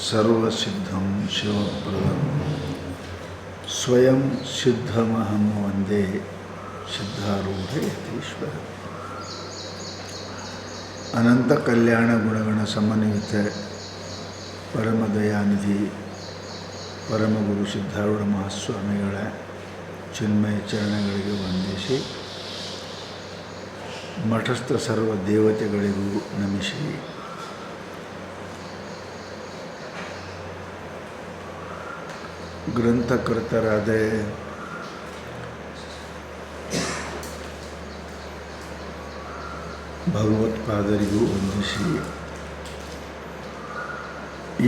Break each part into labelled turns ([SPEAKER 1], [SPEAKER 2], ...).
[SPEAKER 1] ಸರ್ವಸಿದ್ಧಂ ಶಿವಪ್ರದಂ ಸ್ವಯಂ ಸಿದ್ಧಮಹಂ ವಂದೇ ಸಿದ್ಧಾರೂಢ ಯತೀಶ್ವರ. ಅನಂತ ಕಲ್ಯಾಣ ಗುಣಗಣ ಸಮನ್ವಿತ ಪರಮದಯಾನಿಧಿ ಪರಮಗುರು ಸಿದ್ಧಾರೂಢ ಮಹಾಸ್ವಾಮಿಗಳ ಚಿನ್ಮಯ ಚರಣಗಳಿಗೆ ವಂದಿಸಿ, ಮಠಸ್ಥ ಸರ್ವ ದೇವತೆಗಳಿಗೂ ನಮಿಸಿ, ಗ್ರಂಥಕರ್ತರಾದ ಭಗವತ್ಪಾದರಿಗೂ ವಂದಿಸಿ,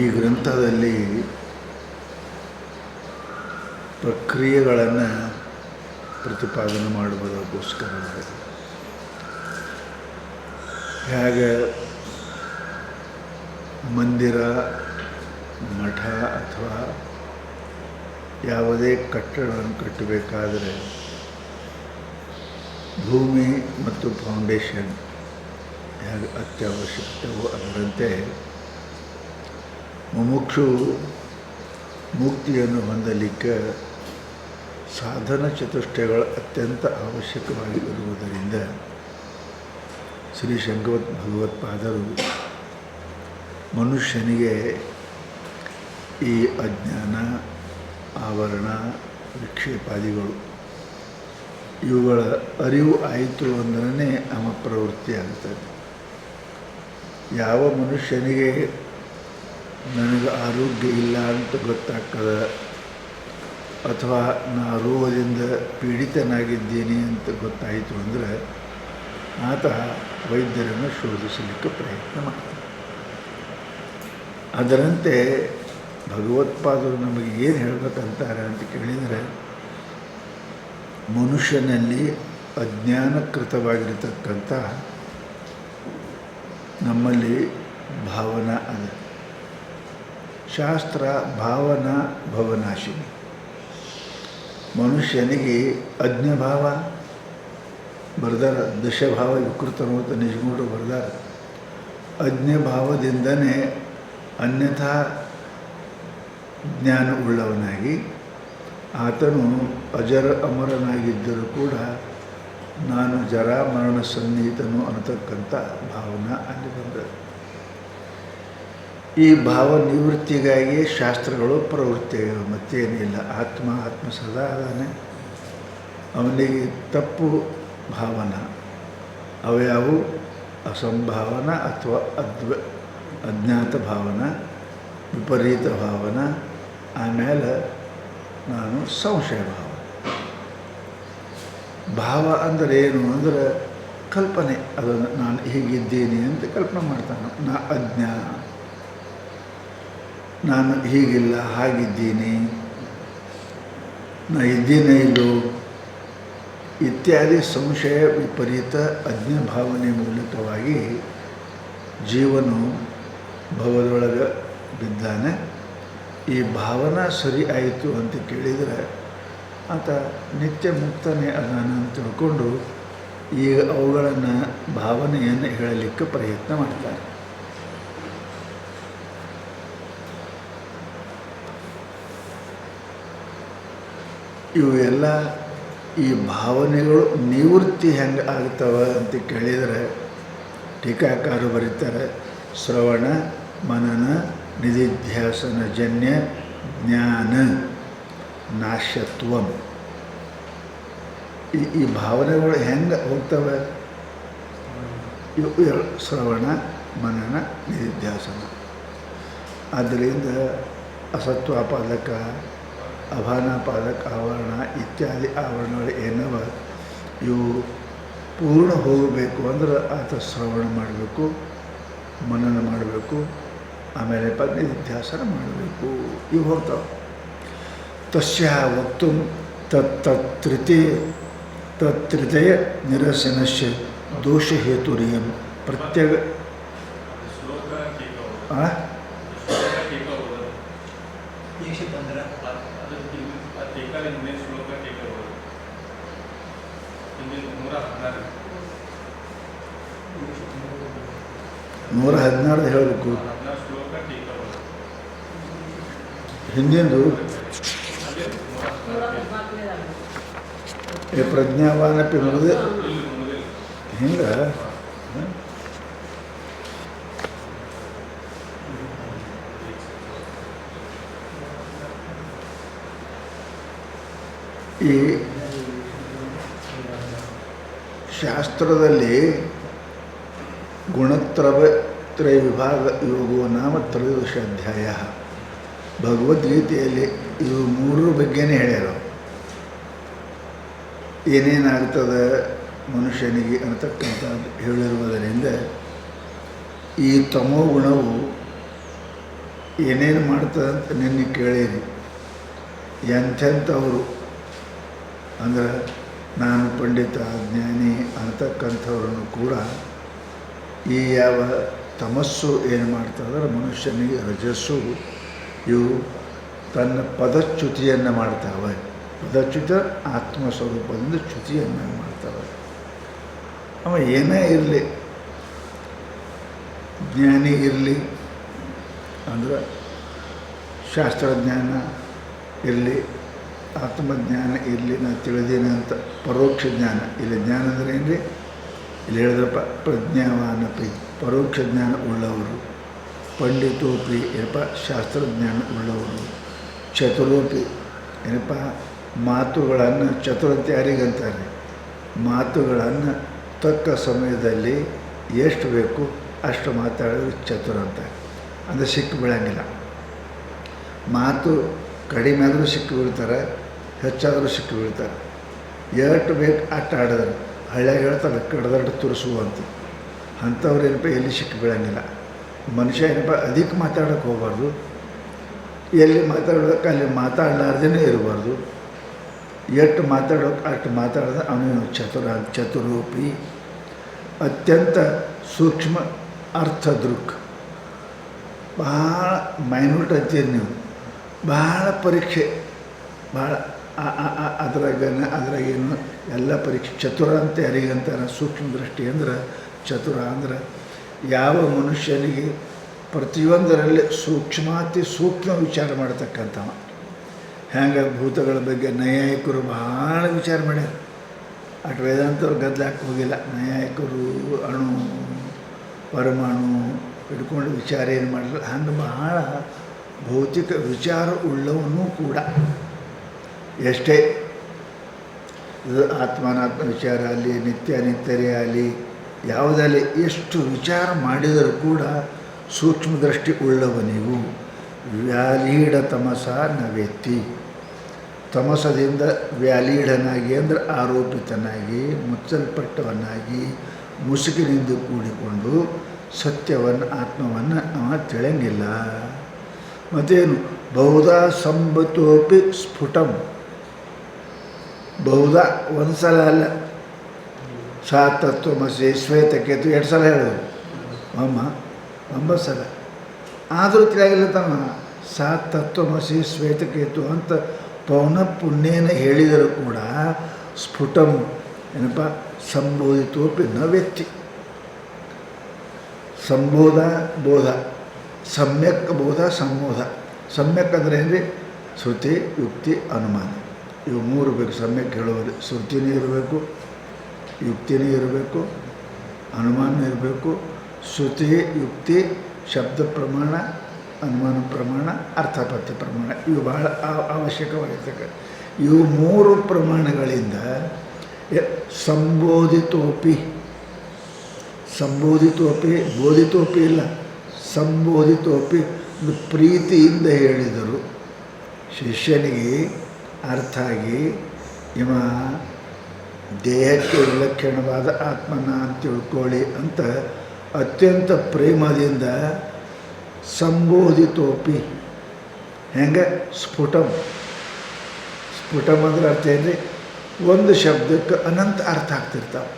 [SPEAKER 1] ಈ ಗ್ರಂಥದಲ್ಲಿ ಪ್ರಕ್ರಿಯೆಗಳನ್ನು ಪ್ರತಿಪಾದನೆ ಮಾಡುವುದಕ್ಕೋಸ್ಕರ ಹೇಗೆ ಮಂದಿರ, ಮಠ ಅಥವಾ ಯಾವುದೇ ಕಟ್ಟಡವನ್ನು ಕಟ್ಟಬೇಕಾದರೆ ಭೂಮಿ ಮತ್ತು ಫೌಂಡೇಶನ್ ಹೇಗೆ ಅತ್ಯವಶ್ಯಕವೋ ಅದರಂತೆ ಮುಮುಕ್ಷು ಮುಕ್ತಿಯನ್ನು ಹೊಂದಲಿಕ್ಕೆ ಸಾಧನ ಚತುಷ್ಟಯಗಳು ಅತ್ಯಂತ ಅವಶ್ಯಕವಾಗಿ ಇರುವುದರಿಂದ ಶ್ರೀ ಶಂಕರ ಭಗವತ್ಪಾದರು ಮನುಷ್ಯನಿಗೆ ಈ ಅಜ್ಞಾನ, ಆವರಣ, ವಿಕ್ಷೇಪಾದಿಗಳು ಇವುಗಳ ಅರಿವು ಆಯಿತು ಅಂದ್ರೆ ಅವ ಪ್ರವೃತ್ತಿ ಆಗ್ತದೆ. ಯಾವ ಮನುಷ್ಯನಿಗೆ ನನಗೆ ಆರೋಗ್ಯ ಇಲ್ಲ ಅಂತ ಗೊತ್ತಾಗ್ತದೆ ಅಥವಾ ನಾ ರೋಗದಿಂದ ಪೀಡಿತನಾಗಿದ್ದೀನಿ ಅಂತ ಗೊತ್ತಾಯಿತು ಅಂದರೆ ಆತ ವೈದ್ಯರನ್ನು ಶೋಧಿಸಲಿಕ್ಕೆ ಪ್ರಯತ್ನ ಮಾಡ್ತಾನೆ. ಅದರಂತೆ ಭಗವತ್ಪಾದರು ನಮಗೆ ಏನು ಹೇಳಬೇಕಂತಾರೆ ಅಂತ ಕೇಳಿದರೆ, ಮನುಷ್ಯನಲ್ಲಿ ಅಜ್ಞಾನಕೃತವಾಗಿರತಕ್ಕಂಥ ನಮ್ಮಲ್ಲಿ ಭಾವನಾ ಅದ. ಶಾಸ್ತ್ರ ಭಾವನಾ ಭವನಾಶಿನಿ. ಮನುಷ್ಯನಿಗೆ ಅಜ್ಞಭಾವ ಬರ್ದಾರ, ದಶಭಾವ ವಿಕೃತನು ಅಂತ ನಿಜಗೂಢರು ಬರ್ದಾರ. ಅಜ್ಞಭಾವದಿಂದನೇ ಅನ್ಯಥಾ ಜ್ಞಾನ ಉಳ್ಳವನಾಗಿ ಆತನು ಅಜರ ಅಮರನಾಗಿದ್ದರೂ ಕೂಡ ನಾನು ಜರಾಮರಣ ಸನ್ನಿಹಿತನು ಅನ್ನತಕ್ಕಂಥ ಭಾವನಾ ಅಲ್ಲಿ ಬಂದದ್ದು. ಈ ಭಾವ ನಿವೃತ್ತಿಗಾಗಿ ಶಾಸ್ತ್ರಗಳು ಪ್ರವೃತ್ತಿಯಾಗಿವೆ, ಮತ್ತೇನಿಲ್ಲ. ಆತ್ಮ ಸದಾ ಅದಾನೆ. ಅವನಿಗೆ ತಪ್ಪು ಭಾವನಾ ಅವ್ಯಾವು ಅಸಂಭಾವನಾ ಅಥವಾ ಅಜ್ಞಾತ ಭಾವನಾ, ವಿಪರೀತ ಭಾವನಾ, ಆಮೇಲೆ ನಾನು ಸಂಶಯ ಭಾವ ಅಂದರೆ ಏನು ಅಂದರೆ ಕಲ್ಪನೆ. ಅದನ್ನು ನಾನು ಹೀಗಿದ್ದೀನಿ ಅಂತ ಕಲ್ಪನೆ ಮಾಡ್ತಾನೆ. ನಾನು ಹೀಗಿಲ್ಲ, ಹಾಗಿದ್ದೀನಿ, ನಾ ಇದ್ದೀನೇ ಇಲ್ಲೋ ಇತ್ಯಾದಿ ಸಂಶಯ, ವಿಪರೀತ ಅಜ್ಞಭಾವನೆ ಮೂಲಕವಾಗಿ ಜೀವನು ಭವದೊಳಗೆ ಬಿದ್ದಾನೆ. ಈ ಭಾವನಾ ಸರಿ ಆಯಿತು ಅಂತ ಕೇಳಿದರೆ ಆತ ನಿತ್ಯ ಮುಕ್ತನೇ ಅದಾನ ಅಂತ ತಿಳ್ಕೊಂಡು ಈಗ ಅವುಗಳನ್ನು ಭಾವನೆಯನ್ನು ಹೇಳಲಿಕ್ಕೆ ಪ್ರಯತ್ನ ಮಾಡ್ತಾರೆ. ಇವು ಎಲ್ಲ ಈ ಭಾವನೆಗಳು ನಿವೃತ್ತಿ ಹೆಂಗೆ ಆಗ್ತವೆ ಅಂತ ಕೇಳಿದರೆ ಟೀಕಾಕಾರರು ಬರೀತಾರೆ, ಶ್ರವಣ ಮನನ ನಿಧಿಧ್ಯಾಸನ ಜನ್ಯ ಜ್ಞಾನ ನಾಶತ್ವಂ. ಈ ಭಾವನೆಗಳು ಹೆಂಗೆ ಹೋಗ್ತವೆ? ಇವು ಶ್ರವಣ ಮನನ ನಿಧಿಧ್ಯಾಸನ. ಆದ್ದರಿಂದ ಅಸತ್ವಾಪಾದಕ, ಅಭಾನಾಪಾದಕ ಆವರಣ ಇತ್ಯಾದಿ ಆವರಣಗಳು ಏನವ ಇವು ಪೂರ್ಣ ಹೋಗಬೇಕು ಅಂದ್ರೆ ಆತ ಶ್ರವಣ ಮಾಡಬೇಕು, ಮನನ ಮಾಡಬೇಕು, ಆಮೇಲೆ ನಿಧಿಧ್ಯಾಸನ ಮಾಡಬೇಕು. ಇವು ಹೋಗ್ತಾವೆ. ತಸ್ಯ ವಕ್ತು ತತ್ರಿತಯ ನಿರಸನಸ್ಯ ದೋಷಹೇತುರಿಯಂ ಪ್ರತ್ಯೇಕ
[SPEAKER 2] ನೂರ
[SPEAKER 1] 116 ಹೇಳಬೇಕು. ಹಿಂದಿಂದು ಪ್ರಜ್ಞಾವಾನಪಿ ಮುಗಿದು ಹಿಂಗೆ ಈ ಶಾಸ್ತ್ರದಲ್ಲಿ ಗುಣತ್ರಯ ವಿಭಾಗ ಯೋಗೋ ನಾಮ ತ್ರಯೋದಶ ಅಧ್ಯಾಯ. ಭಗವದ್ಗೀತೆಯಲ್ಲಿ ಇವು ಮೂರರ ಬಗ್ಗೆನೇ ಹೇಳ್ಯಾರ. ಏನೇನಾಗ್ತದೆ ಮನುಷ್ಯನಿಗೆ ಅಂತಕ್ಕಂಥದ್ದು ಹೇಳಿರುವುದರಿಂದ ಈ ತಮೋ ಗುಣವು ಏನೇನು ಮಾಡ್ತದೆ ಅಂತ ನಿನ್ನೆ ಕೇಳೀರಿ. ಎಂಥೆಂಥವರು ಅಂದ್ರೆ ನಾನು ಪಂಡಿತ ಜ್ಞಾನಿ ಅಂತಕ್ಕಂಥವ್ರನ್ನು ಕೂಡ ಈ ಯಾವ ತಮಸ್ಸು ಏನು ಮಾಡ್ತಂದ್ರೆ ಮನುಷ್ಯನಿಗೆ ರಜಸ್ಸು ಇವು ತನ್ನ ಪದಚ್ಯುತಿಯನ್ನು ಮಾಡ್ತಾವೆ. ಪದಚ್ಯುತ ಆತ್ಮಸ್ವರೂಪದಿಂದ ಚ್ಯುತಿಯನ್ನು ಮಾಡ್ತಾವೆ. ಅವ ಏನೇ ಇರಲಿ, ಜ್ಞಾನಿ ಇರಲಿ ಅಂದ್ರೆ ಶಾಸ್ತ್ರಜ್ಞಾನ ಇರಲಿ, ಆತ್ಮಜ್ಞಾನ ಇರಲಿ, ನಾನು ತಿಳಿದೇನೆ ಅಂತ ಪರೋಕ್ಷ ಜ್ಞಾನ. ಇಲ್ಲಿ ಜ್ಞಾನ ಅಂದರೆ ಏನು ರೀ? ಇಲ್ಲಿ ಹೇಳಿದ್ರಪ್ಪ ಪ್ರಜ್ಞಾವಾನಪಿ ಪರೋಕ್ಷ ಜ್ಞಾನ ಉಳ್ಳವರು, ಪಂಡಿತೋಪಿ ಏನಪ್ಪ ಶಾಸ್ತ್ರಜ್ಞಾನ ಉಳ್ಳವರು, ಚತುರೋಪಿ ಏನಪ್ಪ ಮಾತುಗಳನ್ನು, ಚತುರಂತೆ ಯಾರಿಗಂತಾರೆ? ಮಾತುಗಳನ್ನು ತಕ್ಕ ಸಮಯದಲ್ಲಿ ಎಷ್ಟು ಬೇಕು ಅಷ್ಟು ಮಾತಾಡೋದು ಚತುರ ಅಂತ. ಅಂದರೆ ಸಿಕ್ಕು ಬೀಳಂಗಿಲ್ಲ. ಮಾತು ಕಡಿಮೆ ಆದರೂ ಸಿಕ್ಕು ಬೀಳ್ತಾರೆ, ಹೆಚ್ಚಾದರೂ ಸಿಕ್ಕು ಬೀಳ್ತಾರೆ. ಎಷ್ಟು ಬೇಕು ಅಷ್ಟು ಆಡಿದ್ರೆ ಹಳ್ಳಿಯಾಗ ಹೇಳ್ತಾರೆ ಕಡ್ದಟ್ಟು ತುರಿಸುವಂತ. ಅಂಥವ್ರು ಏನಪ್ಪ ಎಲ್ಲಿ ಸಿಕ್ಕು ಬೀಳಂಗಿಲ್ಲ. ಮನುಷ್ಯ ಏನಪ್ಪ ಅಧಿಕ ಮಾತಾಡೋಕ್ಕೆ ಹೋಗಬಾರ್ದು, ಎಲ್ಲಿ ಮಾತಾಡೋಕೆ ಅಲ್ಲಿ ಮಾತಾಡಲಾರ್ದೇ ಇರಬಾರ್ದು. ಎಷ್ಟು ಮಾತಾಡೋಕೆ ಅಷ್ಟು ಮಾತಾಡಿದ್ರೆ ಅವನು ಚತುರೋಪಿ ಅತ್ಯಂತ ಸೂಕ್ಷ್ಮ ಅರ್ಥದೃಕ್. ಭಾಳ ಮೈನ್ಯೂಟ್ ಅಂತೀರಿ ನೀವು, ಭಾಳ ಪರೀಕ್ಷೆ, ಭಾಳ ಅದ್ರಾಗೇನು ಎಲ್ಲ ಪರೀಕ್ಷೆ. ಚತುರ ಅಂತ ಯಾರಿಗಂತಾರೆ? ಸೂಕ್ಷ್ಮ ದೃಷ್ಟಿ ಅಂದ್ರೆ ಚತುರ ಅಂದ್ರೆ ಯಾವ ಮನುಷ್ಯನಿಗೆ ಪ್ರತಿಯೊಂದರಲ್ಲಿ ಸೂಕ್ಷ್ಮಾತಿ ಸೂಕ್ಷ್ಮ ವಿಚಾರ ಮಾಡ್ತಕ್ಕಂಥವ. ಹೆಂಗೆ ಭೂತಗಳ ಬಗ್ಗೆ ನೈಯಾಯಿಕರು ಭಾಳ ವಿಚಾರ ಮಾಡ್ಯಾರ. ಅಟ್ ವೇದಾಂತವ್ರು ಗದ್ದಲಾಕ್ಕೆ ಹೋಗಿಲ್ಲ. ನೈಯಾಯಿಕರು ಅಣು ಪರಮಾಣು ಹಿಡ್ಕೊಂಡು ವಿಚಾರ ಏನು ಮಾಡಲಿಲ್ಲ. ಹಂಗೆ ಭಾಳ ಭೌತಿಕ ವಿಚಾರ ಉಳ್ಳವನು ಕೂಡ ಎಷ್ಟೇ ಇದು ಆತ್ಮಾನಾತ್ಮ ವಿಚಾರ ಆಗಲಿ, ನಿತ್ಯಾನಿತ್ಯರೇ ಆಗಲಿ, ಯಾವುದಲ್ಲಿ ಎಷ್ಟು ವಿಚಾರ ಮಾಡಿದರೂ ಕೂಡ ಸೂಕ್ಷ್ಮ ದೃಷ್ಟಿ ಉಳ್ಳವನಿಗೂ ವ್ಯಾಲೀಢ ತಮಸ ನವೆತ್ತಿ. ತಮಸದಿಂದ ವ್ಯಾಲೀಢನಾಗಿ ಅಂದರೆ ಆರೋಪಿತನಾಗಿ, ಮುಚ್ಚಲ್ಪಟ್ಟವನಾಗಿ, ಮುಸುಕಿನಿಂದ ಕೂಡಿಕೊಂಡು ಸತ್ಯವನ್ನು ಆತ್ಮವನ್ನು ಅವ ತಿಳಿಯಂಗಿಲ್ಲ. ಮತ್ತೇನು? ಬಹುಧಾ ಸಂಬತೋಪಿ ಸ್ಫುಟಂ. ಬಹುಧಾ ಒಂದು ಸಲ ಅಲ್ಲ, ಸಾ ತತ್ವಮಸಿ ಶ್ವೇತಕೇತು 2 ಸಲ ಹೇಳೋದು. 9 ಸಲ ಆದರೂ ತಿಳಿಯಾಗಿಲ್ಲ ತಮ್ಮ. ಸಾ ತತ್ವಮಸಿ ಶ್ವೇತಕೇತು ಅಂತ ಪೌನ ಪುಣ್ಯನ ಹೇಳಿದರೂ ಕೂಡ ಸ್ಫುಟಂ ಏನಪ್ಪ ಸಂಬೋಧಿತೋಪಿ ನ ವ್ಯಕ್ತಿ. ಸಂಬೋಧ ಬೋಧ, ಸಮ್ಯಕ್ ಬೋಧ ಸಂಬೋಧ. ಸಮ್ಯಕ್ ಅಂದರೆ ಏನ್ರಿ? ಶ್ರುತಿ ಯುಕ್ತಿ ಅನುಮಾನ, ಇವು 3 ಬೇಕು ಸಮ್ಯಕ್ ಹೇಳುವುದು. ಶ್ರುತಿನೇ ಇರಬೇಕು, ಯುಕ್ತಿನೇ ಇರಬೇಕು, ಅನುಮಾನ ಇರಬೇಕು. ಶ್ರುತಿ ಯುಕ್ತಿ ಶಬ್ದ ಪ್ರಮಾಣ, ಅನುಮಾನ ಪ್ರಮಾಣ, ಅರ್ಥಪತ್ಯ ಪ್ರಮಾಣ, ಇವು ಬಹಳ ಅವಶ್ಯಕವಾಗಿರ್ತಕ್ಕ. ಇವು 3 ಪ್ರಮಾಣಗಳಿಂದ ಸಂಬೋಧಿತೋಪಿ ಬೋಧಿತೋಪಿ ಇಲ್ಲ, ಸಂಬೋಧಿತೋಪಿ ಪ್ರೀತಿಯಿಂದ ಹೇಳಿದರು ಶಿಷ್ಯನಿಗೆ ಅರ್ಥ ಆಗಿ ಇವ ದೇಹಕ್ಕೆ ವಿಲಕ್ಷಣವಾದ ಆತ್ಮನ ಅಂತ ತಿಳ್ಕೊಳ್ಳಿ ಅಂತ ಅತ್ಯಂತ ಪ್ರೇಮದಿಂದ ಸಂಬೋಧಿತೋಪಿ. ಹೆಂಗೆ? ಸ್ಫುಟಂ ಅಂದ್ರೆ ಅರ್ಥ ಏನ್ರಿ? ಒಂದು ಶಬ್ದಕ್ಕೆ ಅನಂತ ಅರ್ಥ ಆಗ್ತಿರ್ತಾವೆ.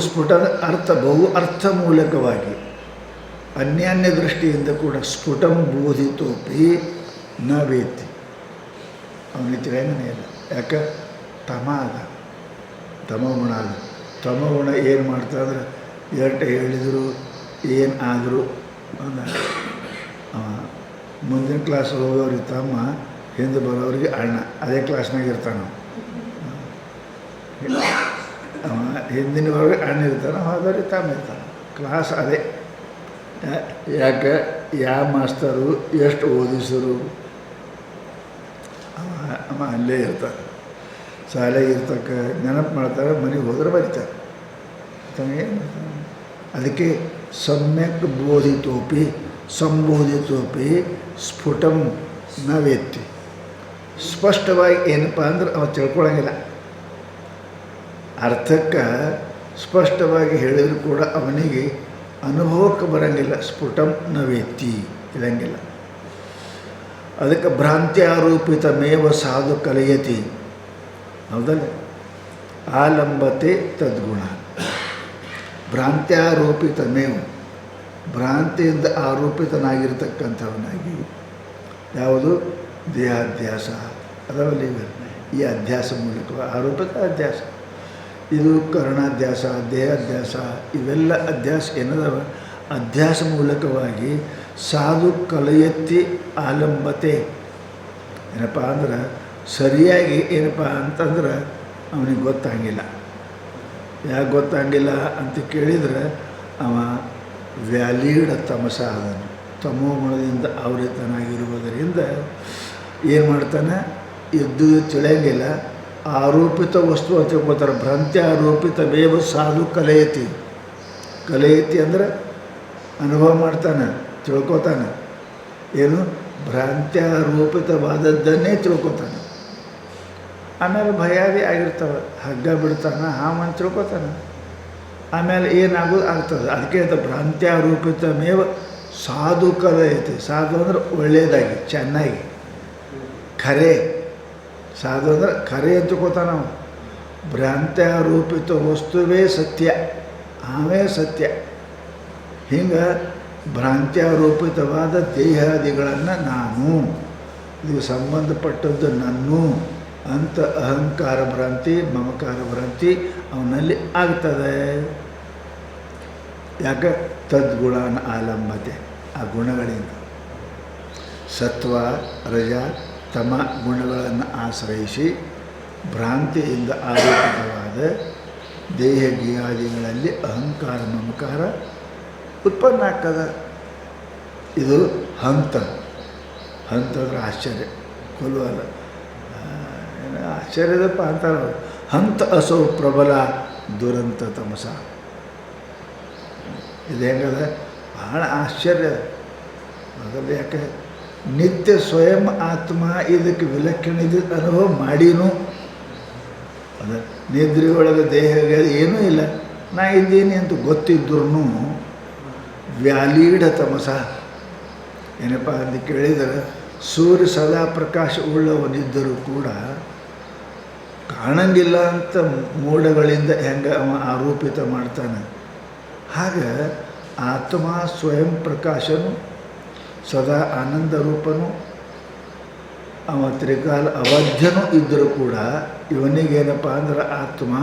[SPEAKER 1] ಸ್ಫುಟ ಅರ್ಥ ಬಹು ಅರ್ಥ ಮೂಲಕವಾಗಿ ಅನ್ಯಾನ್ಯ ದೃಷ್ಟಿಯಿಂದ ಕೂಡ ಸ್ಫುಟಂ ಬೋಧಿತೋಪಿ ನ ವೇತಿ. ಅವನಿಗೆ ತಿಳಿಯಂಗನೇ ಇಲ್ಲ. ಯಾಕೆ? ತಮಗುಣ ಅದು. ತಮಗುಣ ಏನು ಮಾಡ್ತಾಯಿದ್ರೆ ಎಷ್ಟು ಹೇಳಿದರು ಏನಾದರೂ ಮುಂದಿನ ಕ್ಲಾಸ್ ಹೋಗೋರಿಗೆ ತಮ್ಮ, ಹಿಂದೆ ಬರೋರಿಗೆ ಅಣ್ಣ, ಅದೇ ಕ್ಲಾಸ್ನಾಗ ಇರ್ತಾನೆ. ಹಿಂದಿನ ಬರೋರಿಗೆ ಅಣ್ಣ ಇರ್ತಾನೆ, ಹೋದವ್ರಿಗೆ ತಮ್ಮ ಇರ್ತಾನೆ. ಕ್ಲಾಸ್ ಅದೇ. ಯಾಕೆ ಯಾವ ಮಾಸ್ತರು ಎಷ್ಟು ಓದಿಸರು ಅವ ಅಲ್ಲೇ ಇರ್ತಾರೆ. ಶಾಲೆಗೆ ಇರ್ತಕ್ಕ ನೆನಪು ಮಾಡ್ತಾರೆ, ಮನೆಗೆ ಹೋದ್ರೆ ಬರೀತಾರೆ. ಅದಕ್ಕೆ ಸಮ್ಯಕ್ ಬೋಧಿತೋಪಿ ಸಂಬೋಧಿತೋಪಿ ಸ್ಫುಟಂ ನ ವೇತ್ತಿ. ಸ್ಪಷ್ಟವಾಗಿ ಏನಪ್ಪ ಅಂದ್ರೆ ಅವ ತಿಳ್ಕೊಳಂಗಿಲ್ಲ. ಅರ್ಥಕ್ಕೆ ಸ್ಪಷ್ಟವಾಗಿ ಹೇಳಿದ್ರು ಕೂಡ ಅವನಿಗೆ ಅನುಭವಕ್ಕೆ ಬರೋಂಗಿಲ್ಲ. ಸ್ಫುಟಂ ನ ವೇತ್ತಿ ಇರಂಗಿಲ್ಲ. ಅದಕ್ಕೆ ಭ್ರಾಂತ್ಯಾರೋಪಿತಮೇವ ಸಾಧು ಕಲಯತಿ. ಹೌದಲ್ಲ? ಆಲಂಬತೆ ತದ್ಗುಣ. ಭ್ರಾಂತ್ಯಾರೋಪಿತಮೇವ, ಭ್ರಾಂತಿಯಿಂದ ಆರೋಪಿತನಾಗಿರ್ತಕ್ಕಂಥವನಾಗಿ, ಯಾವುದು ದೇಹಾಧ್ಯಾಸ ಅದರಲ್ಲಿ ಈ ಅಧ್ಯಾಸ ಮೂಲಕ ಆರೋಪಿತ ಅಧ್ಯಾಸ. ಇದು ಕರ್ಣಾಧ್ಯಾಸ, ದೇಹಾಧ್ಯಾಸ, ಇವೆಲ್ಲ ಅಧ್ಯಾಸ ಏನದವ, ಅಧ್ಯಾಸ ಮೂಲಕವಾಗಿ ಸಾಧು ಕಲಯತ್ತಿ ಆಲಂಬತೆ. ಏನಪ್ಪ ಅಂದ್ರೆ ಸರಿಯಾಗಿ ಏನಪ್ಪ ಅಂತಂದ್ರೆ ಅವನಿಗೆ ಗೊತ್ತಾಗಿಲ್ಲ. ಯಾಕೆ ಗೊತ್ತಾಗಿಲ್ಲ ಅಂತ ಕೇಳಿದ್ರೆ ಅವ ವ್ಯಾಲಿಡ್ ತಮಸ ಅದನ್ನು ತಮೋಗುಣದಿಂದ ಆವೃತನಾಗಿರುವುದರಿಂದ ಏನು ಮಾಡ್ತಾನೆ, ಎದ್ದು ತಿಳಿಯಂಗಿಲ್ಲ. ಆರೋಪಿತ ವಸ್ತು ಅಂತ ತಿಳ್ಕೊತಾರೆ. ಭ್ರಾಂತ್ಯಾರೋಪಿತ ಮೇವ ಸಾಧು ಕಲಯತಿ. ಕಲಯತಿ ಅಂದರೆ ಅನುಭವ ಮಾಡ್ತಾನೆ, ತಿಳ್ಕೊತಾನೆ. ಏನು ಭ್ರಾಂತ್ಯಾರೋಪಿತವಾದದ್ದನ್ನೇ ತಿಳ್ಕೊತಾನೆ. ಆಮೇಲೆ ಭಯಾದಿ ಆಗಿರ್ತವೆ. ಹಗ್ಗ ಬಿಡ್ತಾನೆ, ಹಾಮಂತ ತಿಳ್ಕೊತಾನೆ. ಆಮೇಲೆ ಏನಾಗೋದು ಆಗ್ತದೆ. ಅದಕ್ಕೆ ಅಂತ ಭ್ರಾಂತ್ಯಾರೋಪಿತ ಮೇವ ಸಾಧು ಕಲಯತಿ. ಸಾಧು ಅಂದ್ರೆ ಒಳ್ಳೆಯದಾಗಿ, ಚೆನ್ನಾಗಿ, ಖರೆ. ಸಾಧು ಅಂದ್ರೆ ಖರೆ ಅಂತ ತಿಳ್ಕೊತಾನೆ ನಾವು. ಭ್ರಾಂತ್ಯಾರೋಪಿತ ವಸ್ತುವೇ ಸತ್ಯ, ಅವೇ ಸತ್ಯ. ಹಿಂಗೆ ಭ್ರಾಂತ್ಯಾರೋಪಿತವಾದ ದೇಹಾದಿಗಳನ್ನು ನಾನು, ಇದು ಸಂಬಂಧಪಟ್ಟದ್ದು ನನ್ನು ಅಂತ ಅಹಂಕಾರ ಭ್ರಾಂತಿ, ಮಮಕಾರ ಭ್ರಾಂತಿ ಅವನಲ್ಲಿ ಆಗ್ತದೆ. ಯಾಕೆ ತದ್ಗುಣನ ಆಲಂಬತೆ, ಆ ಗುಣಗಳಿಂದ ಸತ್ವ ರಜ ತಮ ಗುಣಗಳನ್ನು ಆಶ್ರಯಿಸಿ ಭ್ರಾಂತಿಯಿಂದ ಆರೋಪಿತವಾದ ದೇಹ ಗೀಯಾದಿಗಳಲ್ಲಿ ಅಹಂಕಾರ ಮಮಕಾರ ಉತ್ಪನ್ನ ಆಗ್ತದೆ. ಇದು ಹಂತ. ಹಂತ ಅಂದ್ರೆ ಆಶ್ಚರ್ಯ, ಕೊಲ್ಲುವಲ್ಲ, ಏನು ಆಶ್ಚರ್ಯದಪ್ಪ ಅಂತಾರೆ. ಹಂತ ಅಸೌ ಪ್ರಬಲ ದುರಂತ ತಮಸ. ಇದು ಹೆಂಗದ, ಬಹಳ ಆಶ್ಚರ್ಯ ಅದರಲ್ಲಿ. ಯಾಕೆ ನಿತ್ಯ ಸ್ವಯಂ ಆತ್ಮ ಇದಕ್ಕೆ ವಿಲಕ್ಷಣಿದ ಅನುಭವ ಮಾಡೀನು. ಅದು ನಿದ್ರೆ ಒಳಗೆ ದೇಹಗೆ ಏನೂ ಇಲ್ಲ, ನಾ ಇದ್ದೀನಿ ಅಂತ ಗೊತ್ತಿದ್ರೂ ವ್ಯಾಲಿಡ ತಮಸ. ಏನಪ್ಪ ಅಂತ ಕೇಳಿದರೆ ಸೂರ್ಯ ಸದಾ ಪ್ರಕಾಶ ಉಳ್ಳವನಿದ್ದರೂ ಕೂಡ ಕಾಣಂಗಿಲ್ಲ ಅಂತ ಮೋಡಗಳಿಂದ ಹೆಂಗೆ ಅವ ಆರೋಪಿತ ಮಾಡ್ತಾನೆ. ಹಾಗೆ ಆತ್ಮ ಸ್ವಯಂ ಪ್ರಕಾಶನು, ಸದಾ ಆನಂದ ರೂಪನು, ಅವ ತ್ರಿಕಾಲ ಅವಧ್ಯನೂ ಇದ್ದರೂ ಕೂಡ ಇವನಿಗೇನಪ್ಪ ಅಂದ್ರೆ ಆತ್ಮ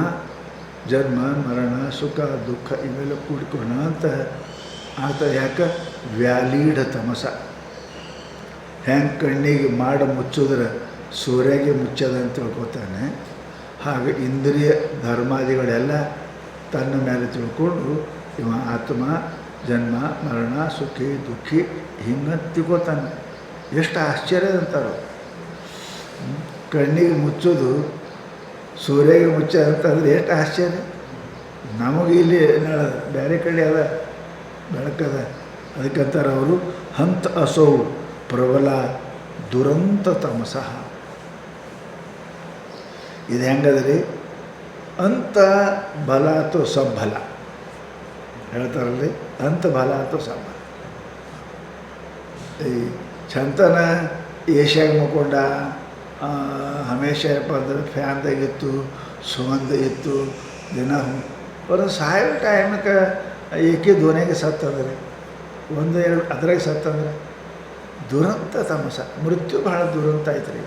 [SPEAKER 1] ಜನ್ಮ ಮರಣ ಸುಖ ದುಃಖ ಇವೆಲ್ಲ ಕೂಡಿಕೊಳ್ಳ ಅಂತ ಆಗ್ತದೆ. ಯಾಕೆ ವ್ಯಾಲಿಡ ತಮಸ. ಹೆಂಗೆ ಕಣ್ಣಿಗೆ ಮಾಡ ಮುಚ್ಚಿದ್ರೆ ಸೂರ್ಯಗೆ ಮುಚ್ಚದ ಅಂತ ತಿಳ್ಕೊತಾನೆ, ಹಾಗೆ ಇಂದ್ರಿಯ ಧರ್ಮಾದಿಗಳೆಲ್ಲ ತನ್ನ ಮೇಲೆ ತಿಳ್ಕೊಂಡು ಇವ ಆತ್ಮ ಜನ್ಮ ಮರಣ ಸುಖಿ ದುಃಖಿ ಹಿಂಗೆ ತಿಳ್ಕೊತಾನೆ. ಎಷ್ಟು ಆಶ್ಚರ್ಯ ಅಂತಾರೆ. ಕಣ್ಣಿಗೆ ಮುಚ್ಚೋದು ಸೂರ್ಯಗೆ ಮುಚ್ಚೋದು ಅಂತಂದ್ರೆ ಎಷ್ಟು ಆಶ್ಚರ್ಯ. ನಮಗೆ ಇಲ್ಲಿ ಬೇರೆ ಕಡೆ ಅದ ಬೆಳಕದ. ಅದಕ್ಕಂತಾರೆ ಅವರು ಹಂತ ಅಸೌ ಪ್ರಬಲ ದುರಂತ ತಮಸಃ. ಇದು ಹೆಂಗದ್ರಿ, ಅಂತ ಬಲ ಅಥವಾ ಸಬ್ಬಲ ಹೇಳ್ತಾರಲ್ಲಿ. ಅಂತ ಬಲ ಅಥವಾ ಸಬ್ಬಲ. ಈ ಚಂತನ ಏಷ್ಯಾಗ ಮುಕ್ಕೊಂಡ ಹಮೇಶ ಏನಪ್ಪ ಅಂದ್ರೆ ಫ್ಯಾನ್ದಾಗಿತ್ತು, ಸುಗಂಧ ಇತ್ತು, ದಿನ ಒಂದು ಸಾಯೋ ಟೈಮಕ್ಕೆ ಏಕೆ ಧ್ವನಿಗೆ ಸತ್ತಂದ್ರೆ ಒಂದು ಎರಡು ಅದ್ರಾಗ ಸತ್ತಂದ್ರೆ ದುರಂತ ತಮಸ. ಮೃತ್ಯು ಬಹಳ ದುರಂತ ಆಯ್ತು ರೀ.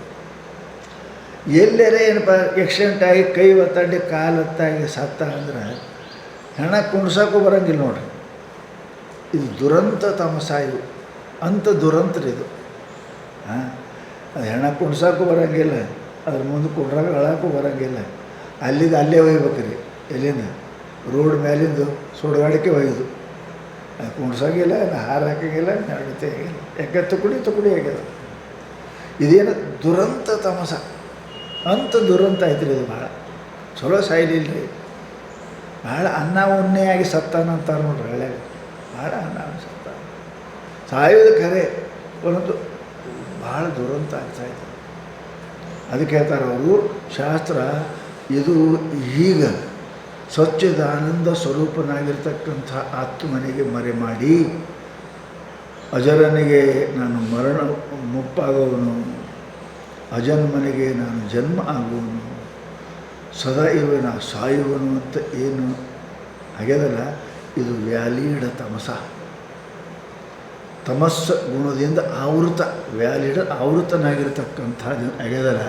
[SPEAKER 1] ಎಲ್ಲರೇ ಏನಪ್ಪ ಆಕ್ಸಿಡೆಂಟ್ ಆಗಿ ಕೈ ಒತ್ತಂಡಿ ಕಾಲು ಒತ್ತಾಗಿ ಸತ್ತ ಅಂದ್ರೆ ಹೆಣ ಕುಣ್ಸೋಕ್ಕೂ ಬರೋಂಗಿಲ್ಲ ನೋಡ್ರಿ. ಇದು ದುರಂತ ತಮಸ. ಇದು ಅಂಥ ದುರಂತರಿದು. ಹಾಂ, ಅದು ಹೆಣ ಕುಣ್ಸೋಕ್ಕೂ ಬರೋಂಗಿಲ್ಲ, ಅದ್ರ ಮುಂದೆ ಕುಂಡ್ರಾಗ ಅಳಕ್ಕೂ ಬರೋಂಗಿಲ್ಲ. ಅಲ್ಲಿಂದ ಅಲ್ಲೇ ಒಯ್ಬೇಕು ರೀ. ಎಲ್ಲಿಂದ ರೋಡ್ ಮೇಲಿಂದು ಸುಡುಗಾಡಿಕೆ ಒಯ್ಯೋದು. ಅದು ಕುಣ್ಸೋಂಗಿಲ್ಲ, ಹಾರ ಹಾಕೋಂಗಿಲ್ಲ, ನಡೀತೆ ಆಗಿಲ್ಲ. ಯಾಕೆ ತುಕುಡಿ ಆಗ್ಯದ. ಇದೇನು ದುರಂತ ತಮಸ ಅಂತ ದುರಂತ ಐತ್ರಿ. ಇದು ಭಾಳ ಚಲೋ ಸಾಯ್ಲಿಲ್ಲ ರೀ. ಭಾಳ ಅನ್ನ ಉಣ್ಣೆಯಾಗಿ ಸತ್ತಾನಂತಾರೆ ನೋಡ್ರಿ ಹಳ್ಳ್ಯಾಗ. ಭಾಳ ಅನ್ನ ಸತ್ತಾನ, ಸಾಯೋದು ಖರೆ, ಒಂದೊಂದು ಭಾಳ ದುರಂತ ಆಗ್ತಾಯಿತ್ತು. ಅದಕ್ಕೆ ಹೇಳ್ತಾರೆ ಅವರು ಶಾಸ್ತ್ರ, ಇದು ಈಗ ಸ್ವಚ್ಛದಾನಂದ ಸ್ವರೂಪನಾಗಿರ್ತಕ್ಕಂಥ ಆತ್ಮನಿಗೆ ಮರೆ ಮಾಡಿ ಅಜರನಿಗೆ ನಾನು ಮರಣ ಮುಪ್ಪಾಗುವನು, ಅಜನ್ಮನಿಗೆ ನಾನು ಜನ್ಮ ಆಗುವನು, ಸದಾ ಇವೆ ನಾ ಸಾಯುವನು ಅಂತ ಏನು ಆಗ್ಯದಲ್ಲ, ಇದು ವ್ಯಾಲಿಡ ತಮಸ. ತಮಸ್ಸ ಗುಣದಿಂದ ಆವೃತನಾಗಿರ್ತಕ್ಕಂಥ ಆಗ್ಯದಲ್ಲ,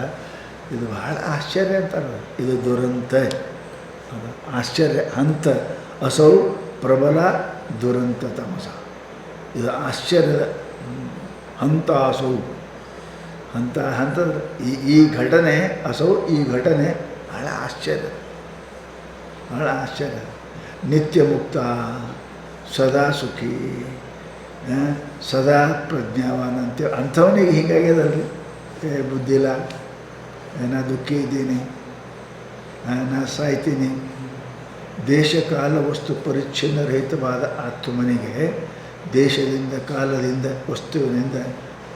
[SPEAKER 1] ಇದು ಬಹಳ ಆಶ್ಚರ್ಯ ಅಂತಾರೆ. ಇದು ದುರಂತ, ಅದು ಆಶ್ಚರ್ಯ. ಹಂತ ಅಸೌ ಪ್ರಬಲ ದುರಂತ ತಮಸ. ಇದು ಆಶ್ಚರ್ಯದ ಹಂತ ಅಸೌ. ಹಂತಂದ್ರೆ ಈ ಘಟನೆ, ಅಸೌ ಈ ಘಟನೆ ಬಹಳ ಆಶ್ಚರ್ಯ, ಬಹಳ ಆಶ್ಚರ್ಯ. ನಿತ್ಯ ಮುಕ್ತ, ಸದಾ ಸುಖಿ, ಸದಾ ಪ್ರಜ್ಞಾವಾನ್ ಅಂತೇಳಿ ಅಂಥವನಿಗೆ ಹೀಗಾಗ್ಯದಲ್ರಿ. ಬುದ್ಧಿಲ್ಲ, ನಾ ದುಃಖಿ ಇದ್ದೀನಿ, ನಾ ಸಾಯ್ತೀನಿ. ದೇಶ ಕಾಲ ವಸ್ತು ಪರಿಚ್ಛಿನ್ನ ರಹಿತವಾದ ಆತ್ಮನಿಗೆ ದೇಶದಿಂದ ಕಾಲದಿಂದ ವಸ್ತುವಿನಿಂದ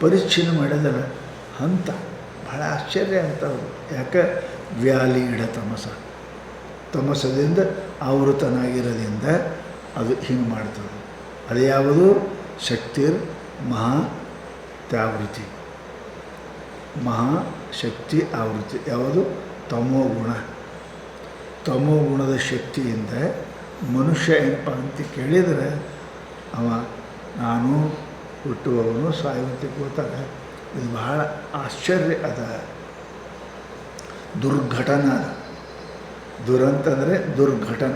[SPEAKER 1] ಪರಿಚ್ಛಿನ್ನ ಮಾಡೋದಲ್ಲ ಹಂತ. ಭಾಳ ಆಶ್ಚರ್ಯ ಅಂತವ್ರು. ಯಾಕೆ ವ್ಯಾಲಿಡ ತಮಸ, ತಮಸದಿಂದ ಆವೃತನಾಗಿರೋದ್ರಿಂದ ಅದು ಹಿಂಗೆ ಮಾಡ್ತದೆ. ಅದು ಯಾವುದು? ಶಕ್ತಿರ್ ಮಹಾತ್ಯಾವೃತ್ತಿ, ಮಹಾಶಕ್ತಿ ಆವೃತ್ತಿ. ಯಾವುದು? ತಮೋಗುಣ. ತಮೋಗುಣದ ಶಕ್ತಿಯಿಂದ ಮನುಷ್ಯ ಏನಪ್ಪ ಅಂತ ಕೇಳಿದರೆ ಅವ ನಾನು ಹುಟ್ಟುವವನು ಸಾಯುವಂತೆ ಕೂತಾಗ ಇದು ಬಹಳ ಆಶ್ಚರ್ಯ ಅದ. ದುರ್ಘಟನ. ದುರಂತ ಅಂದರೆ ದುರ್ಘಟನ.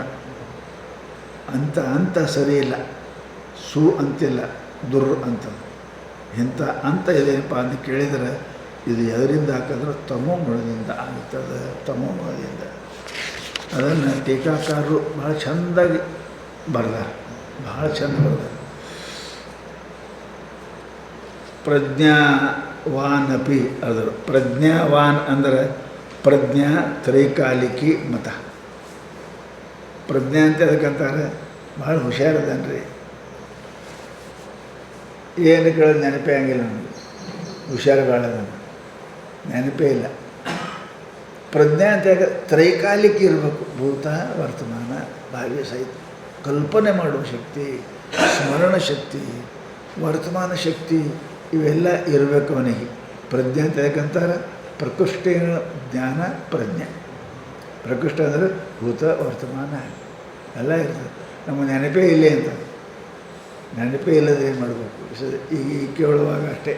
[SPEAKER 1] ಅಂತ ಸರಿ ಇಲ್ಲ, ಅಂತಿಲ್ಲ, ದುರ್ ಅಂತ. ಇಂಥ ಅಂತ ಇದೇನಪ್ಪ ಅಂತ ಕೇಳಿದರೆ ಇದು ಎದರಿಂದ ಹಾಕಿದ್ರೆ ತಮೋ ಗುಣದಿಂದ ಆಗುತ್ತದೆ. ತಮೋ ಗುಣದಿಂದ ಅದನ್ನು ಟೀಕಾಕಾರರು ಭಾಳ ಚೆಂದಾಗಿ ಬರ್ದಾರೆ, ಭಾಳ ಚೆಂದ ಬರ್ದಾರೆ. ಪ್ರಜ್ಞಾವಾನಪಿ ಅದರು. ಪ್ರಜ್ಞಾವಾನ್ ಅಂದರೆ ಪ್ರಜ್ಞಾ ತ್ರೈಕಾಲಿಕಿ ಮತ. ಪ್ರಜ್ಞಾ ಅಂತ ಅದಕ್ಕಂತಾರೆ ಭಾಳ ಹುಷಾರದನ್ರಿ. ಏನು ಕೇಳೋದು ನೆನಪೇ ಹಂಗಿಲ್ಲ ನನಗೆ. ಹುಷಾರು ಭಾಳ ನೆನಪೇ ಇಲ್ಲ. ಪ್ರಜ್ಞೆ ಅಂತ ತ್ರೈಕಾಲಿಕ ಇರಬೇಕು. ಭೂತ, ವರ್ತಮಾನ, ಭಾವಿ ಸಹಿತ ಕಲ್ಪನೆ ಮಾಡುವ ಶಕ್ತಿ, ಸ್ಮರಣ ಶಕ್ತಿ, ವರ್ತಮಾನ ಶಕ್ತಿ ಇವೆಲ್ಲ ಇರಬೇಕು ಅವನಿಗೆ. ಪ್ರಜ್ಞೆ ಅಂತ ಯಾಕಂತಾರೆ ಪ್ರಕೃಷ್ಟ ಜ್ಞಾನ ಪ್ರಜ್ಞೆ. ಪ್ರಕೃಷ್ಟ ಅಂದರೆ ಭೂತ, ವರ್ತಮಾನ ಎಲ್ಲ ಇರ್ತದೆ. ನಮ್ಮ ನೆನಪೇ ಇಲ್ಲೇ ಅಂತ. ನೆನಪೇ ಇಲ್ಲದೆ ಏನು ಮಾಡಬೇಕು? ಈಗ ಕೇಳುವಾಗ ಅಷ್ಟೇ,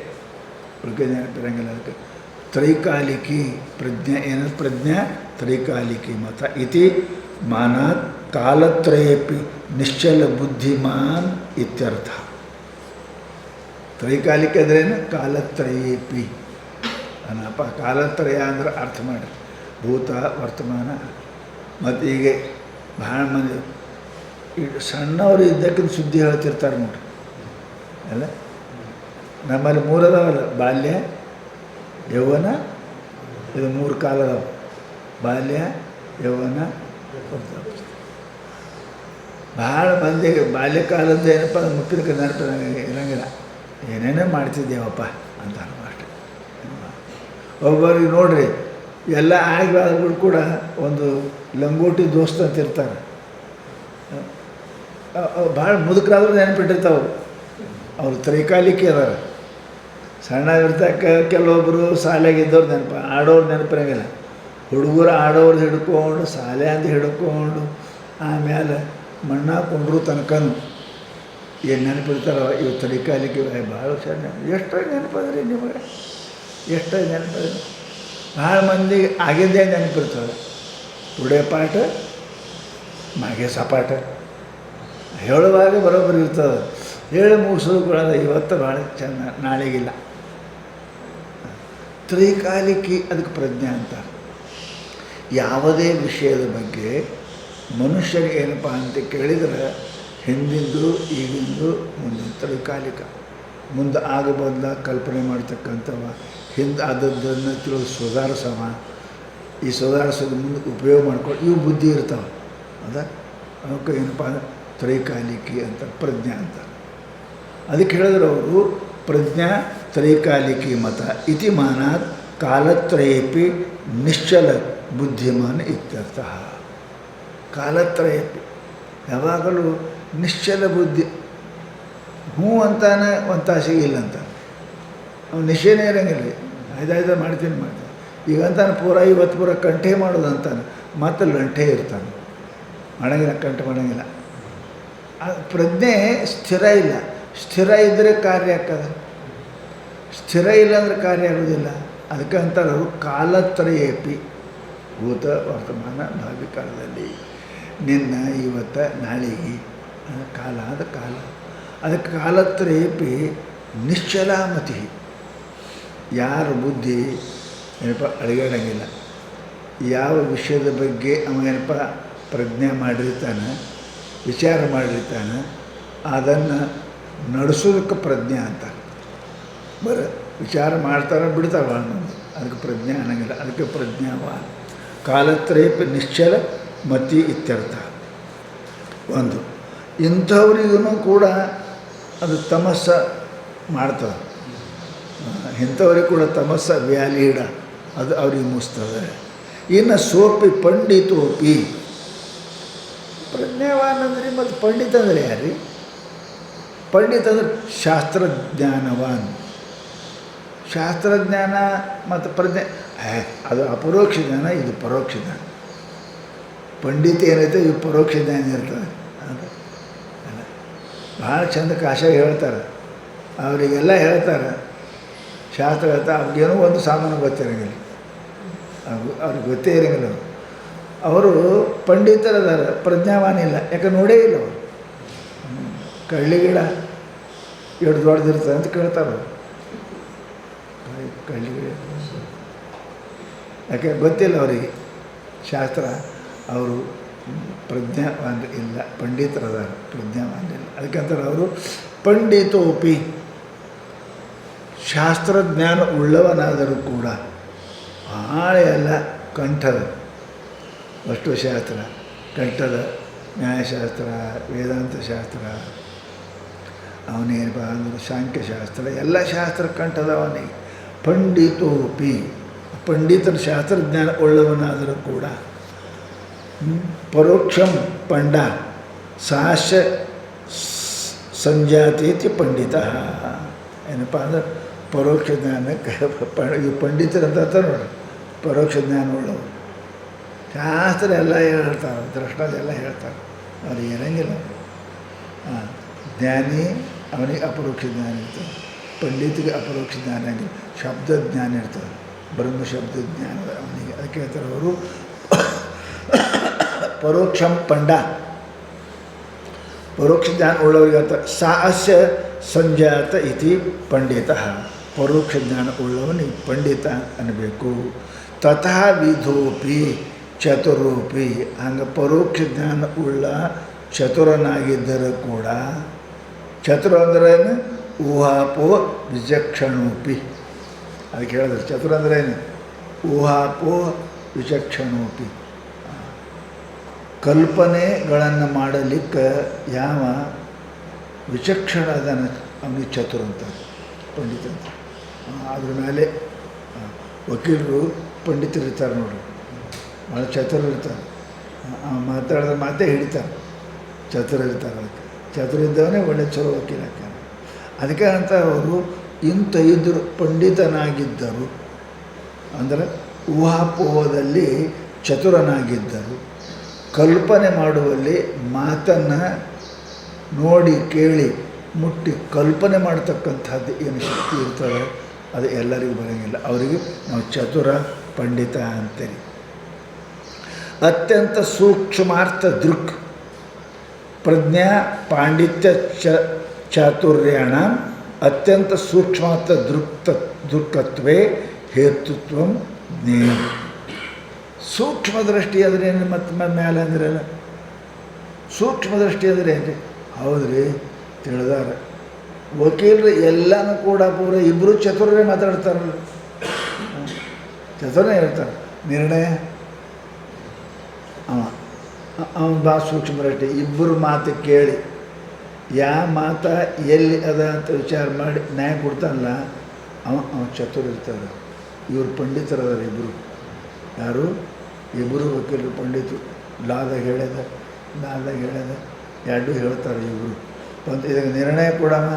[SPEAKER 1] ಉಳಿಕೆ ನೆನಪಿರಂಗಿಲ್ಲ. ಅದಕ್ಕೆ ತ್ರೈಕಾಲಿಕಿ ಪ್ರಜ್ಞೆ. ಏನು ಪ್ರಜ್ಞೆ? ತ್ರೈಕಾಲಿಕಿ ಮತ ಇತಿ ಮಾನಾತ್ ಕಾಲತ್ರಯಪಿ ನಿಶ್ಚಲ ಬುದ್ಧಿಮಾನ್ ಇತ್ಯರ್ಥ. ತ್ರೈಕಾಲಿಕ ಅಂದ್ರೇನು? ಕಾಲತ್ರಯೇಪಿ ಅನ್ನಪ್ಪ. ಕಾಲತ್ರಯ ಅಂದ್ರೆ ಅರ್ಥ ಮಾಡಿ. ಭೂತ, ವರ್ತಮಾನ ಮತ್ತು ಹೀಗೆ ಭಾಳ ಮಂದಿ ಈಗ ಸಣ್ಣವರು ಇದ್ದಕ್ಕಿಂತ ಸುದ್ದಿ ಹೇಳ್ತಿರ್ತಾರೆ ನೋಡ್ರಿ. ಅಲ್ಲ, ನಮ್ಮಲ್ಲಿ ಮೂರು ಅದಾವಲ್ಲ: ಬಾಲ್ಯ, ಯೌವನ, ಇದು 3 ಕಾಲ ಅದಾವ. ಬಾಲ್ಯ, ಯೌವನ, ವೃದ್ಧಾಪ್ಯ. ಭಾಳ ಮಂದಿಗೆ ಬಾಲ್ಯಕಾಲದ ಏನಪ್ಪ ಮುಪ್ಪಿನ ನೆನಪು ಇರಂಗಿಲ್ಲ. ಏನೇನೋ ಮಾಡ್ತಿದ್ದೇವಪ್ಪ ಅಂತಾರೆ ಅಷ್ಟೇ. ಒಬ್ಬರಿಗೆ ನೋಡ್ರಿ ಎಲ್ಲ ಆಗಿದ್ರು ಕೂಡ ಒಂದು ಲಂಗೋಟಿ ದೋಸ್ತ ಅಂತ ಇರ್ತಾರೆ. ಭಾಳ ಮುದುಕರಾದ್ರೂ ನೆನಪಿಟ್ಟಿರ್ತಾವೆ. ಅವರು ತ್ರೈಕಾಲಿಕೆ ಅದಾರ. ಸಣ್ಣ ಇರ್ತಕ್ಕ ಕೆಲವೊಬ್ಬರು ಶಾಲೆಗಿದ್ದವ್ರು ನೆನಪು, ಆಡೋರು ನೆನಪಿರಂಗಿಲ್ಲ. ಹುಡುಗರು ಆಡೋರು ಹಿಡ್ಕೊಂಡು, ಶಾಲೆ ಅಂತ ಹಿಡ್ಕೊಂಡು ಆಮೇಲೆ ಮಣ್ಣ ಕೊಂಡ್ರು ತನಕನೂ ಏನು ನೆನಪಿರ್ತಾರೋ ಇವು ತ್ರೈಕಾಲಿಕೆ. ಭಾಳ ಹುಷಾರು ನೆನಪು. ಎಷ್ಟು ನೆನಪದ್ರಿ ನಿಮಗೆ? ಎಷ್ಟು ನೆನಪದ್ರಿ? ಭಾಳ ಮಂದಿಗೆ ಆಗಿದ್ದೇ ನೆನಪಿರ್ತದೆ. ಉಡೆ ಪಾಠ, ಮಾಗೆ ಸಪಾಟ ಹೇಳುವಾಗ ಬರೋಬ್ಬರಿ ಇರ್ತದೆ. ಹೇಳಿ ಮುಗಿಸೋದು ಕೂಡ ಇವತ್ತು ಭಾಳ ಚೆಂದ, ನಾಳೆಗಿಲ್ಲ. ತ್ರೈಕಾಲಿಕಿ ಅದಕ್ಕೆ ಪ್ರಜ್ಞೆ ಅಂತಾರೆ. ಯಾವುದೇ ವಿಷಯದ ಬಗ್ಗೆ ಮನುಷ್ಯರಿಗೆ ಏನಪ್ಪ ಅಂತ ಕೇಳಿದರೆ ಹಿಂದಿಂದು ಈಗಿಂದು ಮುಂದಿನ ತ್ರೈಕಾಲಿಕ, ಮುಂದೆ ಆಗಬಲ್ಲ ಕಲ್ಪನೆ ಮಾಡ್ತಕ್ಕಂಥವ, ಹಿಂದೆ ಆದದ್ದನ್ನು ತಿಳಿದು ಸುಧಾರಿಸವ, ಈ ಸುಧಾರಿಸೋದು ಮುಂದೆ ಉಪಯೋಗ ಮಾಡ್ಕೊಂಡು ಇವು ಬುದ್ಧಿ ಇರ್ತಾವೆ. ಅವಕ್ಕೆ ಏನಪ್ಪ ಅಂದ್ರೆ ತ್ರೈಕಾಲಿಕಿ ಅಂತ ಪ್ರಜ್ಞಾ ಅಂತ. ಅದಕ್ಕೆ ಹೇಳಿದ್ರು ಅವರು ಪ್ರಜ್ಞಾ ತ್ರೈಕಾಲಿಕಿ ಮತ ಇತಿ ಮಾನಾತ್ ಕಾಲತ್ರಯೇಪಿ ನಿಶ್ಚಲ ಬುದ್ಧಿಮಾನ್ ಇತ್ಯರ್ಥ. ಕಾಲತ್ರಯೇಪಿ ಯಾವಾಗಲೂ ನಿಶ್ಚಲ ಬುದ್ಧಿ, ಹ್ಞೂ ಅಂತಾನೆ ಒಂದು ತಾಸಿಗೆ ಇಲ್ಲ ಅಂತ ಅವ್ನು ನಿಶ್ಚಯನೇ ಇರೋಂಗಿಲ್ಲ. ಆಯ್ದಾಯ್ತು ಮಾಡ್ತೀನಿ ಈಗ ಅಂತಾನೆ ಪೂರ ಇವತ್ತು ಪೂರ ಕಂಠೆ ಮಾಡೋದು ಅಂತಾನೆ, ಮತ್ತು ಲಂಠೆ ಇರ್ತಾನೆ, ಮಾಡೋಂಗಿಲ್ಲ, ಕಂಠೆ ಮಾಡೋಂಗಿಲ್ಲ. ಪ್ರಜ್ಞೆ ಸ್ಥಿರ ಇಲ್ಲ. ಸ್ಥಿರ ಇದ್ದರೆ ಕಾರ್ಯ ಆಗ್ತದೆ, ಸ್ಥಿರ ಇಲ್ಲ ಅಂದರೆ ಕಾರ್ಯ ಆಗೋದಿಲ್ಲ. ಅದಕ್ಕೆ ಅಂತಾರೆ ಅವರು ಕಾಲತ್ರಯೇಪಿ, ಭೂತ ವರ್ತಮಾನ ಭಾವಿ ಕಾಲದಲ್ಲಿ, ನಿನ್ನ ಇವತ್ತು ನಾಳೆಗೆ ಕಾಲ ಆದ ಕಾಲ. ಅದಕ್ಕೆ ಕಾಲತ್ರಯೇಪಿ ನಿಶ್ಚಲಾಮತಿ. ಯಾರ ಬುದ್ಧಿ ಏನಪ್ಪ ಅಳಿಗಾಡಂಗಿಲ್ಲ, ಯಾವ ವಿಷಯದ ಬಗ್ಗೆ ಅವ ಪ್ರಜ್ಞೆ ಮಾಡಿರ್ತಾನೆ, ವಿಚಾರ ಮಾಡಿರ್ತಾನೆ, ಅದನ್ನು ನಡೆಸೋದಕ್ಕೆ ಪ್ರಜ್ಞೆ ಅಂತಾರೆ. ವಿಚಾರ ಮಾಡ್ತಾರೆ ಬಿಡ್ತಾವ ಅನ್ನೋದು, ಅದಕ್ಕೆ ಪ್ರಜ್ಞೆ ಅನ್ನಂಗಿಲ್ಲ. ಅದಕ್ಕೆ ಪ್ರಜ್ಞಾವ ಕಾಲತ್ರಯೇಪಿ ನಿಶ್ಚಲ ಮತಿ ಇತ್ಯರ್ಥ. ಒಂದು ಇಂಥವ್ರಿಗೂ ಕೂಡ ಅದು ತಮಸ್ಸ ಮಾಡ್ತದೆ, ಇಂಥವ್ರಿಗೆ ಕೂಡ ತಮಸ್ಸ ವ್ಯಾಲಿಡ, ಅದು ಅವ್ರಿಗೆ ಮುಸ್ತದೆ. ಇನ್ನು ಸೋಪಿ ಪಂಡಿತೋಪಿ, ಪ್ರಜ್ಞಾವಾನ್ ಅಂದ್ರೆ ಮತ್ತು ಪಂಡಿತ ಅಂದರೆ ಯಾರು? ಪಂಡಿತ ಅಂದ್ರೆ ಶಾಸ್ತ್ರಜ್ಞಾನವಾನ್. ಶಾಸ್ತ್ರಜ್ಞಾನ ಮತ್ತು ಪ್ರಜ್ಞೆ ಅದು ಅಪರೋಕ್ಷ ಜ್ಞಾನ, ಇದು ಪರೋಕ್ಷ ಜ್ಞಾನ. ಪಂಡಿತ ಏನೈತೆ ಇವು ಪರೋಕ್ಷ ಜ್ಞಾನ ಇರ್ತದೆ. ಅದು ಅಲ್ಲ, ಭಾಳ ಚಂದ ಕಾಶಾಗಿ ಹೇಳ್ತಾರೆ, ಅವರಿಗೆಲ್ಲ ಹೇಳ್ತಾರೆ ಶಾಸ್ತ್ರ ಹೇಳ್ತಾ. ಅವ್ರಿಗೇನೋ ಒಂದು ಸಾಮಾನು ಗೊತ್ತಿರೋಂಗಿಲ್ಲ, ಅವ್ರಿಗೆ ಗೊತ್ತೇ ಇರೋಂಗಿಲ್ಲ. ಅವರು ಪಂಡಿತರದಾರ, ಪ್ರಜ್ಞಾವಾನ ಇಲ್ಲ. ಯಾಕೆ ನೋಡೇ ಇಲ್ಲ ಅವರು. ಕಳ್ಳಿಗಿಡ ಎಷ್ಟು ದೊಡ್ಡದಿರ್ತದೆ ಅಂತ ಕೇಳ್ತಾರೆ. ಕಳ್ಳಿಗಿಡ ಯಾಕೆ ಗೊತ್ತಿಲ್ಲ ಅವರಿಗೆ ಶಾಸ್ತ್ರ. ಅವರು ಪ್ರಜ್ಞಾವಾನ ಇಲ್ಲ, ಪಂಡಿತರದಾರ, ಪ್ರಜ್ಞಾವಾನ ಇಲ್ಲ. ಅದಕ್ಕಂತಾರೆ ಅವರು ಪಂಡಿತೋಪಿ, ಶಾಸ್ತ್ರಜ್ಞಾನ ಉಳ್ಳವನಾದರೂ ಕೂಡ ಭಾಳ ಎಲ್ಲ ಕಂಠದ ಅಷ್ಟು ಶಾಸ್ತ್ರ, ಕಂಠದ ನ್ಯಾಯಶಾಸ್ತ್ರ, ವೇದಾಂತ ಶಾಸ್ತ್ರ, ಅವನೇನಪ್ಪ ಅಂದ್ರೆ ಸಾಂಖ್ಯಶಾಸ್ತ್ರ, ಎಲ್ಲ ಶಾಸ್ತ್ರ ಕಂಠದ ಅವನಿಗೆ. ಪಂಡಿತೋಪಿ, ಪಂಡಿತರ ಶಾಸ್ತ್ರಜ್ಞಾನ ಉಳ್ಳವನಾದರೂ ಕೂಡ ಪರೋಕ್ಷಂ ಪಂಡ ಸಾಶ್ಯ ಸಂಜಾತೀತಿ ಪಂಡಿತ. ಏನಪ್ಪ ಅಂದ್ರೆ ಪರೋಕ್ಷ ಜ್ಞಾನಕ್ಕೆ ಈ ಪಂಡಿತರಂತ ನೋಡಿ, ಪರೋಕ್ಷ ಜ್ಞಾನ ಉಳ್ಳವರು. ಶಾಸ್ತ್ರ ಎಲ್ಲ ಹೇಳ್ತಾರೆ, ದೃಷ್ಟದೆಲ್ಲ ಹೇಳ್ತಾರೆ, ಅವ್ರಿಗೆ ಇರೋಂಗಿಲ್ಲ. ಜ್ಞಾನಿ ಅವನಿಗೆ ಅಪರೋಕ್ಷ ಜ್ಞಾನ ಇರ್ತದೆ, ಪಂಡಿತಿಗೆ ಅಪರೋಕ್ಷ ಜ್ಞಾನ ಆಗಿಲ್ಲ, ಶಬ್ದ ಜ್ಞಾನ ಇರ್ತದೆ, ಬ್ರಹ್ಮ ಶಬ್ದ ಜ್ಞಾನ ಅವನಿಗೆ. ಅದಕ್ಕೆ ಹೇಳ್ತಾರೆ ಅವರು ಪರೋಕ್ಷಂ ಪಂಡ, ಪರೋಕ್ಷ ಜ್ಞಾನ ಉಳ್ಳವರಿಗೆ ಹೇಳ್ತಾರೆ ಸಾಹಸ್ಯ ಸಂಜಾತ ಇತಿ ಪಂಡಿತ. ಪರೋಕ್ಷ ಜ್ಞಾನ ಉಳ್ಳವನಿಗೆ ಪಂಡಿತ ಅನ್ನಬೇಕು. ತಥಾ ವಿಧೋಪಿ ಚತುರೋಪಿ, ಹಂಗೆ ಪರೋಕ್ಷ ಜ್ಞಾನ ಉಳ್ಳ ಚತುರನಾಗಿದ್ದರೂ ಕೂಡ, ಚತುರ ಅಂದ್ರೇನು? ಊಹಾಪೋ ವಿಚಕ್ಷಣೋಪಿ. ಅದಕ್ಕೆ ಹೇಳಿದ್ರೆ ಚತುರ ಅಂದ್ರೇನು? ಊಹಾಪೋ ವಿಚಕ್ಷಣೋಪಿ. ಕಲ್ಪನೆಗಳನ್ನು ಮಾಡಲಿಕ್ಕೆ ಯಾವ ವಿಚಕ್ಷಣ ಅದನ್ನು ಅವನಿಗೆ ಚತುರ ಅಂತ, ಪಂಡಿತ ಅಂತ. ಅದ್ರ ಮೇಲೆ ವಕೀಲರು ಪಂಡಿತರಿರ್ತಾರೆ ನೋಡಿ, ಭಾಳ ಚತುರ ಇರ್ತಾರೆ, ಮಾತಾಡಿದ ಮಾತೇ ಹಿಡಿತಾರೆ, ಚತುರ ಇರ್ತಾರೆ. ಅದಕ್ಕೆ ಚತುರ ಇದ್ದವನೇ ಒಳ್ಳೆ ಚಲೋ ವಕೀಲ ಆಗ್ತಾನೆ. ಅದಕ್ಕೆ ಅಂತ ಅವರು ಇಂಥ ಇದ್ದರು, ಪಂಡಿತನಾಗಿದ್ದರು ಅಂದರೆ ಊಹಾಪೋಹದಲ್ಲಿ ಚತುರನಾಗಿದ್ದರು, ಕಲ್ಪನೆ ಮಾಡುವಲ್ಲಿ ಮಾತನ್ನು ನೋಡಿ ಕೇಳಿ ಮುಟ್ಟಿ ಕಲ್ಪನೆ ಮಾಡ್ತಕ್ಕಂಥದ್ದು ಏನು ಶಕ್ತಿ ಇರ್ತದೆ ಅದು ಎಲ್ಲರಿಗೂ ಬರೋಂಗಿಲ್ಲ. ಅವರಿಗೆ ನಾವು ಚತುರ ಪಂಡಿತ ಅಂತೇಳಿ. ಅತ್ಯಂತ ಸೂಕ್ಷ್ಮಾರ್ಥ ದೃಕ್ ಪ್ರಜ್ಞಾ ಪಾಂಡಿತ್ಯ ಚಾತುರ್ಯಾಣ ಅತ್ಯಂತ ಸೂಕ್ಷ್ಮಾರ್ಥ ದೃಕ್ಕತ್ವೇ ಹೇತುತ್ವಂ ಜ್ಞೇಯ. ಸೂಕ್ಷ್ಮ ದೃಷ್ಟಿ ಅಂದರೆ ಏನು? ಮತ್ತೆ ಮೇಲೆ ಅಂದ್ರಲ್ಲ, ಸೂಕ್ಷ್ಮ ದೃಷ್ಟಿ ಅಂದರೆ ಏನು ರೀ? ಹೌದು ರೀ, ತಿಳಿದಾರ ವಕೀಲರು ಎಲ್ಲನೂ ಕೂಡ ಪೂರ ಇಬ್ಬರು ಚತುರರೇ ಮಾತಾಡ್ತಾರಲ್ಲ, ಚತುರನೇ ಹೇಳ್ತಾರೆ. ನಿರ್ಣಯ ಅವನು ಭಾಳ ಸೂಕ್ಷ್ಮ ದೃಷ್ಟಿ. ಇಬ್ಬರು ಮಾತು ಕೇಳಿ ಯಾವ ಮಾತ ಎಲ್ಲಿ ಅದ ಅಂತ ವಿಚಾರ ಮಾಡಿ ನ್ಯಾಯ ಕೊಡ್ತಾನಲ್ಲ, ಅವ ಚತುರ ಇರ್ತಾರೆ. ಇವರು ಪಂಡಿತರದಾರ ಇಬ್ಬರು. ಯಾರು? ಇಬ್ಬರು ವಕೀಲರು ಪಂಡಿತರು. ಲಾದಾಗ ಹೇಳ್ಯದ ಎರಡೂ ಹೇಳ್ತಾರೆ ಇಬ್ಬರು. ಇದಕ್ಕೆ ನಿರ್ಣಯ ಕೊಡಮ್ಮ,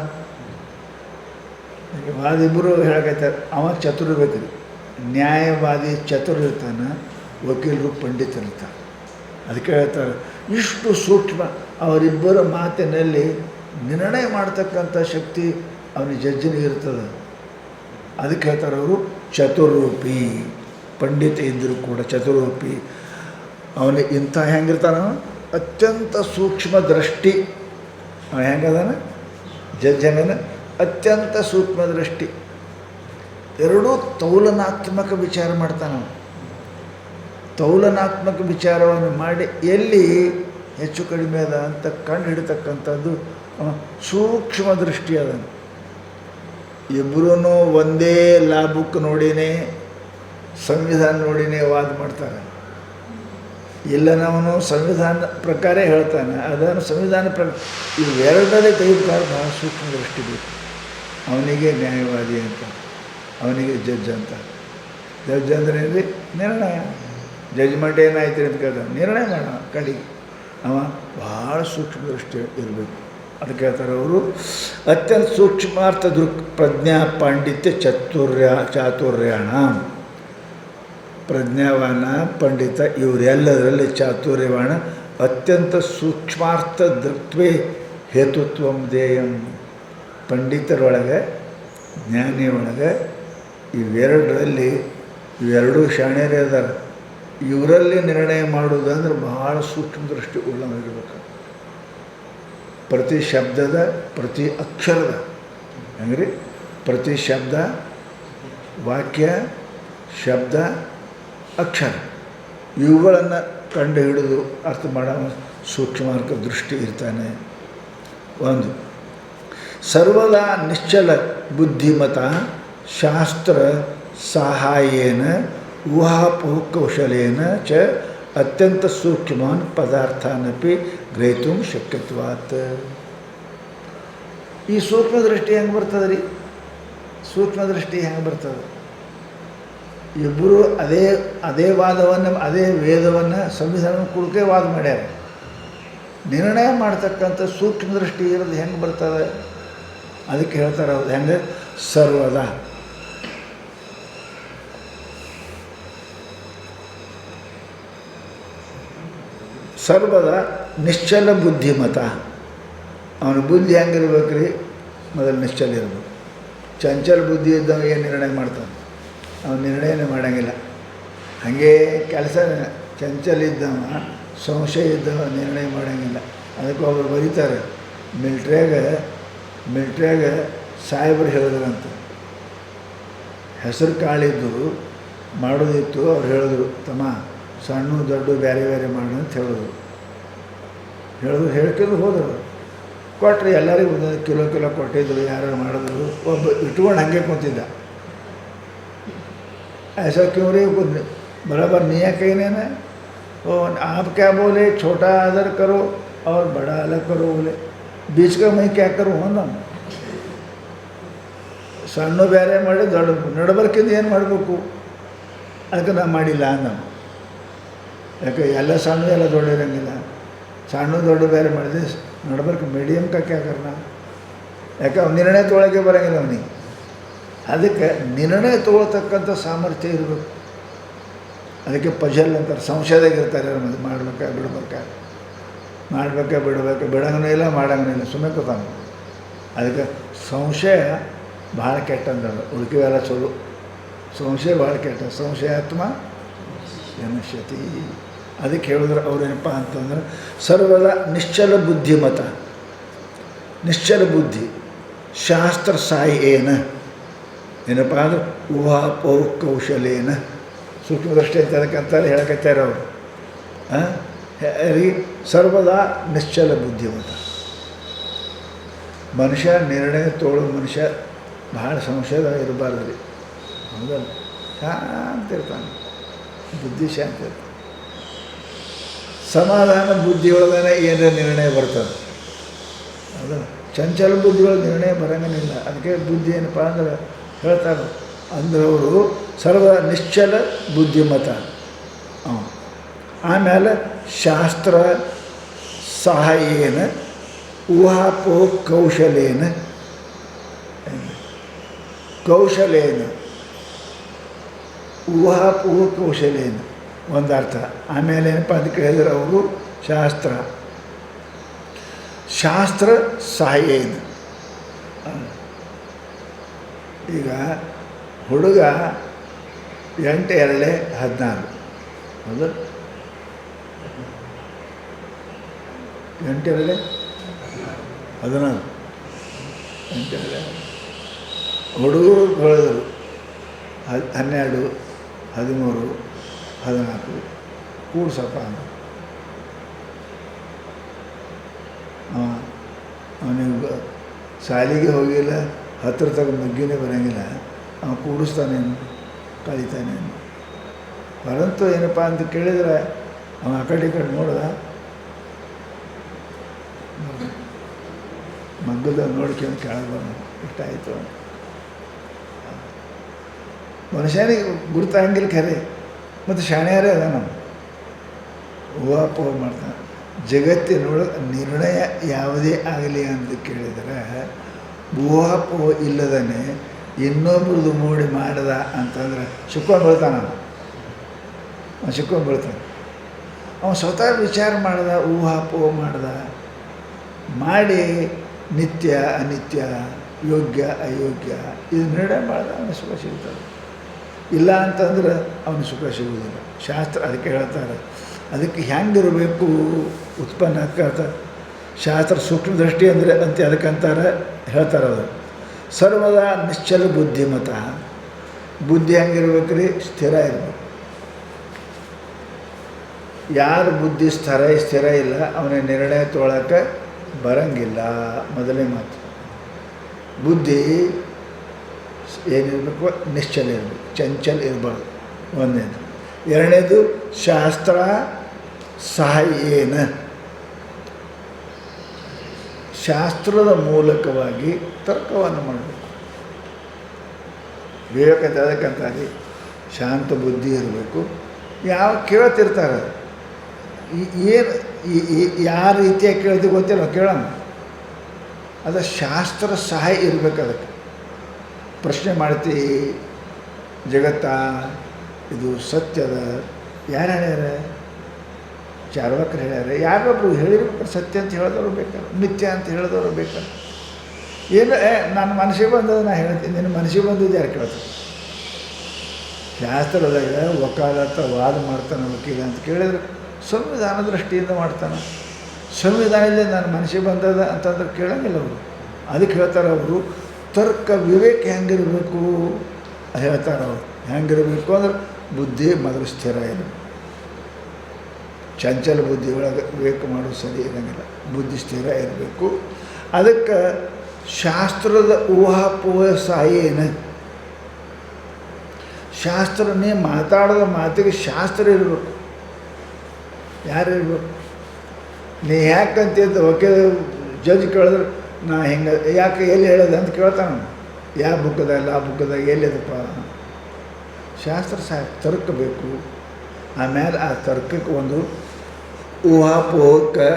[SPEAKER 1] ವಾದ ಇಬ್ಬರು ಹೇಳಕೈತಾರೆ. ಅವ ಚತುರ ಇರ್ಬೇಕು ರೀ. ನ್ಯಾಯವಾದಿ ಚತುರ ಇರ್ತಾನೆ, ವಕೀಲರು ಪಂಡಿತರಿರ್ತಾರೆ. ಅದಕ್ಕೆ ಹೇಳ್ತಾರೆ ಇಷ್ಟು ಸೂಕ್ಷ್ಮ ಅವರಿಬ್ಬರ ಮಾತಿನಲ್ಲಿ ನಿರ್ಣಯ ಮಾಡ್ತಕ್ಕಂಥ ಶಕ್ತಿ ಅವನಿಗೆ ಜಡ್ಜಿನಿಗೆ ಇರ್ತದೆ. ಅದಕ್ಕೆ ಹೇಳ್ತಾರೆ ಅವರು ಚತುರೂಪಿ. ಪಂಡಿತ ಇದ್ದರೂ ಕೂಡ ಚತುರೂಪಿ. ಅವನಿಗೆ ಇಂಥ ಹೆಂಗಿರ್ತಾನ? ಅತ್ಯಂತ ಸೂಕ್ಷ್ಮ ದೃಷ್ಟಿ. ಅವನು ಹೆಂಗದಾನ? ಜಡ್ಜ್ ಹೆಂಗನ? ಅತ್ಯಂತ ಸೂಕ್ಷ್ಮ ದೃಷ್ಟಿ. ಎರಡೂ ತೌಲನಾತ್ಮಕ ವಿಚಾರ ಮಾಡ್ತಾನೆ. ತೌಲನಾತ್ಮಕ ವಿಚಾರವನ್ನು ಮಾಡಿ ಎಲ್ಲಿ ಹೆಚ್ಚು ಕಡಿಮೆ ಅದ ಅಂತ ಕಂಡು ಹಿಡಿತಕ್ಕಂಥದ್ದು ಸೂಕ್ಷ್ಮ ದೃಷ್ಟಿ ಅದ. ಇಬ್ಬರೂ ಒಂದೇ ಲಾ ಬುಕ್ ನೋಡಿನೇ, ಸಂವಿಧಾನ ನೋಡಿನೇ ವಾದ ಮಾಡ್ತಾರೆ. ಇಲ್ಲ ನಾವು ಸಂವಿಧಾನ ಪ್ರಕಾರ ಹೇಳ್ತಾನೆ, ಅದನ್ನು ಸಂವಿಧಾನ ಇವೆರಡರಲ್ಲಿ ತೆಗೆದುಕಾರ ಭಾಳ ಸೂಕ್ಷ್ಮ ದೃಷ್ಟಿ ಬೇಕು. ಅವನಿಗೆ ನ್ಯಾಯವಾದಿ ಅಂತ, ಅವನಿಗೆ ಜಡ್ಜ್ ಅಂತ. ಜಡ್ಜ್ ಅಂದರೆ ಏನ್ರಿ? ನಿರ್ಣಯ. ಜಡ್ಜ್ಮೆಂಟ್ ಏನಾಯ್ತು ಅಂತ ಕೇಳ್ದ, ನಿರ್ಣಯ ಮಾಡೋಣ ಕಡೆಗೆ. ಅವ ಭಾಳ ಸೂಕ್ಷ್ಮ ದೃಷ್ಟಿ ಇರಬೇಕು. ಅದಕ್ಕೆ ಹೇಳ್ತಾರೆ ಅವರು ಅತ್ಯಂತ ಸೂಕ್ಷ್ಮಾರ್ಥ ಪ್ರಜ್ಞಾ ಪಾಂಡಿತ್ಯ ಚಾತುರ್ಯಾಣ. ಪ್ರಜ್ಞಾವಾನ, ಪಂಡಿತ ಇವರೆಲ್ಲದರಲ್ಲಿ ಚಾತುರ್ಯವಾಣ. ಅತ್ಯಂತ ಸೂಕ್ಷ್ಮಾರ್ಥ ದೃಕ್ತ್ವೇ ಹೇತುತ್ವಂ ಧ್ಯೇಯಂ. ಪಂಡಿತರೊಳಗೆ, ಜ್ಞಾನಿಯೊಳಗೆ ಇವೆರಡರಲ್ಲಿ ಇವೆರಡೂ ಶಾಣ್ಯರೇ ಅದಾರ. ಇವರಲ್ಲಿ ನಿರ್ಣಯ ಮಾಡೋದು ಅಂದ್ರೆ ಬಹಳ ಸೂಕ್ಷ್ಮ ದೃಷ್ಟಿ ಉಳ್ಳವಿರಬೇಕು. ಪ್ರತಿ ಶಬ್ದದ, ಪ್ರತಿ ಅಕ್ಷರದ, ಹೆಂಗ್ರಿ? ಪ್ರತಿ ಶಬ್ದ, ವಾಕ್ಯ, ಶಬ್ದ, ಅಕ್ಷರ ಇವುಗಳನ್ನು ಕಂಡು ಹಿಡಿದು ಅರ್ಥ ಮಾಡೋ ಸೂಕ್ಷ್ಮಾರ್ಥ ದೃಷ್ಟಿ ಇರ್ತಾನೆ. ಒಂದು ಸರ್ವದಾ ನಿಶ್ಚಲ ಬುದ್ಧಿಮತ ಶಾಸ್ತ್ರ ಸಹಾಯೇನ ಊಹಾಪೋಹಕೌಶಲೇನ ಚ ಅತ್ಯಂತ ಸೂಕ್ಷ್ಮಾನ್ ಪದಾರ್ಥಾನಪಿ ಗ್ರಹಿತು ಶಕ್ಯತ್ವಾತ್. ಈ ಸೂಕ್ಷ್ಮ ದೃಷ್ಟಿ ಹೆಂಗೆ ಬರ್ತದೆ ರೀ? ಸೂಕ್ಷ್ಮ ದೃಷ್ಟಿ ಹೆಂಗೆ ಬರ್ತದೆ? ಇಬ್ಬರು ಅದೇ ವಾದವನ್ನು, ಅದೇ ವೇದವನ್ನು, ಸಂವಿಧಾನ ಕುರಿತೇ ವಾದ ಮಾಡ್ಯಾರ. ನಿರ್ಣಯ ಮಾಡ್ತಕ್ಕಂಥ ಸೂಕ್ಷ್ಮ ದೃಷ್ಟಿ ಇರೋದು ಹೆಂಗೆ ಬರ್ತದೆ? ಅದಕ್ಕೆ ಹೇಳ್ತಾರೆ ಅವ್ರು ಹೆಂಗೆ? ಸರ್ವದಾ ನಿಶ್ಚಲ ಬುದ್ಧಿಮತ. ಅವನ ಬುದ್ಧಿ ಹೆಂಗಿರ್ಬೇಕು ರೀ? ಮೊದಲು ನಿಶ್ಚಲ ಇರ್ಬೇಕು. ಚಂಚಲ ಬುದ್ಧಿ ಇದ್ದವ ಏನು ನಿರ್ಣಯ ಮಾಡ್ತಾನೆ? ಅವನು ನಿರ್ಣಯನೇ ಮಾಡೋಂಗಿಲ್ಲ. ಹಾಗೇ ಕೆಲಸ ಚಂಚಲ ಇದ್ದವ, ಸಂಶಯ ಇದ್ದವ ನಿರ್ಣಯ ಮಾಡೋಂಗಿಲ್ಲ. ಅದಕ್ಕೆ ಒಬ್ಬರು ಬರೀತಾರೆ, ಮಿಲ್ಟ್ರಿಯಾಗ ಸಾಹೇಬರು ಹೇಳಿದ್ರಂತ, ಹೆಸರು ಕಾಳಿದ್ದು ಮಾಡೋದಿತ್ತು. ಅವ್ರು ಹೇಳಿದ್ರು, ತಮ್ಮ ಸಣ್ಣ ದೊಡ್ಡ ಬೇರೆ ಬೇರೆ ಮಾಡು ಅಂತ ಹೇಳಿದ್ರು. ಹೇಳ್ಕೊಂಡು ಹೋದರು. ಕೊಟ್ಟರೆ ಎಲ್ಲರಿಗೂ ಒಂದೊಂದು ಕಿಲೋ ಕೊಟ್ಟಿದ್ರು. ಯಾರು ಮಾಡಿದ್ರು. ಒಬ್ಬ ಇಟ್ಕೊಂಡು ಹಾಗೆ ಕೂತಿದ್ದ. ऐसा क्यों रे? बराबर निया कहीं ने वो आप क्या बोले? छोटा आदर करो और बड़ा अलग करो बोले. बीच का मैं क्या करूँ? ना ಸಣ್ಣ ಬೇರೆ ಮಾಡಿ ದೊಡ್ಡ ನಡಬರ್ಕಿಂದ ಏನು ಮಾಡಬೇಕು? ಅದಕ್ಕೆ ನಾವು ಮಾಡಿಲ್ಲ ಅಂದ. ಯಾಕೆ ಎಲ್ಲ ಸಣ್ಣ ಎಲ್ಲ ದೊಡ್ಡ ಇರೋಂಗಿಲ್ಲ. ಸಣ್ಣ ದೊಡ್ಡ ಬೇರೆ ಮಾಡಿದೆ, ನಡಬರ್ಕ ಮೀಡಿಯಮ್ ಕ್ಯಾ ಕರ್ನ. ಯಾಕೆ ಅವ್ನು ನಿರ್ಣಯ ತೊಗೊಳಕ್ಕೆ ಬರೋಂಗಿಲ್ಲ ಅವನಿಗೆ. ಅದಕ್ಕೆ ನಿರ್ಣಯ ತೊಗೊಳ್ತಕ್ಕಂಥ ಸಾಮರ್ಥ್ಯ ಇರಬೇಕು. ಅದಕ್ಕೆ ಪಜಲ್ ಅಂತಾರೆ, ಸಂಶಯದಾಗ ಇರ್ತಾರೆ. ಮಾಡ್ಬೇಕಾ ಬಿಡಂಗೂ ಇಲ್ಲ, ಮಾಡಂಗೂ ಇಲ್ಲ, ಸುಮ್ಮನೆ ಕೂತಾನೆ. ಅದಕ್ಕೆ ಸಂಶಯ ಭಾಳ ಕೆಟ್ಟ ಅಂತಾರೆ. ಉಳ್ಕಿವೆಲ್ಲ ಚಲೋ. ಸಂಶಯ ಭಾಳ ಕೆಟ್ಟ. ಸಂಶಯಾತ್ಮ ವಿನಶ್ಯತಿ. ಅದಕ್ಕೆ ಹೇಳಿದ್ರೆ ಅವ್ರೇನಪ್ಪ ಅಂತಂದ್ರೆ ಸರ್ವದ ನಿಶ್ಚಲ ಬುದ್ಧಿಮತ, ನಿಶ್ಚಲ ಬುದ್ಧಿ, ಶಾಸ್ತ್ರ ಸಾಯಿ ಏನು ಏನಪ್ಪ ಅಂದ್ರೆ ಊಹಾಪೋಹ ಕೌಶಲೇನ ಸೂಕ್ಷ್ಮದೃಷ್ಟಿ ಅಂತ ಅದಕ್ಕಂತಾರೆ ಹೇಳಕತ್ತಾರೆ ಅವರು. ಸರ್ವದಾ ನಿಶ್ಚಲ ಬುದ್ಧಿವಂತ ಮನುಷ್ಯ, ನಿರ್ಣಯ ತೋಳೋ ಮನುಷ್ಯ ಭಾಳ ಸಂಶಯದ ಇರಬಾರ್ದು ರೀ. ಹೌದಲ್ಲ, ಶಾಂತ ಇರ್ತಾನೆ, ಬುದ್ಧಿ ಶಾಂತಿ ಇರ್ತಾನೆ. ಸಮಾಧಾನ ಬುದ್ಧಿಯೊಳಗನೆ ಏನಾರ ನಿರ್ಣಯ ಬರ್ತದೆ. ಹೌದಲ್ಲ, ಚಂಚಲ ಬುದ್ಧಿಯೊಳಗೆ ನಿರ್ಣಯ ಬರೋಂಗಿಲ್ಲ. ಅದಕ್ಕೆ ಬುದ್ಧಿ ಏನಪ್ಪ ಅಂದ್ರೆ ಹೇಳ್ತಾರೆ ಅಂದ್ರೆ ಅವರು ಸರ್ವ ನಿಶ್ಚಲ ಬುದ್ಧಿಮತ. ಆಮೇಲೆ ಶಾಸ್ತ್ರ ಸಹಾಯೇನ ಊಹಾಪೋಹ ಕೌಶಲೇನ ಊಹಾಪೋಹ ಕೌಶಲೇನ ಒಂದು ಅರ್ಥ. ಆಮೇಲೆ ಏನಪ್ಪ ಅಂತ ಕೇಳಿದ್ರೆ ಅವರು ಶಾಸ್ತ್ರ ಸಹಾಯೇನ. ಈಗ ಹುಡುಗ 8-2-16 ಹೌದು, 8-2-16 ಹುಡುಗರು ಬೆಳೆದರು 12, 13, 14 ಕೂಡ್ಸಪ್ಪ ಅಂತ ಅವನಿಗೆ ಶಾಲೆಗೆ ಹೋಗಿಲ್ಲ, ಹತ್ರ ತಗ ಮುಗ್ಗಿನೇ ಬರೋಂಗಿಲ್ಲ, ಅವ ಕೂಡಿಸ್ತಾನೇನು ಕಲಿತಾನೇನು. ಪರಂತು ಏನಪ್ಪ ಅಂತ ಕೇಳಿದ್ರೆ ಅವ ಆ ಕಡೆ ಈ ಕಡೆ ನೋಡ್ದ, ಮಗ್ಗದ ನೋಡ್ಕೊಂಡು ಕೆಳಗೆ ಬಂದ ಇಷ್ಟಾಯಿತು. ಮನುಷ್ಯನಿಗೆ ಗುರುತಾಗಿಲ್ಲ ಖರೆ, ಮತ್ತು ಶಾಣ್ಯಾರೇ ಅದ ನಾವು ಊಹಾಪೋಹ ಮಾಡ್ತಾನೆ. ಜಗತ್ತಿನೊಳಗೆ ನಿರ್ಣಯ ಯಾವುದೇ ಆಗಲಿ ಅಂತ ಕೇಳಿದರೆ ಊಹಾಪೋಹ ಇಲ್ಲದೇ ಇನ್ನೊಬ್ರದ್ದು ಮೂಡಿ ಮಾಡ್ದ ಅಂತಂದ್ರೆ ಸಿಕ್ಕೊಂಡು ಬೀಳ್ತಾನೆ. ಅವನು ಸ್ವತಃ ವಿಚಾರ ಮಾಡ್ದ, ಊಹಾಪೋಹ ಮಾಡಿ ನಿತ್ಯ ಅನಿತ್ಯ, ಯೋಗ್ಯ ಅಯೋಗ್ಯ ಇದು ನಿರ್ಣಯ ಮಾಡ್ದ, ಅವನು ಸುಖ ಸಿಗ್ತದೆ. ಇಲ್ಲ ಅಂತಂದ್ರೆ ಅವನು ಸುಖ ಸಿಗುವುದಿಲ್ಲ. ಶಾಸ್ತ್ರ ಅದಕ್ಕೆ ಹೇಳ್ತಾರೆ, ಅದಕ್ಕೆ ಹೆಂಗಿರಬೇಕು ಉತ್ಪನ್ನ ಕೇಳ್ತಾರೆ. ಶಾಸ್ತ್ರ ಸೂಕ್ಷ್ಮ ದೃಷ್ಟಿ ಅಂದರೆ ಅಂತ ಅದಕ್ಕಂತಾರೆ ಹೇಳ್ತಾರೆ. ಅದು ಸರ್ವದಾ ನಿಶ್ಚಲ ಬುದ್ಧಿಮತ. ಬುದ್ಧಿ ಹೆಂಗಿರ್ಬೇಕು ರೀ? ಸ್ಥಿರ ಇರಬೇಕು. ಯಾರ ಬುದ್ಧಿ ಸ್ಥಿರ ಇಲ್ಲ ಅವನ ನಿರ್ಣಯ ತೊಗೊಳಕ್ಕೆ ಬರಂಗಿಲ್ಲ. ಮೊದಲೇ ಮಾತು, ಬುದ್ಧಿ ಏನಿರಬೇಕು? ನಿಶ್ಚಲ ಇರಬೇಕು, ಚಂಚಲ ಇರಬಾರ್ದು. ಒಂದನೇದು. ಎರಡನೇದು ಶಾಸ್ತ್ರ ಸಹಾಯೇನ, ಶಾಸ್ತ್ರದ ಮೂಲಕವಾಗಿ ತರ್ಕವನ್ನು ಮಾಡಬೇಕು. ವಿವೇಕ ಅದಕ್ಕಂತಾರೆ ಶಾಂತ ಬುದ್ಧಿ ಇರಬೇಕು. ಯಾವ ಕೇಳ್ತಿರ್ತಾರೆ ಏನು ಯಾವ ರೀತಿಯಾಗಿ ಕೇಳ್ತೀವಿ ಗೊತ್ತಿಲ್ಲ, ಕೇಳೋಣ. ಅದು ಶಾಸ್ತ್ರ ಸಹಾಯ ಇರಬೇಕು. ಅದಕ್ಕೆ ಪ್ರಶ್ನೆ ಮಾಡ್ತೀವಿ, ಜಗತ್ತ ಇದು ಸತ್ಯದ ಯಾರು ಹೇಳ್ಯಾರ? ಚಾರ್ವಾಕರು ಹೇಳ್ಯಾರ. ಯಾರೊಬ್ಬರು ಹೇಳಿರ್ಬೇಕು, ಸತ್ಯ ಅಂತ ಹೇಳಿದವರು ಬೇಕಲ್ಲ, ಮಿಥ್ಯ ಅಂತ ಹೇಳಿದವರು ಬೇಕಲ್ಲ. ಏನು ನನ್ನ ಮನಸ್ಸಿಗೆ ಬಂದದ್ದು ನಾ ಹೇಳ್ತೀನಿ, ನಿನ್ನ ಮನಸ್ಸಿಗೆ ಬಂದದ್ದು ಯಾರು ಕೇಳ್ತಾರೆ? ಶಾಸ್ತ್ರದಾಗ ವಕಾಲತ್ತ ವಾದ ಮಾಡ್ತಾನೆ ವಕೀಲ ಅಂತ ಕೇಳಿದ್ರೆ ಸಂವಿಧಾನ ದೃಷ್ಟಿಯಿಂದ ಮಾಡ್ತಾನೆ. ಸಂವಿಧಾನದಲ್ಲಿ ನನ್ನ ಮನಸ್ಸಿಗೆ ಬಂದದ ಅಂತಂದ್ರೆ ಕೇಳೋಂಗಿಲ್ಲ ಅವರು. ಅದಕ್ಕೆ ಹೇಳ್ತಾರೆ ಅವರು ತರ್ಕ ವಿವೇಕ ಹೆಂಗಿರಬೇಕು ಹೇಳ್ತಾರೆ. ಅವರು ಹೆಂಗಿರಬೇಕು ಅಂದ್ರೆ ಬುದ್ಧಿ ಮೊದಲು ಸ್ಥಿರ ಇರಬೇಕು. ಚಂಚಲ ಬುದ್ಧಿ ಒಳಗೆ ವಿವೇಕ ಮಾಡೋದು ಸರಿ ಇರೋಂಗಿಲ್ಲ, ಬುದ್ಧಿ ಸ್ಥಿರ ಇರಬೇಕು. ಅದಕ್ಕೆ ಶಾಸ್ತ್ರದ ಊಹಾಪೋಹ ಸಹಾಯೇನ, ಶಾಸ್ತ್ರ ನೀ ಮಾತಾಡೋದ ಮಾತಿಗೆ ಶಾಸ್ತ್ರ ಇರಬೇಕು. ಯಾರು ಇರಬೇಕು? ನೀ ಯಾಕಂತಿದ್ದ ವಕೀಲ ಜಡ್ಜ್ ಕೇಳಿದ್ರೆ ನಾ ಹೆಂಗೆ ಯಾಕೆ ಎಲ್ಲಿ ಹೇಳೋದು ಅಂತ ಕೇಳ್ತಾನೆ. ಯಾವ ಬುಕ್ಕದಾಗ ಆ ಬುಕ್ಕದಾಗ ಎಲ್ಲಿದಪ್ಪ? ಶಾಸ್ತ್ರ ತರ್ಕ ಬೇಕು. ಆಮೇಲೆ ಆ ತರ್ಕಕ್ಕೆ ಒಂದು ಊಹಾಪೋಹಕ್ಕೆ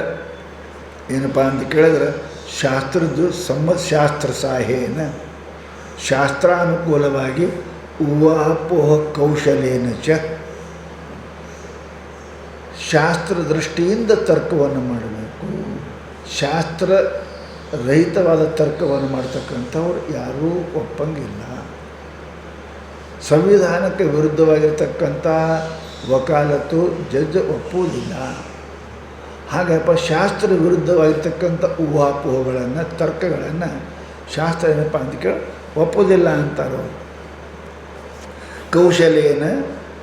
[SPEAKER 1] ಏನಪ್ಪ ಅಂತ ಕೇಳಿದ್ರೆ ಶಾಸ್ತ್ರದ್ದು ಶಾಸ್ತ್ರ ಸಹಾಯೇನ, ಶಾಸ್ತ್ರಾನುಕೂಲವಾಗಿ ಊಹಾಪೋಹ ಕೌಶಲೇನ ಚ, ಶಾಸ್ತ್ರ ದೃಷ್ಟಿಯಿಂದ ತರ್ಕವನ್ನು ಮಾಡಬೇಕು. ಶಾಸ್ತ್ರ ರಹಿತವಾದ ತರ್ಕವನ್ನು ಮಾಡ್ತಕ್ಕಂಥವ್ರು ಯಾರೂ ಒಪ್ಪಂಗಿಲ್ಲ. ಸಂವಿಧಾನಕ್ಕೆ ವಿರುದ್ಧವಾಗಿರ್ತಕ್ಕಂಥ ವಕಾಲತ್ತು ಜಡ್ಜ್ ಒಪ್ಪುವುದಿಲ್ಲ. ಹಾಗಪ್ಪ ಶಾಸ್ತ್ರ ವಿರುದ್ಧವಾಗಿರ್ತಕ್ಕಂಥ ಊಹಾಪೋಹಗಳನ್ನು ತರ್ಕಗಳನ್ನು ಶಾಸ್ತ್ರ ಏನಪ್ಪ ಅಂತ ಕೇಳಿ ಒಪ್ಪೋದಿಲ್ಲ ಅಂತಾರೆ. ಕೌಶಲ್ಯೇನ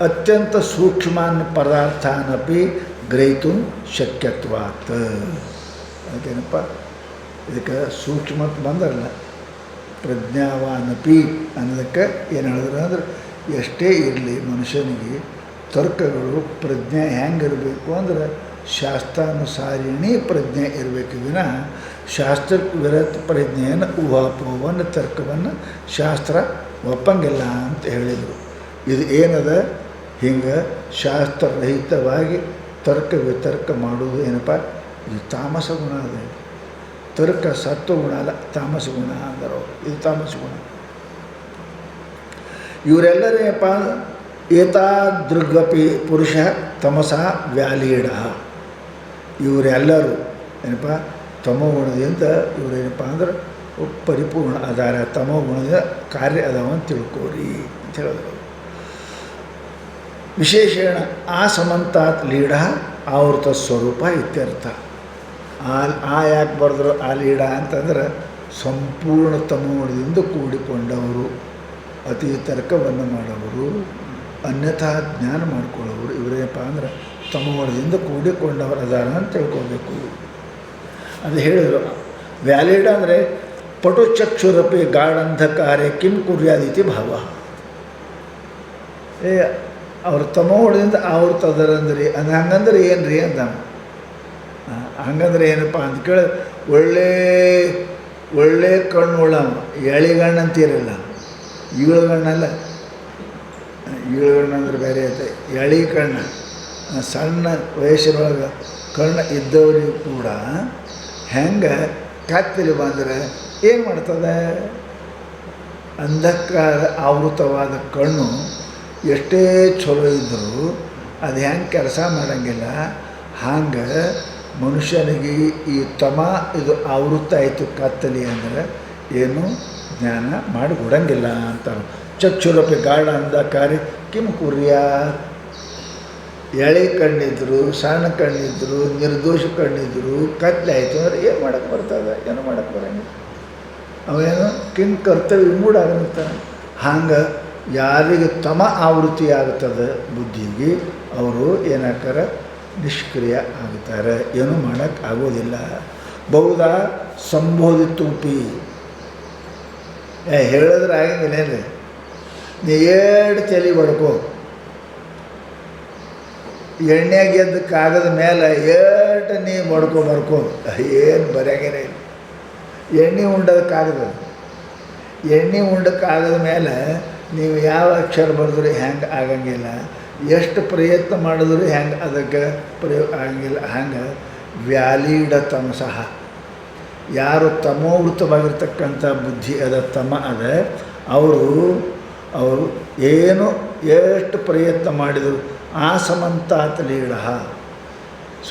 [SPEAKER 1] ಅತ್ಯಂತ ಸೂಕ್ಷ್ಮಾನ್ ಪದಾರ್ಥಾನಪಿ ಗ್ರಹಿತು ಶಕ್ಯತ್ವಾತ್. ಅದಕ್ಕೇನಪ್ಪ, ಇದಕ್ಕೆ ಸೂಕ್ಷ್ಮ ಬಂದರಲ್ಲ, ಪ್ರಜ್ಞಾವಾನಪಿ ಅನ್ನೋದಕ್ಕೆ ಏನು ಹೇಳಿದ್ರು ಅಂದ್ರೆ, ಎಷ್ಟೇ ಇರಲಿ ಮನುಷ್ಯನಿಗೆ ತರ್ಕಗಳು ಪ್ರಜ್ಞೆ ಹೆಂಗಿರಬೇಕು ಅಂದ್ರೆ ಶಾಸ್ತ್ರಾನುಸಾರಿಣಿ ಪ್ರಜ್ಞೆ ಇರಬೇಕು ವಿನ ಶಾಸ್ತ್ರಕ್ಕೆ ವಿರತ ಪ್ರಜ್ಞೆಯನ್ನು ಊಹಾಪೋಹವನ್ನು ತರ್ಕವನ್ನು ಶಾಸ್ತ್ರ ಒಪ್ಪಂಗಿಲ್ಲ ಅಂತ ಹೇಳಿದರು. ಇದು ಏನದ, ಹಿಂಗೆ ಶಾಸ್ತ್ರರಹಿತವಾಗಿ ತರ್ಕ ವಿತರ್ಕ ಮಾಡುವುದು ಏನಪ್ಪ, ಇದು ತಾಮಸ ಗುಣ ಅದ. ತರ್ಕ ಸತ್ವಗುಣ ಅಲ್ಲ, ತಾಮಸ ಗುಣ ಅಂದರು. ಇದು ತಾಮಸ ಗುಣ. ಇವರೆಲ್ಲರೇನಪ್ಪ, ಏತಾದೃಗಪಿ ಪುರುಷ ತಮಸ ವ್ಯಾಲೀಢ. ಇವರೆಲ್ಲರೂ ಏನಪ್ಪ ತಮೋಗುಣದಿಂದ ಇವರೇನಪ್ಪ ಅಂದ್ರೆ ಪರಿಪೂರ್ಣ ಅದಾರ, ತಮೋಗುಣದಿಂದ ಕಾರ್ಯ ಅದಾವ ಅಂತ ತಿಳ್ಕೋರಿ ಅಂತ ಹೇಳಿದ್ರು. ವಿಶೇಷಣ ಆಸಮಂತಾತ್ ಲೀಢ ಆವೃತ ಸ್ವರೂಪ ಇತ್ಯರ್ಥ. ಆ ಯಾಕೆ ಬರೆದ್ರು ಆ ಲೀಢ ಅಂತಂದ್ರೆ ಸಂಪೂರ್ಣ ತಮೋಗುಣದಿಂದ ಕೂಡಿಕೊಂಡವರು, ಅತಿ ತರ್ಕವನ್ನು ಮಾಡೋರು, ಅನ್ಯಥಾ ಜ್ಞಾನ ಮಾಡಿಕೊಳ್ಳೋರು ಇವರೇನಪ್ಪ ಅಂದ್ರೆ ತಮೋಗುಣದಿಂದ ಕೂಡಿಕೊಂಡವರು ಅದಾರ ಅಂತ ತಿಳ್ಕೊಬೇಕು. ಅದು ಹೇಳಿದರು. ವ್ಯಾಲಿಡ್ ಅಂದರೆ ಪಟುಚಕ್ಷುರಪಿ ಗಾಢಂಧಕಾರ್ಯ ಕಿಂ ಕುರ್ಯಾದಿತಿ ಭಾವ. ಅವ್ರ ತಮೋಗುಣದಿಂದ ಆವೃತ್ತದರಂದ್ರಿ ಅದು ಹಂಗಂದ್ರೆ ಏನು ರೀ ಅಂದ. ಹಂಗಂದ್ರೆ ಏನಪ್ಪ ಅಂತ ಕೇಳಿ, ಒಳ್ಳೆ ಕಣ್ಣು ಉಳ್ಳವ, ಎಳಿಗಣ್ಣು ಅಂತೀರಲ್ಲ, ಈಳುಗಣ್ಣಲ್ಲ, ಈಳುಗಣ್ಣು ಅಂದ್ರೆ ಬೇರೆ ಐತೆ, ಎಳಿ ಕಣ್ಣು, ಸಣ್ಣ ವಯಸ್ಸಿನೊಳಗೆ ಕಣ್ಣು ಇದ್ದವ್ರಿಗೂ ಕೂಡ ಹೆಂಗೆ ಕತ್ತಲಿ ಬಂದರೆ ಏನು ಮಾಡ್ತದೆ, ಅಂಧಕಾರ ಆವೃತವಾದ ಕಣ್ಣು ಎಷ್ಟೇ ಚಲೋ ಇದ್ದರೂ ಅದು ಹೆಂಗೆ ಕೆಲಸ ಮಾಡೋಂಗಿಲ್ಲ. ಹಂಗೆ ಮನುಷ್ಯನಿಗೆ ಈ ತಮ ಇದು ಆವೃತ್ತ ಆಯಿತು ಕತ್ತಲಿ ಅಂದರೆ ಏನು ಜ್ಞಾನ ಮಾಡಿಕೊಡಂಗಿಲ್ಲ ಅಂತಾರೆ. ಚಕ್ಷುರಪಿ ಗಾಢ ಅಂಧಕಾರಿ ಕಿಂ ಕುರ್ಯಾ. ಎಳೆ ಕಣ್ಣಿದ್ರು, ಸಣ್ಣ ಕಣ್ಣಿದ್ರು, ನಿರ್ದೋಷ ಕಣ್ಣಿದ್ರು, ಕತ್ಲೆ ಆಯಿತು ಅಂದರೆ ಏನು ಮಾಡೋಕ್ಕೆ ಬರ್ತದೆ, ಏನು ಮಾಡೋಕ್ಕೆ ಬರೋಂಗಿಲ್ಲ. ಅವೇನು ಕಿಂ ಕರ್ತವ್ಯ ಮೂಡಾಗಂತಾನೆ. ಹಂಗೆ ಯಾರಿಗೆ ತಮ ಆವೃತ್ತಿ ಆಗ್ತದೆ ಬುದ್ಧಿಗೆ ಅವರು ಏನಾಕಾರ ನಿಷ್ಕ್ರಿಯ ಆಗ್ತಾರೆ, ಏನೂ ಮಾಡೋಕ್ಕೆ ಆಗೋದಿಲ್ಲ. ಬಹುಧ ಸಂಬೋಧಿತೂಪಿ ಹೇಳಿದ್ರೆ ಆಗಂಗಿಲ್ಲ ಏನ್ರಿ, ನೀ ಎರಡು ತಲೆ ಬಡ್ಕೋ, ಎಣ್ಣೆಗೆ ಎದ್ದು ಕಾಗದ ಮೇಲೆ ಏಟು ನೀ ಬರ್ಕೋ ಏನು ಬರೆಯಾಗೇನೆ ಇಲ್ಲ. ಎಣ್ಣೆ ಉಂಡದ ಕಾಗದ, ಎಣ್ಣೆ ಉಂಡ ಕಾಗದ ಮೇಲೆ ನೀವು ಯಾವ ಅಕ್ಷರ ಬರೆದ್ರೂ ಹೆಂಗೆ ಆಗಂಗಿಲ್ಲ, ಎಷ್ಟು ಪ್ರಯತ್ನ ಮಾಡಿದ್ರು ಹೆಂಗೆ ಅದಕ್ಕೆ ಪ್ರಯೋಗ ಆಗಂಗಿಲ್ಲ. ಹಂಗೆ ವ್ಯಾಲಿಡ ತಮಸಃ, ಯಾರು ತಮೋವೃತವಾಗಿರ್ತಕ್ಕಂಥ ಬುದ್ಧಿ ಅದ, ತಮ ಅದ, ಅವರು ಏನು ಎಷ್ಟು ಪ್ರಯತ್ನ ಮಾಡಿದರು ಆಸಮಂತಾತ್ ಲೀಢ,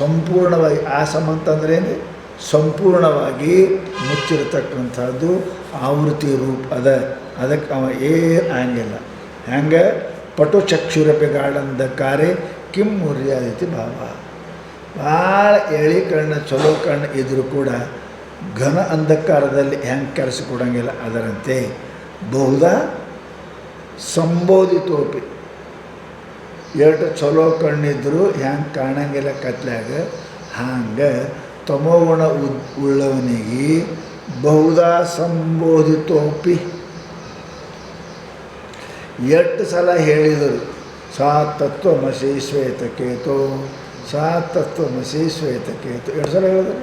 [SPEAKER 1] ಸಂಪೂರ್ಣವಾಗಿ, ಆಸಮಂತ ಅಂದ್ರೇನು, ಸಂಪೂರ್ಣವಾಗಿ ಮುಚ್ಚಿರತಕ್ಕಂಥದ್ದು ಆವೃತ್ತಿ ರೂಪ ಅದ. ಅದಕ್ಕೆ ಅವ ಏನು ಆಗಂಗಿಲ್ಲ. ಹೆಂಗೆ ಪಟು ಚಕ್ಷುರಪಿ ಗಾಢಂಧಕಾರೆ ಕಿಂ ಮುರ್ಯಾದಿತಿ ಭಾವ. ಭಾಳ ಎಳಿ ಕಣ್ಣು ಚಲೋ ಕಣ್ಣು ಇದ್ದರೂ ಕೂಡ ಘನ ಅಂಧಕಾರದಲ್ಲಿ ಹೆಂಗೆ ಕೆಲಸ ಕೊಡೋಂಗಿಲ್ಲ ಅದರಂತೆ ಬಹುಧ ಸಂಬೋಧಿತೋಪಿ, ಎಷ್ಟು ಚಲೋ ಕಣ್ಣಿದ್ದರೂ ಹೆಂಗೆ ಕಾಣಂಗಿಲ್ಲ ಕತ್ಲಾಗ, ಹಂಗೆ ತಮೋಗುಣ ಉಳ್ಳವನಿಗೆ ಬಹುಧ ಸಂಬೋಧಿತೋಪಿ. ಎಷ್ಟು ಸಲ ಹೇಳಿದರು ಸಾ ತತ್ವಮಸಿ ಶ್ವೇತಕೇತು, ಸಾ ತತ್ವಮಸಿ ಶ್ವೇತಕೇತು, ಎರಡು ಸಲ ಹೇಳಿದರು,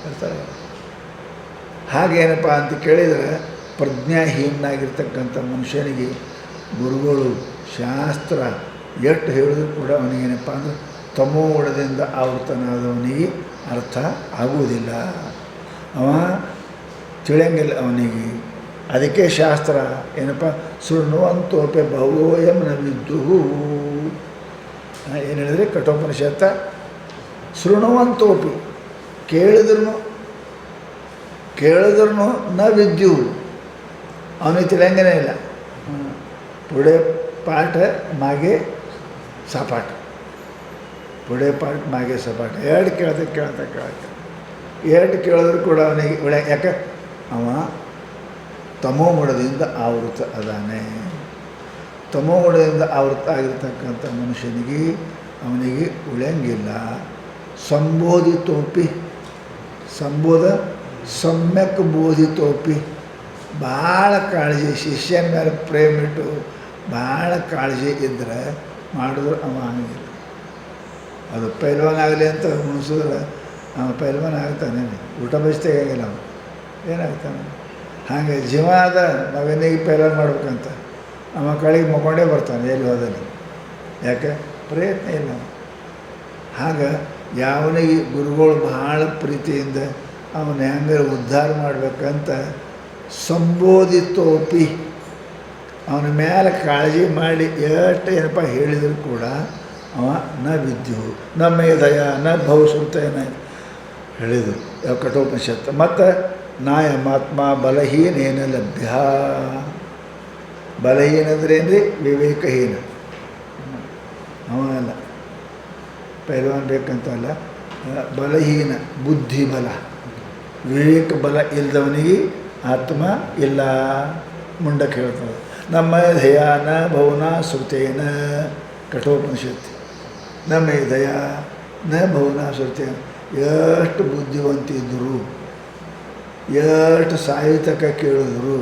[SPEAKER 1] ಎರಡು ಸಲ. ಹಾಗೇನಪ್ಪ ಅಂತ ಕೇಳಿದರೆ ಪ್ರಜ್ಞಾಹೀನಾಗಿರ್ತಕ್ಕಂಥ ಮನುಷ್ಯನಿಗೆ ಗುರುಗಳು ಶಾಸ್ತ್ರ ಎಷ್ಟು ಹೇಳಿದ್ರು ಕೂಡ ಅವನಿಗೇನಪ್ಪ ಅಂದ್ರೆ ತಮೋಗುಣದಿಂದ ಆವೃತನಾದವನಿಗೆ ಅರ್ಥ ಆಗುವುದಿಲ್ಲ, ಅವ ತಿಳಿಯಂಗಿಲ್ಲ ಅವನಿಗೆ. ಅದಕ್ಕೆ ಶಾಸ್ತ್ರ ಏನಪ್ಪ ಶೃಣ್ವಂತೋಪಿ ಬಹವೋಯಂ ನ ವಿದ್ಯುಹು. ಏನು ಹೇಳಿದ್ರೆ ಕಠೋಪನಿಷತ್ತ, ಶೃಣ್ವಂತೋಪಿ ಕೇಳಿದ್ರು ನ ವಿದ್ಯುಹು, ಅವನಿಗೆ ತಿಳಿಯಂಗನೇ ಇಲ್ಲ. ಪುಡೆ ಪಾಠ ಮಾಗೆ ಸಪಾಟ, ಪುಡೆ ಪಾಠ ಮಾಗೆ ಸಪಾಟ, ಎರಡು ಕೇಳ್ತಾ ಎರಡು ಕೇಳಿದ್ರು ಕೂಡ ಅವನಿಗೆ ಯಾಕೆ ಅವ ತಮೋಗುಣದಿಂದ ಆವೃತ ಅದಾನೆ. ತಮೋಗುಣದಿಂದ ಆವೃತ್ತ ಆಗಿರ್ತಕ್ಕಂಥ ಮನುಷ್ಯನಿಗೆ ಅವನಿಗೆ ಉಳಿಯಂಗಿಲ್ಲ. ಸಂಬೋಧಿತೋಪಿ ಸಂಬೋಧ ಸಮ್ಯಕ್ ಬೋಧಿತೋಪಿ, ಭಾಳ ಕಾಳಜಿ, ಶಿಷ್ಯನ ಮೇಲೆ ಪ್ರೇಮ ಇಟ್ಟು ಭಾಳ ಕಾಳಜಿ ಇದ್ದರೆ ಮಾಡಿದ್ರೆ ಅವ ಆಗಂಗಿಲ್ಲ. ಅದು ಪೈಲ್ವಾನ್ ಆಗಲಿ ಅಂತ ಮುಗಿಸಿದ್ರೆ ಅವ ಪೈಲ್ವಾನ್ ಆಗ್ತಾನೆ, ಊಟ ಬಯಸ್ತಾ ಆಗಂಗಿಲ್ಲ ಅವನು, ಏನಾಗ್ತಾನೆ. ಹಾಗೆ ಜೀವ ಆದ ಮಗನಿಗೆ ಪೈಲ್ವಾನ್ ಮಾಡ್ಬೇಕಂತ ಅವ ಕಳಿಗೆ ಮಕ್ಕೊಂಡೇ ಬರ್ತಾನೆ ಎಲ್ಲಿ ಹೋದಲ್ಲಿ, ಯಾಕೆ ಪ್ರಯತ್ನ ಇಲ್ಲ. ಹಾಗೆ ಯಾವನಿಗೆ ಗುರುಗಳು ಭಾಳ ಪ್ರೀತಿಯಿಂದ ಅವನ ಹೆಂಗೆ ಉದ್ಧಾರ ಮಾಡಬೇಕಂತ ಸಂಬೋಧಿತೋಪಿ, ಅವನ ಮೇಲೆ ಕಾಳಜಿ ಮಾಡಿ ಎಷ್ಟು ಏನಪ್ಪ ಹೇಳಿದರೂ ಕೂಡ ಅವ ನ ವಿದ್ಯು ನ ಮೇಧಯ ನ ಭವಶ್ರುತೇನ ಹೇಳಿದರು ಯಾವ ಕಠೋಪನಿಷತ್ತು. ಮತ್ತು ನಾಯಮಾತ್ಮ ಬಲಹೀನೇನ ಲಭ್ಯ, ಬಲಹೀನ ಅಂದರೆ ಏನ್ರಿ ವಿವೇಕಹೀನ, ಅವನಲ್ಲ ಪೈಲ್ವಾನ್ ಬೇಕಂತಲ್ಲ, ಬಲಹೀನ ಬುದ್ಧಿ ಬಲ ವಿವೇಕ ಬಲ ಇಲ್ಲದವನಿಗೆ ಆತ್ಮ ಇಲ್ಲ. ಮುಂಡಕ್ಕೆ ಹೇಳ್ತದೆ ನಮ್ಮ ಧ್ಯೇಯ ನ ಭವನ ಶ್ರುತೇನ ಕಠೋಪನಿಷತ್ತು. ನಮ್ಮ ದಯ ನ ಭವನ ಶ್ರುತೇನ, ಎಷ್ಟು ಬುದ್ಧಿವಂತಿದ್ದರು, ಎಷ್ಟು ಸಾಹಿತ್ಯಕ ಕೇಳಿದ್ರು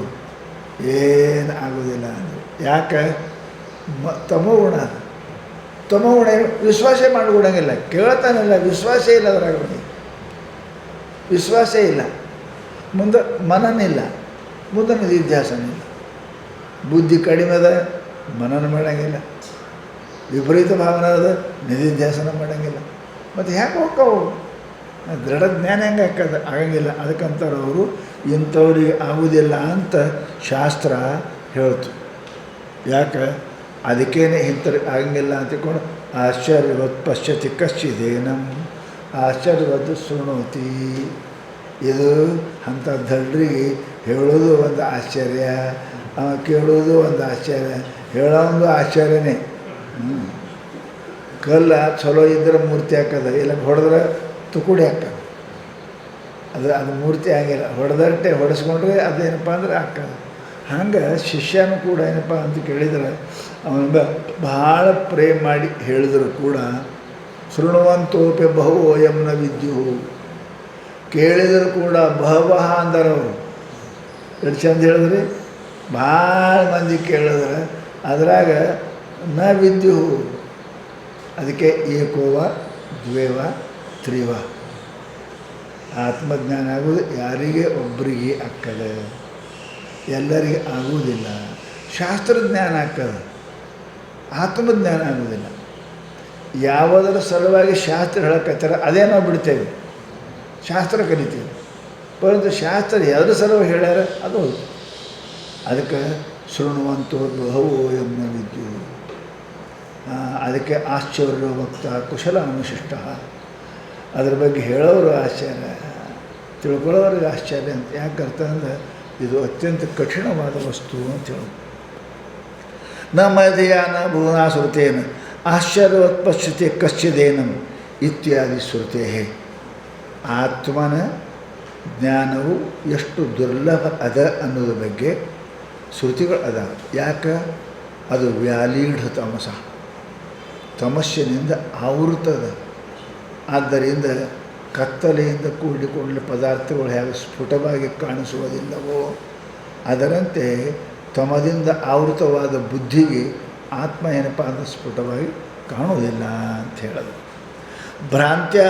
[SPEAKER 1] ಏನು ಆಗೋದಿಲ್ಲ ಅಂದರು. ಯಾಕೆ ತಮೋಗುಣ, ತಮೋಗುಣ ವಿಶ್ವಾಸ ಮಾಡಿಕೊಡಂಗಿಲ್ಲ, ಕೇಳ್ತಾನಿಲ್ಲ, ವಿಶ್ವಾಸ ಇಲ್ಲ ಅದ್ರಾಗ, ವಿಶ್ವಾಸ ಇಲ್ಲ, ಮುಂದೆ ಮನನ ಇಲ್ಲ, ಮುಂದೆ ನಿಧಿಧ್ಯಾಸನ ಇಲ್ಲ. ಬುದ್ಧಿ ಕಡಿಮೆ ಅದ, ಮನನ ಮಾಡೋಂಗಿಲ್ಲ, ವಿಪರೀತ ಭಾವನೆ ಅದ, ನಿಧಿಧ್ಯಾಸನ ಮಾಡೋಂಗಿಲ್ಲ. ಮತ್ತು ಯಾಕೆ ಹೋಗ್ತಾವು ದೃಢ ಜ್ಞಾನ ಹೆಂಗೆ ಹಾಕೋದು ಆಗಂಗಿಲ್ಲ. ಅದಕ್ಕಂತಾರೆ ಅವರು ಇಂಥವ್ರಿಗೆ ಆಗುವುದಿಲ್ಲ ಅಂತ ಶಾಸ್ತ್ರ ಹೇಳ್ತು. ಯಾಕೆ ಅದಕ್ಕೇನೆ ಇಂಥವ್ರಿಗೆ ಆಗಂಗಿಲ್ಲ ಅಂತ ತಿಳ್ಕೊಂಡು ಆಶ್ಚರ್ಯವತ್ ಪಶ್ಯತಿ ಕಶ್ಚಿದೇನಂ ಆಶ್ಚರ್ಯವತ್ ಶೃಣೋತಿ. ಇದು ಅಂಥ ದಡ್ರಿಗೆ ಹೇಳೋದು ಒಂದು ಆಶ್ಚರ್ಯ, ಕೇಳೋದು ಒಂದು ಆಶ್ಚರ್ಯ, ಹೇಳೋದು ಆಶ್ಚರ್ಯನೇ. ಕಲ್ಲ ಚಲೋ ಇದ್ರೆ ಮೂರ್ತಿ ಹಾಕೋದು, ಇಲ್ಲ ಹೊಡೆದ್ರೆ ತುಕುಡಿ ಹಾಕೋದು, ಅದು ಮೂರ್ತಿ ಆಗಿಲ್ಲ, ಹೊಡೆದಟ್ಟೆ ಹೊಡೆಸ್ಕೊಂಡ್ರೆ ಅದೇನಪ್ಪ ಅಂದ್ರೆ ಹಾಕೋದು. ಹಂಗೆ ಶಿಷ್ಯನೂ ಕೂಡ ಏನಪ್ಪ ಅಂತ ಕೇಳಿದ್ರೆ ಅವನ ಭಾಳ ಪ್ರೇಮ್ ಮಾಡಿ ಹೇಳಿದ್ರು ಕೂಡ ಶೃಣುವಂತೋಪಿ ಬಹು ಯಮ್ನ ವಿದ್ಯು, ಕೇಳಿದರೂ ಕೂಡ ಬಹವಹ ಅಂದರು ಅವರು. ಎಷ್ಟು ಚಂದ ಹೇಳಿದ್ರಿ, ಭಾಳ ಮಂದಿ ಕೇಳಿದ್ರೆ ಅದ್ರಾಗ ನ ವಿದ್ಯು. ಅದಕ್ಕೆ ಏಕೋವ ದ್ವೇವ ತ್ರಿವ, ಆತ್ಮಜ್ಞಾನ ಆಗೋದು ಯಾರಿಗೆ ಒಬ್ಬರಿಗೆ ಆಗ್ತದೆ, ಎಲ್ಲರಿಗೆ ಆಗುವುದಿಲ್ಲ. ಶಾಸ್ತ್ರಜ್ಞಾನ ಆಗ್ತದೆ, ಆತ್ಮಜ್ಞಾನ ಆಗೋದಿಲ್ಲ. ಯಾವುದರ ಸಲುವಾಗಿ ಶಾಸ್ತ್ರ ಹೇಳಕತ್ತಾರ ಅದೇ ನಾವು ಬಿಡ್ತೇವೆ, ಶಾಸ್ತ್ರ ಕಲಿತೀವಿ. ಪರಂತು ಶಾಸ್ತ್ರ ಯಾವುದ್ರ ಸಲುವಾಗಿ ಹೇಳ್ಯಾರ ಅದು ಹೌದು. ಅದಕ್ಕೆ ಶೃಣುವಂತೋ ಬಹು ಯಮ್ನ ವಿದ್ಯು. ಅದಕ್ಕೆ ಆಶ್ಚರ್ಯ ಭಕ್ತ ಕುಶಲ ಅನುಶಿಷ್ಟ. ಅದ್ರ ಬಗ್ಗೆ ಹೇಳೋರು ಆಶ್ಚರ್ಯ, ತಿಳ್ಕೊಳ್ಳೋರಿಗೆ ಆಶ್ಚರ್ಯ ಅಂತ. ಯಾಕೆ ಅರ್ಥ ಅಂದರೆ ಇದು ಅತ್ಯಂತ ಕಠಿಣವಾದ ವಸ್ತು ಅಂತ ಹೇಳೋದು. ನಮ್ಮ ಧ್ಯೇಯನ ಭುವನ ಶ್ರುತೇನ ಆಶ್ಚರ್ಯೋತ್ಪಶ್ಯತೆ ಕಶ್ಚಿದೇನಂ ಇತ್ಯಾದಿ ಶ್ರುತೇ. ಆತ್ಮನ ಜ್ಞಾನವು ಎಷ್ಟು ದುರ್ಲಭ ಅದ ಅನ್ನೋದ್ರ ಬಗ್ಗೆ ಶ್ರುತಿಗಳು ಅದ. ಯಾಕೆ ಅದು ವ್ಯಾಲೀಢ ತಮಸ, ತಮಸ್ಸಿನಿಂದ ಆವೃತದ. ಆದ್ದರಿಂದ ಕತ್ತಲೆಯಿಂದ ಕೂಡಿಕೊಂಡ ಪದಾರ್ಥಗಳು ಹೇಗೆ ಸ್ಫುಟವಾಗಿ ಕಾಣಿಸುವುದಿಲ್ಲವೋ ಅದರಂತೆ ತಮದಿಂದ ಆವೃತವಾದ ಬುದ್ಧಿಗೆ ಆತ್ಮ ಏನಪ್ಪ ಅಂದರೆ ಸ್ಫುಟವಾಗಿ ಕಾಣುವುದಿಲ್ಲ ಅಂತ ಹೇಳೋದು. ಭ್ರಾಂತ್ಯ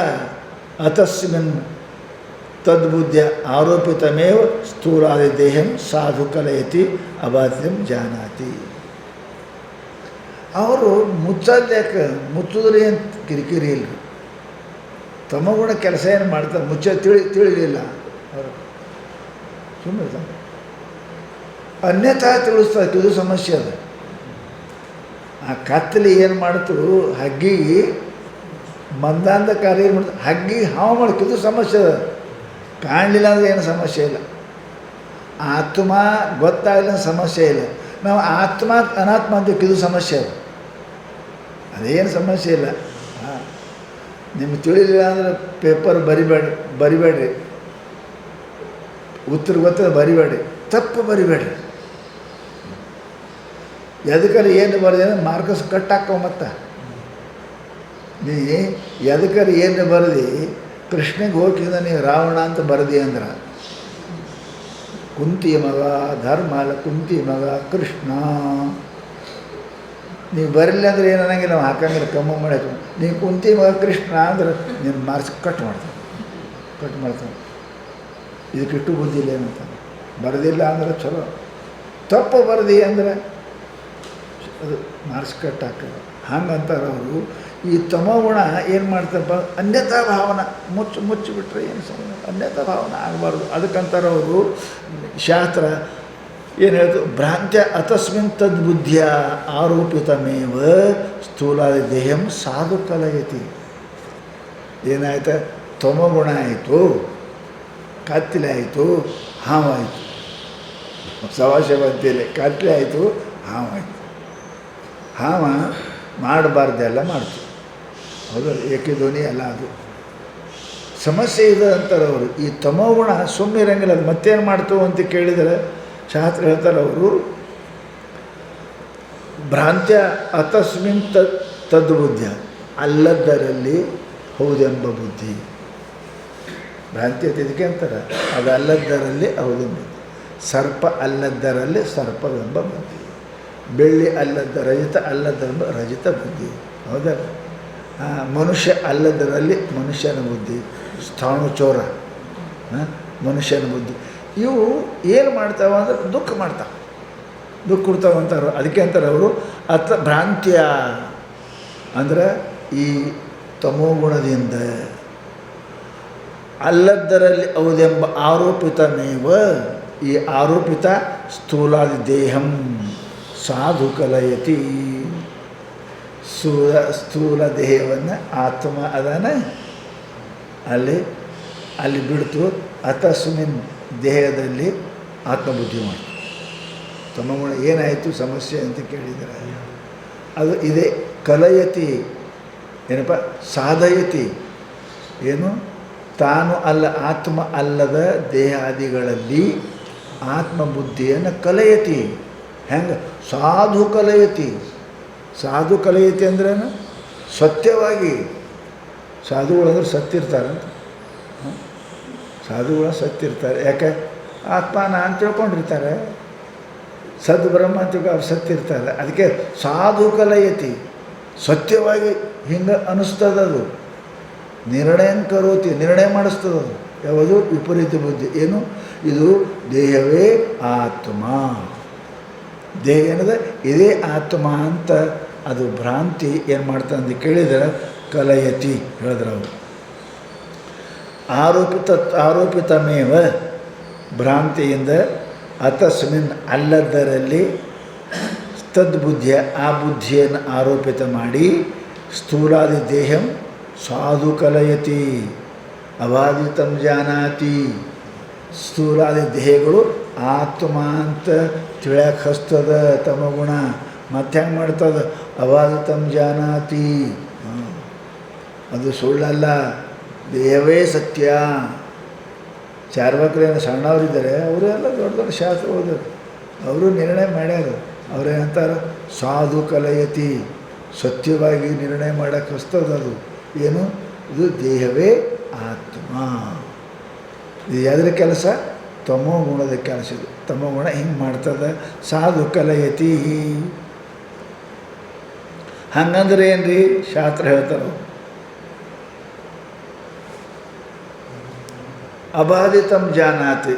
[SPEAKER 1] ಅತಸ್ಮಿನ್ ತದ್ಬುದ್ಧಿಯ ಆರೋಪಿತಮೇವ ಸ್ಥೂಲಾದಿ ದೇಹಂ ಸಾಧು ಕಲಯತಿ ಅಬಾಧ್ಯಂ ಜಾನಾತಿ. ಅವರು ಮುಚ್ಚೋದ್ಯಾಕೆ, ಮುಚ್ಚಿದ್ರೆ ಏನು ಕಿರಿಕಿರಿ ಇಲ್ಲ, ತಮಗುಣ ಕೆಲಸ ಏನು ಮಾಡ್ತಾರೆ, ತಿಳಿಲಿಲ್ಲ ಅವರು ಸುಮ್ಮನೆ ಅನ್ಯಥಾ ತಿಳಿಸ್ತಾರೆ. ಇದು ಸಮಸ್ಯೆ ಅದು. ಆ ಕತ್ತಲಿ ಏನು ಮಾಡ್ತು, ಹಗ್ಗಿಗೆ ಮಂದಾಂಧ ಕಾರ್ಯ ಏನು ಮಾಡ್ತಾರೆ, ಹಗ್ಗಿಗೆ ಹಾವು ಮಾಡ್ಕಿದ್ದು ಸಮಸ್ಯೆ ಅದ. ಕಾಣಲಿಲ್ಲ ಅಂದರೆ ಏನು ಸಮಸ್ಯೆ ಇಲ್ಲ, ಆತ್ಮ ಗೊತ್ತಾಗಲಿಲ್ಲ ಸಮಸ್ಯೆ ಇಲ್ಲ. ನಾವು ಆತ್ಮ ಅನಾತ್ಮ ಅಂತಕ್ಕಿದು ಸಮಸ್ಯೆ ಅದು, ಅದೇನು ಸಮಸ್ಯೆ ಇಲ್ಲ. ನಿಮ್ಗೆ ತಿಳಿಲಿಲ್ಲ ಅಂದರೆ ಪೇಪರ್ ಬರಿಬೇಡ್ರಿ, ಉತ್ತರ ಗೊತ್ತಿಲ್ಲ ಬರಿಬೇಡ್ರಿ, ತಪ್ಪು ಬರಿಬೇಡ್ರಿ. ಎದಕ್ಕಲ್ಲಿ ಏನು ಬರೆದಿ ಅಂದ್ರೆ ಮಾರ್ಕಸ್ ಕಟ್ ಹಾಕೋ ಮತ್ತು ನೀ ಎದಕ್ಕಲ್ಲಿ ಏನು ಬರೆದಿ ಕೃಷ್ಣಗೆ ಹೋಗಿಂದ ನೀ ರಾವಣ ಅಂತ ಬರೆದಿ ಅಂದ್ರೆ ಕುಂತಿ ಮಗ ಧರ್ಮ ಅಲ್ಲ ಕುಂತಿ ಮಗ ಕೃಷ್ಣ ನೀವು ಬರಲಿಲ್ಲ ಅಂದ್ರೆ ಏನು ಅನ್ನಂಗಿಲ್ಲ ನಾವು ಹಾಕಂಗಿಲ್ಲ ಕಮ್ಮಿ ಮಾಡಕ್ಕೆ ನೀವು ಕುಂತಿ ಮಗ ಕೃಷ್ಣ ಅಂದ್ರೆ ನೀನು ಮಾರ್ಕ್ಸ್ ಕಟ್ ಮಾಡ್ತಾನೆ ಇದಕ್ಕಿಟ್ಟು ಬುದ್ಧಿ ಇಲ್ಲ ಏನಂತ ಬರೆದಿಲ್ಲ ಅಂದ್ರೆ ಚಲೋ ತಪ್ಪು ಬರೆದಿ ಅಂದರೆ ಅದು ಮಾರ್ಕ್ಸ್ ಕಟ್ ಹಾಕೋದು ಹಂಗಂತಾರೆ ಅವರು. ಈ ತಮೋಗುಣ ಏನು ಮಾಡ್ತಾರಪ್ಪ ಅನ್ಯತಾ ಭಾವನ ಮುಚ್ಚಿಬಿಟ್ರೆ ಏನು ಸಮಯ ಅನ್ಯತಾ ಭಾವನ ಆಗಬಾರ್ದು. ಅದಕ್ಕಂತಾರೆ ಅವರು ಶಾಸ್ತ್ರ ಏನು ಹೇಳ್ತು ಭ್ರಾಂತ್ಯ ಅತಸ್ಮಿನ್ ತದ್ಬುದ್ಧಿಯ ಆರೋಪಿತಮೇವ ಸ್ಥೂಲಾದಿ ದೇಹಂ ಸಾಧು ಕಲಯತಿ. ಏನಾಯ್ತು ತಮೋಗುಣ ಆಯಿತು, ಕತ್ತಲೆ ಆಯಿತು, ಹಾವಾಯಿತು, ಸವಾಸೆ ಬಂತಿಲ್ಲ, ಕತ್ತಲೆ ಆಯಿತು, ಹಾವಾಯಿತು. ಹಾವ ಮಾಡಬಾರ್ದೆಲ್ಲ ಮಾಡ್ತು, ಹೌದು ಏಕಧ್ವನಿ ಅಲ್ಲ. ಅದು ಸಮಸ್ಯೆ ಇದೆ ಅಂತಾರೆ ಅವರು. ಈ ತಮೋಗುಣ ಸುಮ್ಮನಿರಂಗಿಲ್ಲ, ಅದು ಮತ್ತೇನು ಮಾಡ್ತು ಅಂತ ಕೇಳಿದರೆ ಶಾಸ್ತ್ರ ಹೇಳ್ತಾರೆ ಅವರು ಭ್ರಾಂತ್ಯ ಅತಸ್ಮಿನ್ ತದ್ಬುದ್ಧಿಯ ಅಲ್ಲದರಲ್ಲಿ ಹೌದೆಂಬ ಬುದ್ಧಿ. ಭ್ರಾಂತಿ ಅಂತ ಇದಕ್ಕೆ ಅಂತಾರೆ, ಅದು ಅಲ್ಲದರಲ್ಲಿ ಹೌದೆಂಬ ಬುದ್ಧಿ. ಸರ್ಪ ಅಲ್ಲದರಲ್ಲಿ ಸರ್ಪವೆಂಬ ಬುದ್ಧಿ, ಬೆಳ್ಳಿ ಅಲ್ಲದ ರಜತ ಅಲ್ಲದೆಂಬ ರಜತ ಬುದ್ಧಿ. ಹೌದಲ್ಲ? ಮನುಷ್ಯ ಅಲ್ಲದರಲ್ಲಿ ಮನುಷ್ಯನ ಬುದ್ಧಿ, ಸ್ಥಾಣು ಚೋರ ಮನುಷ್ಯನ ಬುದ್ಧಿ. ಇವು ಏನು ಮಾಡ್ತಾವ ಅಂದ್ರೆ ದುಃಖ ಮಾಡ್ತಾವೆ, ದುಃಖ ಕೊಡ್ತಾವೆ ಅಂತಾರೆ. ಅದಕ್ಕೆ ಅಂತಾರೆ ಅವರು ಭ್ರಾಂತ್ಯ ಅಂದ್ರೆ ಈ ತಮೋಗುಣದಿಂದ ಅಲ್ಲದರಲ್ಲಿ ಹೌದೆಂಬ ಆರೋಪಿತಮೇವ, ಈ ಆರೋಪಿತ ಸ್ಥೂಲಾದಿ ದೇಹಂ ಸಾಧು ಕಲಯತಿ. ಸ್ಥೂಲ ದೇಹವನ್ನು ಆತ್ಮ ಅದಾನ ಅಲ್ಲಿ ಬಿಡ್ತು, ಅತಸ್ಮಿನ್ ದೇಹದಲ್ಲಿ ಆತ್ಮಬುದ್ಧಿ ಮಾಡ್ತು. ತಮಗುಣ ಏನಾಯಿತು ಸಮಸ್ಯೆ ಅಂತ ಕೇಳಿದರೆ ಅದು ಇದೆ. ಕಲಯತಿ ಏನಪ್ಪ ಸಾಧಯತಿ, ಏನು ತಾನು ಅಲ್ಲ ಆತ್ಮ ಅಲ್ಲದ ದೇಹಾದಿಗಳಲ್ಲಿ ಆತ್ಮಬುದ್ಧಿಯನ್ನು ಕಲಯತಿ. ಹೆಂಗೆ? ಸಾಧು ಕಲಯತಿ. ಸಾಧು ಕಲಯತಿ ಅಂದ್ರೇನು? ಸತ್ಯವಾಗಿ. ಸಾಧುಗಳಂದ್ರೆ ಸತ್ತಿರ್ತಾರಂತ. ಸಾಧುಗಳು ಸತ್ತಿರ್ತಾರೆ. ಯಾಕೆ? ಆತ್ಮನ ಅಂತ ತಿಳ್ಕೊಂಡಿರ್ತಾರೆ, ಸದ್ ಬ್ರಹ್ಮ ಅಂತ ಅವ್ರು ಸತ್ತಿರ್ತಾರೆ. ಅದಕ್ಕೆ ಸಾಧು ಕಲಯತಿ, ಸತ್ಯವಾಗಿ ಹಿಂಗೆ ಅನ್ನಿಸ್ತದದು. ನಿರ್ಣಯ ಕರೋತಿ, ನಿರ್ಣಯ ಮಾಡಿಸ್ತದದು. ಯಾವುದು? ವಿಪರೀತ ಬುದ್ಧಿ. ಏನು? ಇದು ದೇಹವೇ ಆತ್ಮ, ದೇಹ ಏನದ ಇದೇ ಆತ್ಮ ಅಂತ ಅದು ಭ್ರಾಂತಿ ಏನು ಮಾಡ್ತಾ ಅಂತ ಕೇಳಿದರೆ ಕಲಯತಿ ಹೇಳಿದ್ರು ಅವರು. ಆರೋಪಿತಮೇವ ಭ್ರಾಂತಿಯಿಂದ ಅತಸ್ಮಿನ್ ಅಲ್ಲದರಲ್ಲಿ ತದ್ಬುದ್ಧಿಯ ಆ ಬುದ್ಧಿಯನ್ನು ಆರೋಪಿತ ಮಾಡಿ ಸ್ಥೂಲಾದಿ ದೇಹಂ ಸಾಧು ಕಲಯತಿ ಅವಾದಿತಂ ಜಾನಾತಿ. ಸ್ಥೂಲಾದಿ ದೇಹಗಳು ಆತ್ಮ ಅಂತ ತಿಳಿಯಕ್ಕೆ ಹಸ್ತದ ತಮಗುಣ. ಮತ್ತೆ ಹೆಂಗೆ ಮಾಡ್ತದೆ? ಅವಾದಿತಂ ಜಾನಾತಿ, ಅದು ಸುಳ್ಳಲ್ಲ, ದೇಹವೇ ಸತ್ಯ. ಚಾರ್ವಾಕರೇನು ಸಣ್ಣವರಿದ್ದಾರೆ, ಅವರೆಲ್ಲ ದೊಡ್ಡ ದೊಡ್ಡ ಶಾಸ್ತ್ರ ಓದೋರು, ಅವರು ನಿರ್ಣಯ ಮಾಡ್ಯಾರ. ಅವರೇನಂತಾರೆ? ಸಾಧು ಕಲಯತಿ, ಸತ್ಯವಾಗಿ ನಿರ್ಣಯ ಮಾಡೋಕ್ಕೆ ಹೊಸ್ತದದು. ಏನು? ಇದು ದೇಹವೇ ಆತ್ಮ. ಇದು ಯಾವುದ್ರ ಕೆಲಸ? ತಮೋ ಗುಣದ ಕೆಲಸ. ಇದು ತಮೋ ಗುಣ ಹಿಂಗೆ ಮಾಡ್ತದೆ. ಸಾಧು ಕಲಯತಿ ಹಂಗಂದ್ರೆ ಏನು ರೀ? ಶಾಸ್ತ್ರ ಹೇಳ್ತಾರೆ ಅಬಾಧಿತಂ ಜಾನಾತಿ,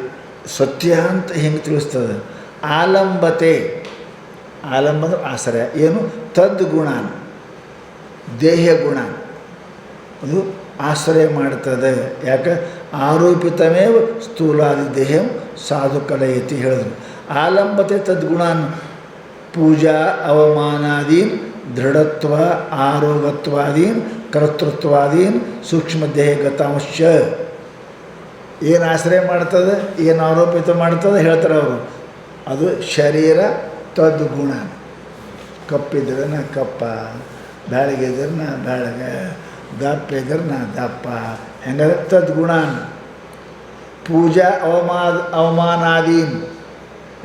[SPEAKER 1] ಸತ್ಯ ಅಂತ ಹಿಂಗೆ ತಿಳಿಸ್ತದೆ. ಆಲಂಬತೆ, ಆಲಂಬ ಅಂದ್ರೆ ಆಶ್ರಯ. ಏನು? ತದ್ಗುಣ, ದೇಹ ಗುಣ ಅದು ಆಶ್ರಯ ಮಾಡ್ತದೆ. ಯಾಕೆ? ಆರೋಪಿತಮೇವ ಸ್ಥೂಲಾದಿ ದೇಹಂ ಸಾಧು ಕಲಯತಿ ಹೇಳಿದ್ರು. ಆಲಂಬತೆ ತದ್ಗುಣಾನ್ ಪೂಜಾ ಅವಮಾನಾದೀನ್ ದೃಢತ್ವ ಆರೋಗತ್ವಾದೀನ್ ಕರ್ತೃತ್ವಾದೀನ್ ಸೂಕ್ಷ್ಮ ದೇಹ ಗತಾಂಶ. ಏನು ಆಶ್ರಯ ಮಾಡ್ತದೆ, ಏನು ಆರೋಪಿತ ಮಾಡ್ತದೆ ಹೇಳ್ತಾರೆ ಅವರು. ಅದು ಶರೀರ ತದ್ಗುಣ. ಕಪ್ಪಿದ್ರೆ ಕಪ್ಪ, ಬೆಳಗಿದ್ರೆ ಬೆಳಗ್ಗೆ, ದಪ್ಪ ಇದ್ರೆ ದಪ್ಪ, ಹೆಂಗಾದ್ರೆ ತದ್ಗುಣ. ಪೂಜಾ ಅವಮಾನಾದೀನ್,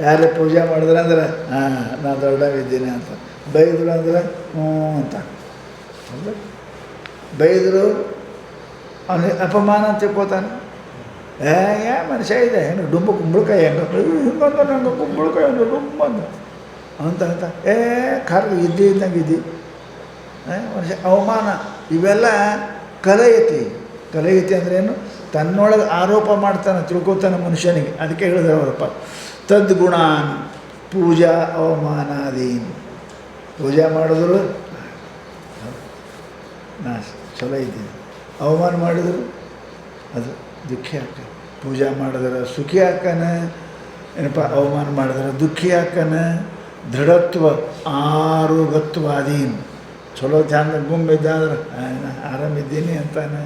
[SPEAKER 1] ಯಾರೇ ಪೂಜೆ ಮಾಡಿದ್ರೆ ಅಂದ್ರೆ ಹಾಂ ನಾನು ದೊಡ್ಡವಿದ್ದೀನಿ ಅಂತ, ಬೈದರು ಅಂದ್ರೆ ಹ್ಞೂ ಅಂತ. ಹೌದು, ಬೈದರು ಅವನಿಗೆ ಅಪಮಾನ ಅಂತ ತಿಳ್ಕೋತಾನೆ. ಯಾ ಮನುಷ್ಯ ಇದೆ ಹೆಂಗೆ ಡುಂಬು ಕುಂಬಳಕಾಯಿ ಹೆಂಗೆ ಹಿಂಗೊಂದು ನಂಗೆ ಕುಂಬಳಕಾಯಿ ಒಂದು ಡುಂಬಂದು ಅಂತ ಖಾರ ಇದ್ದಿ ಇದ್ದಂಗೆ ಇದ್ದಿ ಮನುಷ್ಯ ಅವಮಾನ. ಇವೆಲ್ಲ ಕಲಯತಿ ಅಂದ್ರೇನು? ತನ್ನೊಳಗೆ ಆರೋಪ ಮಾಡ್ತಾನೆ, ತಿಳ್ಕೊತಾನೆ ಮನುಷ್ಯನಿಗೆ. ಅದಕ್ಕೆ ಹೇಳಿದ್ರೆ ಅವರಪ್ಪ ತದ್ಗುಣಾನ್ ಪೂಜಾ ಅವಮಾನಾದೀನ್. ಪೂಜೆ ಮಾಡಿದ್ರು ನಾ ಚಲೋ ಇದ್ದೀನಿ, ಅವಮಾನ ಮಾಡಿದ್ರು ಅದು ದುಃಖಿ ಆಗ್ತಾನೆ. ಪೂಜೆ ಮಾಡಿದ್ರೆ ಸುಖಿ ಹಾಕನ, ಏನಪ್ಪ ಅವಮಾನ ಮಾಡಿದ್ರೆ ದುಃಖಿ ಹಾಕನ. ದೃಢತ್ವ ಆರೋಗತ್ವಾದೀನ್. ಚಲೋ ಧ್ಯಾನ ಗುಂಬಿದ್ದಾದ್ರೆ ಆರಾಮಿದ್ದೀನಿ ಅಂತಾನೆ.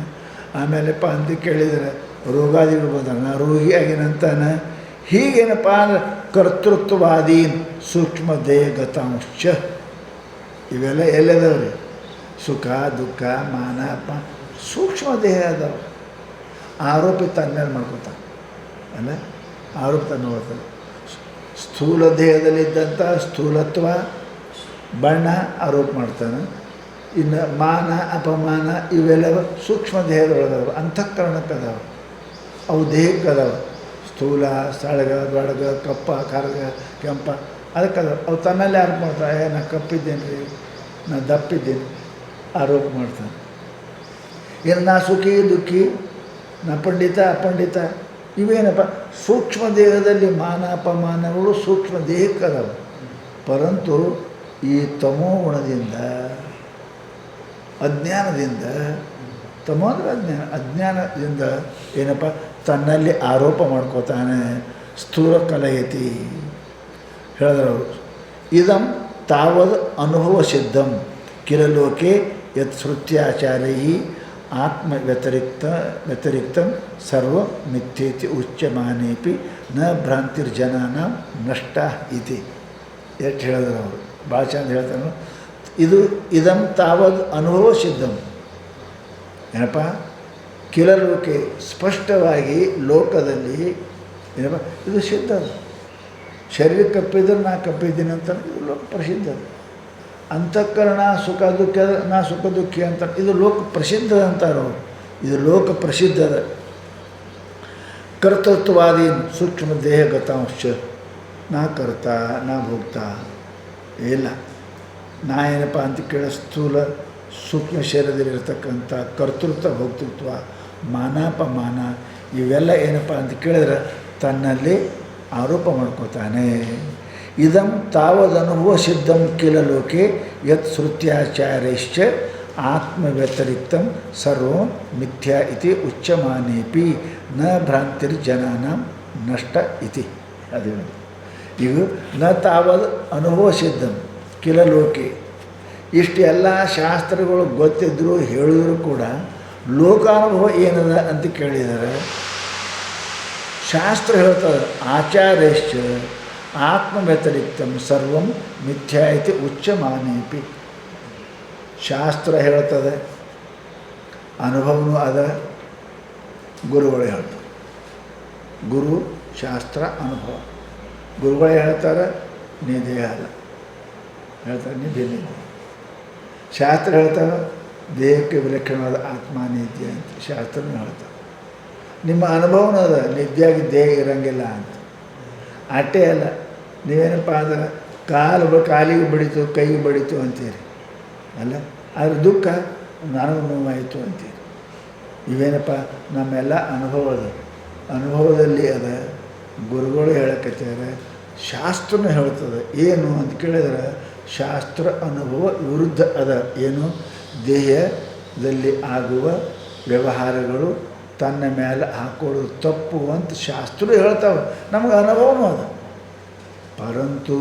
[SPEAKER 1] ಆಮೇಲೆಪ್ಪ ಅಂತ ಕೇಳಿದರೆ ರೋಗಾದಿಗಳು ಬಂದಾಗ ನಾ ರೋಗಿ ಆಗಿನಂತಾನೆ. ಹೀಗೇನಪ್ಪ ಅಂದ್ರೆ ಕರ್ತೃತ್ವವಾದೀನ್ ಸೂಕ್ಷ್ಮ ದೇಹಗತಾಂಶ. ಇವೆಲ್ಲ ಎಲ್ಲದವ್ರಿ? ಸುಖ ದುಃಖ ಮಾನ ಸೂಕ್ಷ್ಮ ದೇಹ ಅದಾವ. ಆರೋಪಿ ತನ್ಮೇಲೆ ಮಾಡ್ಕೊತಾನೆ ಅಲ್ಲ, ಆರೋಪ ತನ್ನ ನೋಡ್ತಾನೆ. ಸ್ಥೂಲ ದೇಹದಲ್ಲಿದ್ದಂಥ ಸ್ಥೂಲತ್ವ ಬಣ್ಣ ಆರೋಪ ಮಾಡ್ತಾನೆ. ಇನ್ನು ಮಾನ ಅಪಮಾನ ಇವೆಲ್ಲ ಸೂಕ್ಷ್ಮ ದೇಹದೊಳಗದಾವ, ಅಂತಃಕರಣಕ್ಕದಾವ, ಅವು ದೇಹಕ್ಕೆ ಅದಾವ. ಸ್ಥೂಲ ಸಳಗ ದೊಡಗ ಕಪ್ಪ ಕರಗ ಕೆಂಪ ಅದಕ್ಕದಾವ. ಅವು ತನ್ನಲ್ಲಿ ಆರೋಪ ಮಾಡ್ತಾನೆ. ನಾ ಕಪ್ಪಿದ್ದೇನೆ ರೀ, ನಾ ದಪ್ಪಿದ್ದೇನೆ ಆರೋಪ ಮಾಡ್ತಾನೆ. ಏನು ನಾ ಸುಖಿ ದುಃಖಿ, ನಾ ಪಂಡಿತ ಅಪಂಡಿತ ಇವೇನಪ್ಪ ಸೂಕ್ಷ್ಮ ದೇಹದಲ್ಲಿ ಮಾನ ಅಪಮಾನಗಳು ಸೂಕ್ಷ್ಮ ದೇಹಕ್ಕದಾವ. ಪರಂತು ಈ ತಮೋ ಗುಣದಿಂದ ಅಜ್ಞಾನದಿಂದ, ತಮೋ ಅಂದರೆ ಅಜ್ಞಾನದಿಂದ ಏನಪ್ಪ ತನ್ನಲ್ಲಿ ಆರೋಪ ಮಾಡ್ಕೋತಾನೆ. ಸ್ಥೂಲ ಕಲಯತಿ ಹೇಳಿದ್ರವರು. ಇದಂ ತಾವದ್ ಅನುಭವ ಸಿದ್ಧಂ ಕಿರಲೋಕೆ ಯತ್ ಶ್ರುತ್ಯಾಚಾರ್ಯೈ ಆತ್ಮ ವ್ಯತಿರಿಕ್ತಂ ಸರ್ವ ಮಿಥ್ಯೇತಿ ಉಚ್ಯಮಾನೇಪಿ ನ ಭ್ರಾಂತಿರ್ಜನಾನಾಂ ನಷ್ಟ ಇತಿ. ಎಷ್ಟು ಹೇಳಿದ್ರು ಅವರು, ಭಾಳ ಚಂದ ಹೇಳ್ತಾನೆ. ಇದಂ ತಾವದ್ ಅನುಭವ ಸಿದ್ಧಂ ಏನಪ್ಪ ಕಿರಲೋಕೆ ಸ್ಪಷ್ಟವಾಗಿ ಲೋಕದಲ್ಲಿ ಏನಪ್ಪ ಇದು ಸಿದ್ಧ. ಶರೀರ ಕಪ್ಪಿದ್ರೆ ನಾ ಕಪ್ಪಿದ್ದೀನಿ ಅಂತ ಇದು ಲೋಕ ಪ್ರಸಿದ್ಧ. ಅಂತಃಕರಣ ಸುಖ ದುಃಖ ನಾ ಸುಖ ದುಃಖಿ ಅಂತ ಇದು ಲೋಕ ಪ್ರಸಿದ್ಧ ಅಂತಾರೆ ಅವರು. ಇದು ಲೋಕ ಪ್ರಸಿದ್ಧದ. ಕರ್ತೃತ್ವವಾದೀನ್ ಸೂಕ್ಷ್ಮ ದೇಹಗತಾಂಶ. ನಾ ಕರ್ತ ನಾ ಭೋಕ್ತ ಇಲ್ಲ. ನಾ ಏನಪ್ಪ ಅಂತ ಕೇಳ ಸ್ಥೂಲ ಸೂಕ್ಷ್ಮ ಶರೀರದಲ್ಲಿರ್ತಕ್ಕಂಥ ಕರ್ತೃತ್ವ ಭೋಕ್ತೃತ್ವ ಮಾನಾಪಮಾನ ಇವೆಲ್ಲ ಏನಪ್ಪ ಅಂತ ಕೇಳಿದ್ರೆ ತನ್ನಲ್ಲಿ ಆರೋಪ ಮಾಡ್ಕೋತಾನೆ. ಇದಂ ತಾವದನುಭವ ಸಿದ್ಧಂ ಕಿಲ ಲೋಕೆ ಯತ್ ಶ್ರುತ್ಯಾಚಾರ್ಯಶ್ಚ ಆತ್ಮವ್ಯತಿರಿಕ್ತಂ ಸರ್ವಂ ಮಿಥ್ಯಾ ಇತಿ ಉಚ್ಯಮಾನೇಪಿ ನ ಭ್ರಾಂತಿರ್ಜನಾನಾಂ ನಷ್ಟ ಇತಿ. ಅದು ಇವು ನ ತಾವದ್ ಅನುಭವ ಸಿದ್ಧಂ ಕಿಲ ಲೋಕೆ. ಇಷ್ಟೆಲ್ಲ ಶಾಸ್ತ್ರಗಳು ಗೊತ್ತಿದ್ದರೂ ಹೇಳಿದ್ರು ಕೂಡ ಲೋಕಾನುಭವ ಏನದ ಅಂತ ಕೇಳಿದರೆ ಶಾಸ್ತ್ರ ಹೇಳ್ತದೆ ಆಚಾರ್ಯಶ್ಚ ಆತ್ಮ ವ್ಯತಿರಿಕ್ತಂ ಸರ್ವಂ ಮಿಥ್ಯಾ ಇತಿ ಉಚ್ಯಮಾನೇಪಿ. ಶಾಸ್ತ್ರ ಹೇಳ್ತದೆ, ಅನುಭವನೂ ಅದ, ಗುರುಗಳು ಹೇಳ್ತಾರೆ. ಗುರು ಶಾಸ್ತ್ರ ಅನುಭವ. ಗುರುಗಳೇ ಹೇಳ್ತಾರೆ ನೀ ದೇಹ ಅಲ್ಲ, ಹೇಳ್ತಾರೆ ನೀ ಬೇರೆ. ಶಾಸ್ತ್ರ ಹೇಳ್ತಾರೆ ದೇಹಕ್ಕೆ ವಿಲಕ್ಷಣವಾದ ಆತ್ಮ ನಿತ್ಯ ಅಂತ ಶಾಸ್ತ್ರನೂ ಹೇಳ್ತಾರೆ. ನಿಮ್ಮ ಅನುಭವನೂ ಅದ, ನಿತ್ಯಾಗಿ ದೇಹ ಇರಂಗಿಲ್ಲ ಅಂತ. ಅಷ್ಟೇ ಅಲ್ಲ, ನೀವೇನಪ್ಪ ಅಂದ್ರೆ ಕಾಲಿಗೆ ಬಡಿತು ಕೈಗೆ ಬಡಿತು ಅಂತೀರಿ ಅಲ್ಲ, ಆದರೆ ದುಃಖ ನನಗೂ ನೋವಾಯಿತು ಅಂತೀರಿ. ಇವೇನಪ್ಪ ನಮ್ಮೆಲ್ಲ ಅನುಭವದಲ್ಲಿ ಅದ. ಗುರುಗಳು ಹೇಳಕತ್ತಾರೆ, ಶಾಸ್ತ್ರನೂ ಹೇಳ್ತದೆ. ಏನು ಅಂತ ಕೇಳಿದ್ರೆ ಶಾಸ್ತ್ರ ಅನುಭವ ವಿರುದ್ಧ ಅದ. ಏನು? ದೇಹದಲ್ಲಿ ಆಗುವ ವ್ಯವಹಾರಗಳು ತನ್ನ ಮೇಲೆ ಹಾಕೊಳ್ಳೋದು ತಪ್ಪು ಅಂತ ಶಾಸ್ತ್ರ ಹೇಳ್ತಾವೆ. ನಮಗೆ ಅನುಭವನೂ ಅದ. ಪರಂತು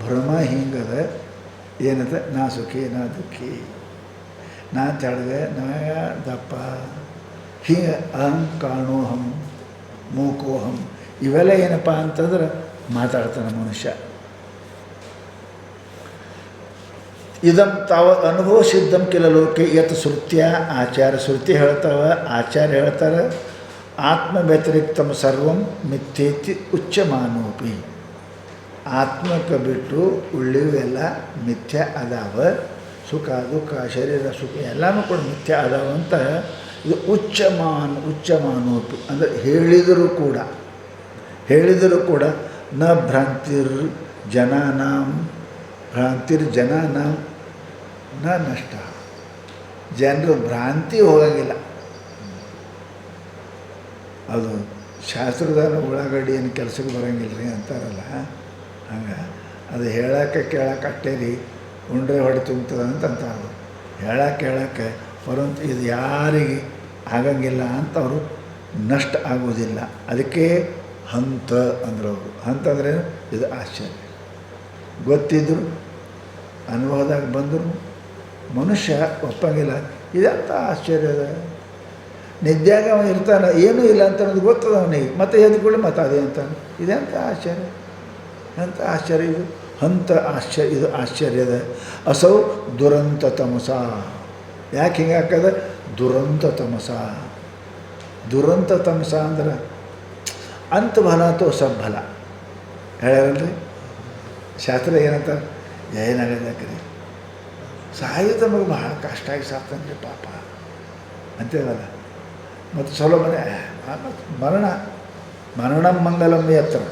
[SPEAKER 1] ಭ್ರಮ ಹಿಂಗದ. ಏನದ? ನಾ ಸುಖಿ ನಾ ದುಃಖಿ, ನಾ ತೆಳಗೆ ನಾ ದಪ್ಪ, ಹಿಂಗೆ ಅಹಂ ಕಾಣೋಹಂ ಮೂಕೋಹಂ ಇವೆಲ್ಲ ಏನಪ್ಪ ಅಂತಂದ್ರೆ ಮಾತಾಡ್ತಾನೆ ಮನುಷ್ಯ. ಇದಂ ತಾವ ಅನುಭವ ಸಿದ್ಧಂ ಕಿಲ ಲೋಕೆ ಯತ್ ಶ್ರುತ್ಯ ಆಚಾರ್ಯ. ಶ್ರುತಿ ಹೇಳ್ತಾವ, ಆಚಾರ್ಯ ಹೇಳ್ತಾರೆ ಆತ್ಮ ವ್ಯತಿರಿಕ್ತಂ ಸರ್ವಂ ಮಿಥ್ಯೇತಿ ಉಚ್ಯಮಾನೋಪಿ. ಆತ್ಮಕ್ಕೆ ಬಿಟ್ಟು ಉಳಿವೆಲ್ಲ ಮಿಥ್ಯ ಅದಾವ. ಸುಖ ದುಃಖ ಶರೀರ ಸುಖ ಎಲ್ಲನೂ ಕೂಡ ಮಿಥ್ಯ ಅದಾವ ಅಂತ ಇದು ಉಚ್ಚಮಾನೋಪಿ ಅಂದರೆ ಹೇಳಿದರೂ ಕೂಡ ನ ಭ್ರಾಂತಿರ್ಜನಾನಾಂ ನ ನಷ್ಟ. ಜನರು ಭ್ರಾಂತಿ ಹೋಗಂಗಿಲ್ಲ. ಅದು ಶಾಸ್ತ್ರದ ಉಳ್ಳಾಗಡ್ಡಿ ಏನು ಕೆಲಸಕ್ಕೆ ಬರೋಂಗಿಲ್ಲ ರೀ ಅಂತಾರಲ್ಲ, ಹಂಗೆ ಅದು ಹೇಳೋಕ್ಕೆ ಕೇಳೋಕೆ ಅಷ್ಟೇ ರೀ, ಉಂಡ್ರೆ ಹೊಡೆ ತುಂಬ್ತದೆ ಅಂತ ಅಂತಾರೆ. ಹೇಳೋಕ್ಕೆ ಪರಂತು ಇದು ಯಾರಿಗೆ ಆಗಂಗಿಲ್ಲ ಅಂತ ಅವರು ನಷ್ಟ ಆಗೋದಿಲ್ಲ. ಅದಕ್ಕೆ ಹಂತ ಅಂದ್ರೆ ಅವರು ಹಂತ ಅಂದ್ರೆ ಇದು ಆಶ್ಚರ್ಯ. ಗೊತ್ತಿದ್ದರು ಅನುಭವದಾಗ ಬಂದರು ಮನುಷ್ಯ ಒಪ್ಪಂಗಿಲ್ಲ. ಇದಂತ ಆಶ್ಚರ್ಯದ ನಿದ್ಯಾಗ ಅವನು ಇರ್ತಾನೆ, ಏನೂ ಇಲ್ಲ ಅಂತ ಅನ್ನೋದು ಗೊತ್ತದ ಅವನಿಗೆ, ಮತ್ತೆ ಎದ್ಕೊಳ್ಳಿ ಮತ್ತೆ ಅದೇ ಅಂತಾನೆ. ಇದೆಂಥ ಆಶ್ಚರ್ಯ, ಎಂಥ ಆಶ್ಚರ್ಯ ಇದು. ಹಂತ ಆಶ್ಚರ್ಯ, ಇದು ಆಶ್ಚರ್ಯದ. ಅಸೌ ದುರಂತ ತಮಸ. ಯಾಕೆ ಹಿಂಗೆ ಹಾಕದ? ದುರಂತ ತಮಸ. ದುರಂತ ತಮಸ ಅಂದ್ರೆ ಅಂತ ಫಲ ಅಥವಾ ಸಬ್ಬಲ ಹೇಳ್ಯಾರಲ್ರಿ ಶಾಸ್ತ್ರ. ಏನಂತ ಏನಾಗದಕ್ರಿ ಸಾಯೋದು ನಮಗೆ ಭಾಳ ಕಷ್ಟ ಆಗಿ ಸಾಕ್ತಾನೆ ರೀ ಪಾಪ ಅಂತೇವಲ್ಲ. ಮತ್ತು ಚಲೋ ಮರಣ ಮಂಗಲಂ ಎತ್ತರ.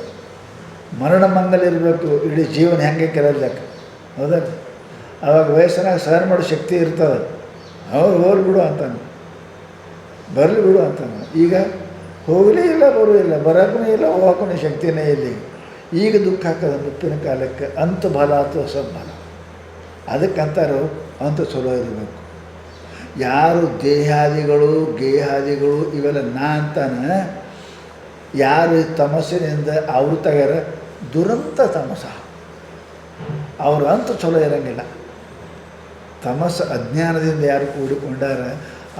[SPEAKER 1] ಮರಣ ಮಂಗಲ ಇರಬೇಕು, ಇಡೀ ಜೀವನ ಹೆಂಗೆ ಕೆರಲ್ಲಕ್ಕೆ. ಹೌದಾ? ಆವಾಗ ವಯಸ್ಸನಾಗ ಸಹನ ಮಾಡೋ ಶಕ್ತಿ ಇರ್ತದೆ. ಅವ್ರು ಹೋಗ್ಲಿ ಬಿಡು ಅಂತಾನೆ, ಬರಲಿ ಬಿಡು ಅಂತಾನೆ. ಈಗ ಹೋಗಲೇ ಇಲ್ಲ, ಬರೂ ಇಲ್ಲ, ಬರೋಕ್ಕೂ ಇಲ್ಲ, ಹೋಗೋಕ್ಕೂ ಶಕ್ತಿನೇ ಇಲ್ಲ. ಈಗ ದುಃಖ ಹಾಕೋದು ಮುಪ್ಪಿನ ಕಾಲಕ್ಕೆ. ಅಂತ ಬಲ ಅಥವಾ ಸಬ್ಬಲ. ಅದಕ್ಕಂತಾರು ಅಂತ ಚಲೋ ಇರಬೇಕು. ಯಾರು ದೇಹಾದಿಗಳು ಗೇಹಾದಿಗಳು ಇವೆಲ್ಲ ನಾ ಅಂತಾನೆ, ಯಾರು ತಮಸ್ಸಿನಿಂದ ಅವರು ತಗ್ಯಾರ ದುರಂತ ತಮಸ, ಅವರು ಅಂತ ಚಲೋ ಇರೋಂಗಿಲ್ಲ. ತಮಸ್ಸು ಅಜ್ಞಾನದಿಂದ ಯಾರು ಕೂಡಿಕೊಂಡಾರ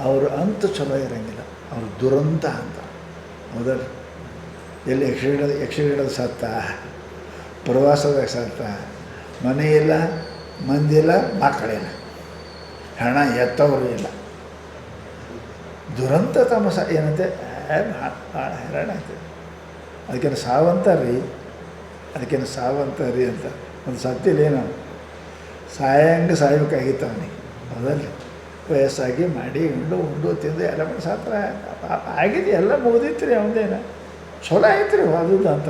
[SPEAKER 1] ಅವರು ಅಂತ ಚಲೋ ಇರೋಂಗಿಲ್ಲ, ಅವರು ದುರಂತ ಅಂತ. ಹೌದಲ್ಲ? ಎಲ್ಲಿ ಯಕ್ಷಗಾನದ ಸತ್ತ, ಪ್ರವಾಸದಾಗ ಸತ್ತ, ಮನೆಯಿಲ್ಲ, ಮಂದಿಲ್ಲ, ಮಕ್ಕಳಿಲ್ಲ, ಹಣ ಎತ್ತವರು ಇಲ್ಲ. ದುರಂತ ತಮಸ ಏನಂತೆ ಭಾಳ ಹೈರಾಣ ಆಗ್ತದೆ. ಅದಕ್ಕೇನು ಸಾವಂತಾರ್ರಿ, ಅಂತ ಒಂದು ಸತ್ತಿಲ್ಲೇನು ಸಾಯಬೇಕಾಗಿತ್ತು ಅವನಿಗೆ. ಹೌದಲ್ಲ? ವಯಸ್ಸಾಗಿ ಮಾಡಿ ಉಂಡು ತಿಂದು ಎಲ್ಲ ಮಾಡಿ ಸಾತ್ರ ಆಗಿದೆ, ಎಲ್ಲ ಮುಗಿದಿತ್ತು ರೀ ಅವನದೇನು. ಚಲೋ ಆಯ್ತು ರೀ ಅದು ಅಂತ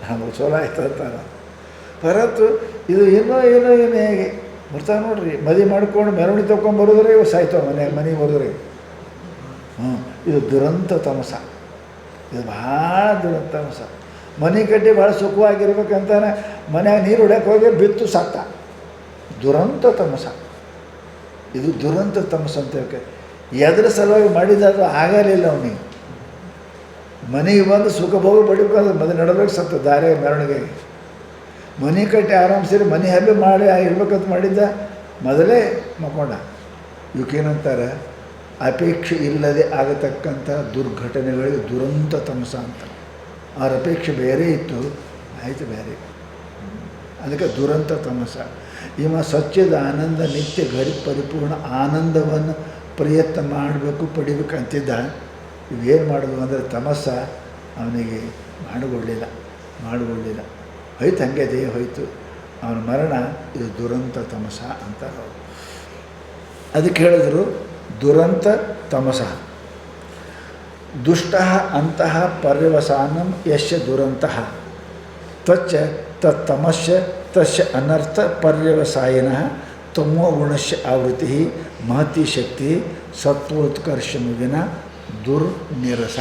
[SPEAKER 1] ನಮಗೆ ಚಲೋ ಆಯ್ತು ಅಂತಾರೆ. ಹೊರತು ಇದು ಏನೋ ಹೇಗೆ ಬರ್ತಾವೆ ನೋಡ್ರಿ. ಮದುವೆ ಮಾಡ್ಕೊಂಡು ಮೆರವಣಿಗೆ ತೊಗೊಂಬರೋದ್ರೆ ಇವು ಸಾಯ್ತಾವೆ ಮನೆಗೆ ಬರೋದ್ರೆ. ಇದು ದುರಂತ ತಮಸ, ಇದು ಭಾಳ ದುರಂತ ತಮಸ. ಮನೆ ಕಟ್ಟಿ ಭಾಳ ಸುಖವಾಗಿರ್ಬೇಕಂತಾನೆ ಮನ್ಯಾಗ ನೀರು ಹೊಡ್ಯಕ್ಕೆ ಹೋಗಿ ಬಿತ್ತು ಸತ್ತ. ದುರಂತ ತಮಸ, ಇದು ದುರಂತ ತಮಸ ಅಂತ ಹೇಳ್ಕೆ. ಎದ್ರ ಸಲುವಾಗಿ ಮಾಡಿದಾದ್ರು ಆಗಲಿಲ್ಲ ಅವನಿಗೆ. ಮನೆಗೆ ಬಂದು ಸುಖ ಭೋಗ ಪಡಿಬೇಕಾದ್ರೆ ಮದುವೆ ನಡಬೇಕು ಸತ್ತ ದಾರೆ ಮೆರವಣಿಗೆ. ಮನೆ ಕಟ್ಟಿ ಆರಾಮ್ಸಿರಿ ಮನೆ ಹಬ್ಬ ಮಾಡಿ ಇರ್ಬೇಕಂತ ಮಾಡಿದ್ದ, ಮೊದಲೇ ಮಕ್ಕೊಂಡ. ಇವಕ್ಕೇನಂತಾರೆ ಅಪೇಕ್ಷೆ ಇಲ್ಲದೆ ಆಗತಕ್ಕಂಥ ದುರ್ಘಟನೆಗಳಿಗೆ ದುರಂತ ತಮಸ ಅಂತ. ಅವ್ರ ಅಪೇಕ್ಷೆ ಬೇರೆ ಇತ್ತು, ಆಯಿತು ಬೇರೆ. ಅದಕ್ಕೆ ದುರಂತ ತಮಸ. ಇವ ಸ್ವಚ್ಛದ ಆನಂದ ನಿತ್ಯ ಗರಿ ಪರಿಪೂರ್ಣ ಆನಂದವನ್ನು ಪ್ರಯತ್ನ ಮಾಡಬೇಕು, ಪಡಿಬೇಕಂತಿದ್ದ. ಇವೇನು ಮಾಡೋದು ಅಂದರೆ ತಮಸ್ಸ ಅವನಿಗೆ ಮಾಡಿಕೊಳ್ಳಿಲ್ಲ. ಹೋಯ್ತು, ಹಂಗೆ ದೇಹ ಹೋಯ್ತು. ಅವನ ಮರಣ ಇದು ದುರಂತ ತಮಸ ಅಂತಾರೆ ಅವರು. ಅದಕ್ಕೆ ಹೇಳಿದ್ರು ದುರಂತ ತಮಸ. ದುಷ್ಟ ಅಂತಃ ಪರ್ಯವಸಾನಂ ಯಶ್ಯ ದುರಂತಃ ತ್ವಚ್ಚ ತತ್ತಮಸ್ಯ ತಸ್ಯ ಅನರ್ಥ ಪರ್ಯವಸಾಯಿನಃ ತಮೋ ಗುಣಸ್ಯ ಆವೃತ್ತಿ ಮಹತಿ ಶಕ್ತಿ ಸತ್ವೋತ್ಕರ್ಷಮುವಿನ ದುರ್ನಿರಸ.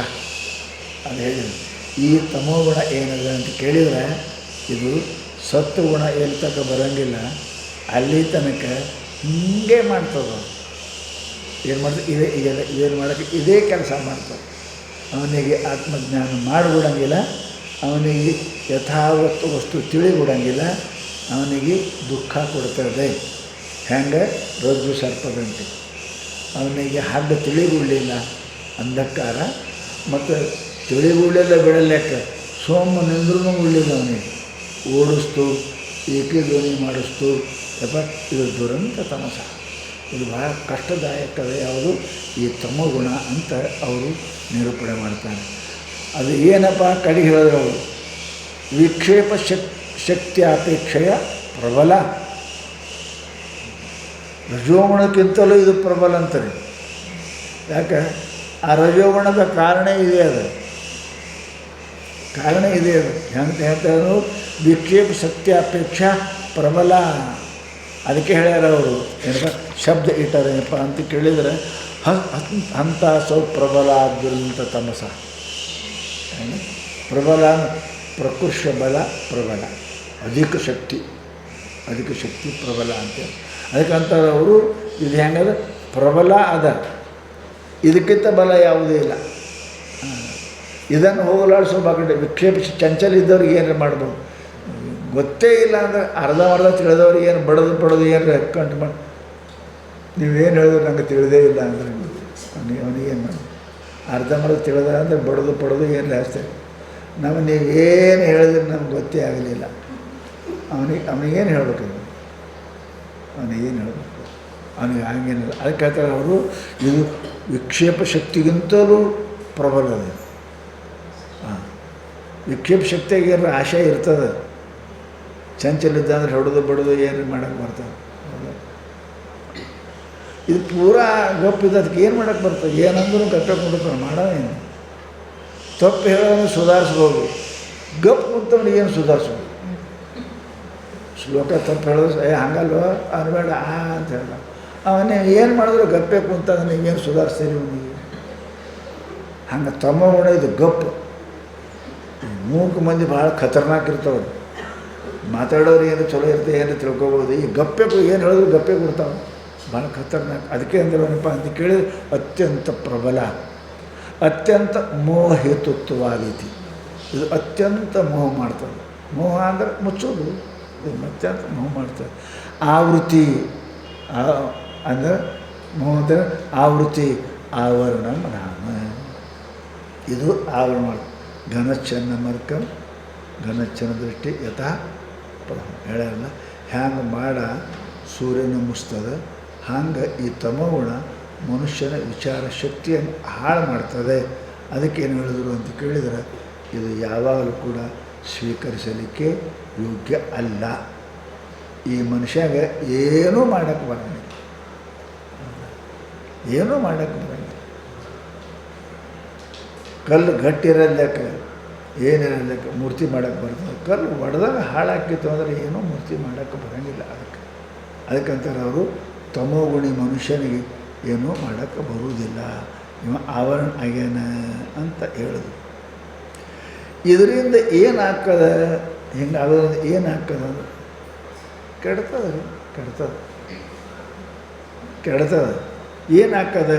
[SPEAKER 1] ಅದು ಹೇಳಿದ್ರು. ಈ ತಮೋಗುಣ ಏನಿದೆ ಅಂತ ಕೇಳಿದರೆ ಇದು ಸತ್ವಗುಣ ಎಲ್ಲಿ ತನಕ ಬರೋಂಗಿಲ್ಲ, ಅಲ್ಲಿ ತನಕ ಹೀಗೆ ಮಾಡ್ತದೆ. ಏನು ಮಾಡ್ತದೆ? ಇದೇನು ಮಾಡೋಕ್ಕೆ ಇದೇ ಕೆಲಸ ಮಾಡ್ತದೆ. ಅವನಿಗೆ ಆತ್ಮಜ್ಞಾನ ಮಾಡಿಬಿಡಂಗಿಲ್ಲ, ಅವನಿಗೆ ಯಥಾವತ್ತು ವಸ್ತು ತಿಳಿಬಿಡಂಗಿಲ್ಲ, ಅವನಿಗೆ ದುಃಖ ಕೊಡ್ತದೆ. ಹೆಂಗೆ? ರಜ್ಜು ಸರ್ಪದಂತೆ. ಅವನಿಗೆ ಹಗ್ಗ ತಿಳಿಬಿಡಲಿಲ್ಲ, ಅಂಧಕಾರ ಮತ್ತು ತಿಳಿಬಿಡಲಿಲ್ಲ, ಬಿಡಲೆಕ್ಕ ಸೋಮ ನಿಂದ್ರೂ ಉಳ್ಳಿಲ್ಲ. ಅವನಿಗೆ ಓಡಿಸ್ತು, ಏಕಧ್ವನಿ ಮಾಡಿಸ್ತು. ಯಪ್ಪ, ಇದು ದುರಂತ ತಮಸ. ಇದು ಬಹಳ ಕಷ್ಟದಾಯಕವೇ ಯಾವುದು? ಈ ತಮೋಗುಣ ಅಂತ ಅವರು ನಿರೂಪಣೆ ಮಾಡ್ತಾರೆ. ಅದು ಏನಪ್ಪ ಕಡೆಗೆ ಹೇಳಿದ್ರು ಅವರು? ಶಕ್ತಿಯಾಪೇಕ್ಷೆಯ ಪ್ರಬಲ. ರಜೋಗುಣಕ್ಕಿಂತಲೂ ಇದು ಪ್ರಬಲ ಅಂತಾರೆ. ಯಾಕೆ? ಆ ರಜೋಗುಣದ ಕಾರಣ ಇದೆ, ಅದು ಕಾರಣ ಇದೆ. ಅದು ಹೆಂಗೆ ಹೇಳ್ತಾರೆ? ವಿಕ್ಷೇಪ ಶಕ್ತಿ ಅಪೇಕ್ಷಾ ಪ್ರಬಲ. ಅದಕ್ಕೆ ಹೇಳ್ಯಾರ ಅವರು. ಏನಪ್ಪ ಶಬ್ದ ಇಟ್ಟಾರೇನಪ್ಪ ಅಂತ ಕೇಳಿದರೆ ಅಂಥ ಪ್ರಬಲ ದುರಂತ ತಮಸ. ಪ್ರಬಲ ಪ್ರಕೃಷ ಬಲ ಪ್ರಬಲ, ಅಧಿಕ ಶಕ್ತಿ ಪ್ರಬಲ ಅಂತೇಳಿ. ಅದಕ್ಕಂತಾರೆ ಅವರು. ಇದು ಹೆಂಗದ? ಪ್ರಬಲ ಅದ, ಇದಕ್ಕಿಂತ ಬಲ ಯಾವುದೇ ಇಲ್ಲ. ಇದನ್ನು ಹೋಗಲಾಡಿಸೋ ಕಡೆ ವಿಕ್ಷೇಪಿಸಿ ಚಂಚಲ ಇದ್ದವ್ರಿಗೆ ಏನಾರು ಮಾಡ್ಬೋದು. ಗೊತ್ತೇ ಇಲ್ಲ ಅಂದರೆ ಅರ್ಧ ತಿಳಿದವ್ರಿಗೆ ಏನು ಬಡದು ಏನಾರು ಕಂಡು ಮಾಡಿ ನೀವೇನು ಹೇಳಿದ್ರು ನಂಗೆ ತಿಳಿದೇ ಇಲ್ಲ ಅಂದರೆ ಅವನಿಗೇನು ಮಾಡಿ ಅರ್ಧ ತಿಳಿದ ಅಂದರೆ ಬಡದು ಏನು ಜಾಸ್ತಿ. ನೀವೇನು ಹೇಳಿದ್ರೆ ನಮ್ಗೆ ಗೊತ್ತೇ ಆಗಲಿಲ್ಲ. ಅವನಿಗೇನು ಹೇಳಬೇಕು? ಅವನಿಗೇನು ಹೇಳಬೇಕು? ಅವನಿಗೆ ಹಂಗೇನಿಲ್ಲ. ಅದಕ್ಕೆ ಹೇಳ್ತಾರೆ ಅವರು, ಇದು ವಿಕ್ಷೇಪ ಶಕ್ತಿಗಿಂತಲೂ ಪ್ರಬಲದ. ವಿಕ್ಷೇಪ ಶಕ್ತಿಯಾಗಿ ಏನಾರ ಆಶೆ ಇರ್ತದೆ. ಚಂಚಲಿದ್ದ ಅಂದರೆ ಹೊಡೆದು ಬಡದು ಏನು ಮಾಡೋಕ್ಕೆ ಬರ್ತದೆ. ಇದು ಪೂರಾ ಗಪ್ಪಿದ್ದು. ಅದಕ್ಕೆ ಏನು ಮಾಡೋಕ್ಕೆ ಬರ್ತದೆ? ಏನಂದ್ರೂ ಕಟ್ಟಕ್ಕೆ ಕೊಡ್ತಾನೆ, ಮಾಡೋದೇನು? ತಪ್ಪು ಹೇಳೋದು ಸುಧಾರಿಸ್ಬೋದು. ಗಪ್ ಕೂತವನು ಏನು ಸುಧಾರಿಸ್ಬೋದು? ಶ್ಲೋಕ ತಪ್ಪು ಹೇಳೋದು ಹಂಗಲ್ವ ಅನ್ಬೇಡ ಅಂತ ಹೇಳ್ದ. ಅವನೇ ಏನು ಮಾಡಿದ್ರು ಗಪ್ಪೆ ಕುಂತ ನೀವೇನು ಸುಧಾರಿಸ್ತೀರಿ ಅವನಿಗೆ? ಹಂಗೆ ತಮ್ಮ ಗುಣ ಇದು ಗಪ್ಪು. ಮೂಕು ಮಂದಿ ಭಾಳ ಖತರ್ನಾಕ್ ಇರ್ತಾವೆ. ಮಾತಾಡೋರು ಏನು ಚಲೋ ಇರ್ತದೆ, ಏನು ತಿಳ್ಕೊಬೋದು. ಈ ಗಪ್ಪೆ ಏನು ಹೇಳಿದ್ರು ಗಪ್ಪೆ ಕೊಡ್ತಾವೆ, ಭಾಳ ಖತರ್ನಾಕ್. ಅದಕ್ಕೆ ಅಂದ್ರೇನಪ್ಪ ಅಂತ ಕೇಳಿದ್ರೆ ಅತ್ಯಂತ ಪ್ರಬಲ, ಅತ್ಯಂತ ಮೋಹೇತುತ್ವವಾಗೈತಿ. ಇದು ಅತ್ಯಂತ ಮೋಹ ಮಾಡ್ತದೆ. ಮೋಹ ಅಂದ್ರೆ ಮುಚ್ಚೋದು. ಇದು ಅತ್ಯಂತ ಮೋಹ ಮಾಡ್ತದೆ. ಆವೃತ್ತಿ ಅಂದರೆ ಮೋಹದ ಆವೃತ್ತಿ ಆವರಣ ರಾಮ. ಇದು ಆವರಣ ಮಾಡ್ತದೆ. ಘನಚ್ಛನ್ನ ಮರ್ಕಂ ಘನಚ್ಛನ್ನ ದೃಷ್ಟಿ ಯಥಾ ಹೇಳಲ್ಲ. ಹ್ಯಾಂಗೆ ಮಾಡ ಸೂರ್ಯನ ಮುಸ್ತದೆ, ಹಂಗೆ ಈ ತಮೋಗುಣ ಮನುಷ್ಯನ ವಿಚಾರ ಶಕ್ತಿಯನ್ನು ಹಾಳು ಮಾಡ್ತದೆ. ಅದಕ್ಕೇನು ಹೇಳಿದ್ರು ಅಂತ ಕೇಳಿದರೆ, ಇದು ಯಾವಾಗಲೂ ಕೂಡ ಸ್ವೀಕರಿಸಲಿಕ್ಕೆ ಯೋಗ್ಯ ಅಲ್ಲ. ಈ ಮನುಷ್ಯಾಗ ಏನೂ ಮಾಡೋಕ್ಕೆ ಬರಂಗಿಲ್ಲ, ಏನೂ ಮಾಡೋಕ್ಕೆ ಬರಂಗಿಲ್ಲ. ಕಲ್ಲು ಗಟ್ಟಿರಲ್ಲಕ್ಕೆ ಏನಿರಲ್ಲಕ್ಕೆ ಮೂರ್ತಿ ಮಾಡೋಕ್ಕೆ ಬರ್ತದೆ. ಕಲ್ಲು ಒಡೆದಾಗ ಹಾಳಾಕಿತ್ತು ಅಂದರೆ ಏನೂ ಮೂರ್ತಿ ಮಾಡೋಕ್ಕೆ ಬರೋಂಗಿಲ್ಲ. ಅದಕ್ಕಂತಾರೆ ಅವರು, ತಮೋಗುಣಿ ಮನುಷ್ಯನಿಗೆ ಏನೂ ಮಾಡೋಕ್ಕೆ ಬರುವುದಿಲ್ಲ, ಇವ ಆವರಣ ಆಗ್ಯಾನ ಅಂತ ಹೇಳಿದ್ರು. ಇದರಿಂದ ಏನಾಗ್ತದ? ಹಿಂಗೆ ಆಗೋದ್ರಿಂದ ಏನಾಗ್ತದ? ಕೆಡ್ತದ. ಏನಾಗ್ತದ?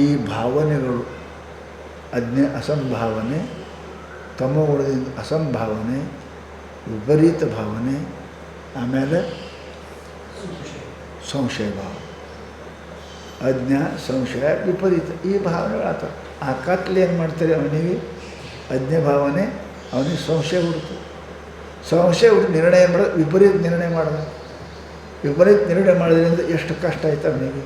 [SPEAKER 1] ಈ ಭಾವನೆಗಳು ಅಸಂಭಾವನೆ, ತಮೋಗುಣದಿಂದ ಅಸಂಭಾವನೆ, ವಿಪರೀತ ಭಾವನೆ, ಆಮೇಲೆ ಸಂಶಯ ಭಾವ, ಅಜ್ಞಾ ಸಂಶಯ ವಿಪರೀತ ಈ ಭಾವನೆಗಳಾಗ್ತವೆ. ಆ ಕತ್ಲೆ ಏನು ಮಾಡ್ತಾರೆ ಅವನಿಗೆ? ಅಜ್ಞೆ ಭಾವನೆ, ಅವನಿಗೆ ಸಂಶಯ ಹುಡುಕು. ಸಂಶಯ ಹುಡುಕಿ ನಿರ್ಣಯ ಮಾಡೋದು, ವಿಪರೀತ ನಿರ್ಣಯ ಮಾಡೋದು. ವಿಪರೀತ ನಿರ್ಣಯ ಮಾಡೋದ್ರಿಂದ ಎಷ್ಟು ಕಷ್ಟ ಆಯ್ತು ಅವನಿಗೆ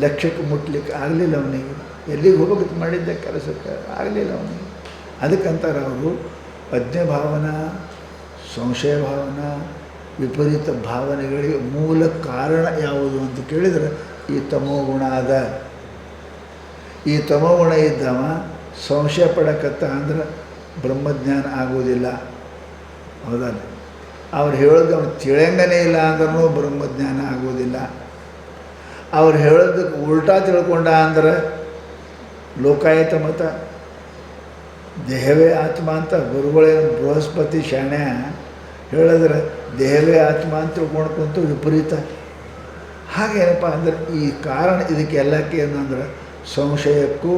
[SPEAKER 1] ಲಕ್ಷ್ಯಕ್ಕೆ ಮುಟ್ಲಿಕ್ಕೆ ಆಗಲಿಲ್ಲ. ಅವನಿಗೆ ಎಲ್ಲಿಗೆ ಹೋಗೋಕ್ಕೆ ಮಾಡಿದ್ದ ಕೆಲಸಕ್ಕೆ ಆಗಲಿಲ್ಲ ಅವನಿಗೆ. ಅದಕ್ಕಂತಾರೆ ಅವರು, ಅಜ್ಞೆ ಭಾವನಾ, ಸಂಶಯ ಭಾವನಾ, ವಿಪರೀತ ಭಾವನೆಗಳಿಗೆ ಮೂಲ ಕಾರಣ ಯಾವುದು ಅಂತ ಕೇಳಿದರೆ ಈ ತಮೋಗುಣ ಅದ. ಈ ತಮೋಗುಣ ಇದ್ದವ ಸಂಶಯ ಪಡಕತ್ತ ಅಂದ್ರೆ ಬ್ರಹ್ಮಜ್ಞಾನ ಆಗೋದಿಲ್ಲ. ಹೌದಲ್ಲ? ಅವ್ರು ಹೇಳೋದು ಅವ್ನು ತಿಳಿಯಂಗನೇ ಇಲ್ಲ ಅಂದ್ರೂ ಬ್ರಹ್ಮಜ್ಞಾನ ಆಗೋದಿಲ್ಲ. ಅವ್ರು ಹೇಳೋದಕ್ಕೆ ಉಲ್ಟಾ ತಿಳ್ಕೊಂಡ ಅಂದ್ರೆ ಲೋಕಾಯತ ಮತ, ದೇಹವೇ ಆತ್ಮ ಅಂತ ಗುರುಗಳೇನು ಬೃಹಸ್ಪತಿ ಶಾಣ್ಯ ಹೇಳಿದ್ರೆ ದೇಹವೇ ಆತ್ಮ ಅಂತ ತಿಳ್ಕೊಂಡು ಕುಂತು ವಿಪರೀತ. ಹಾಗೇನಪ್ಪ ಅಂದ್ರೆ ಈ ಕಾರಣ ಇದಕ್ಕೆ ಎಲ್ಲಕ್ಕೆ ಏನಂದ್ರೆ ಸಂಶಯಕ್ಕೂ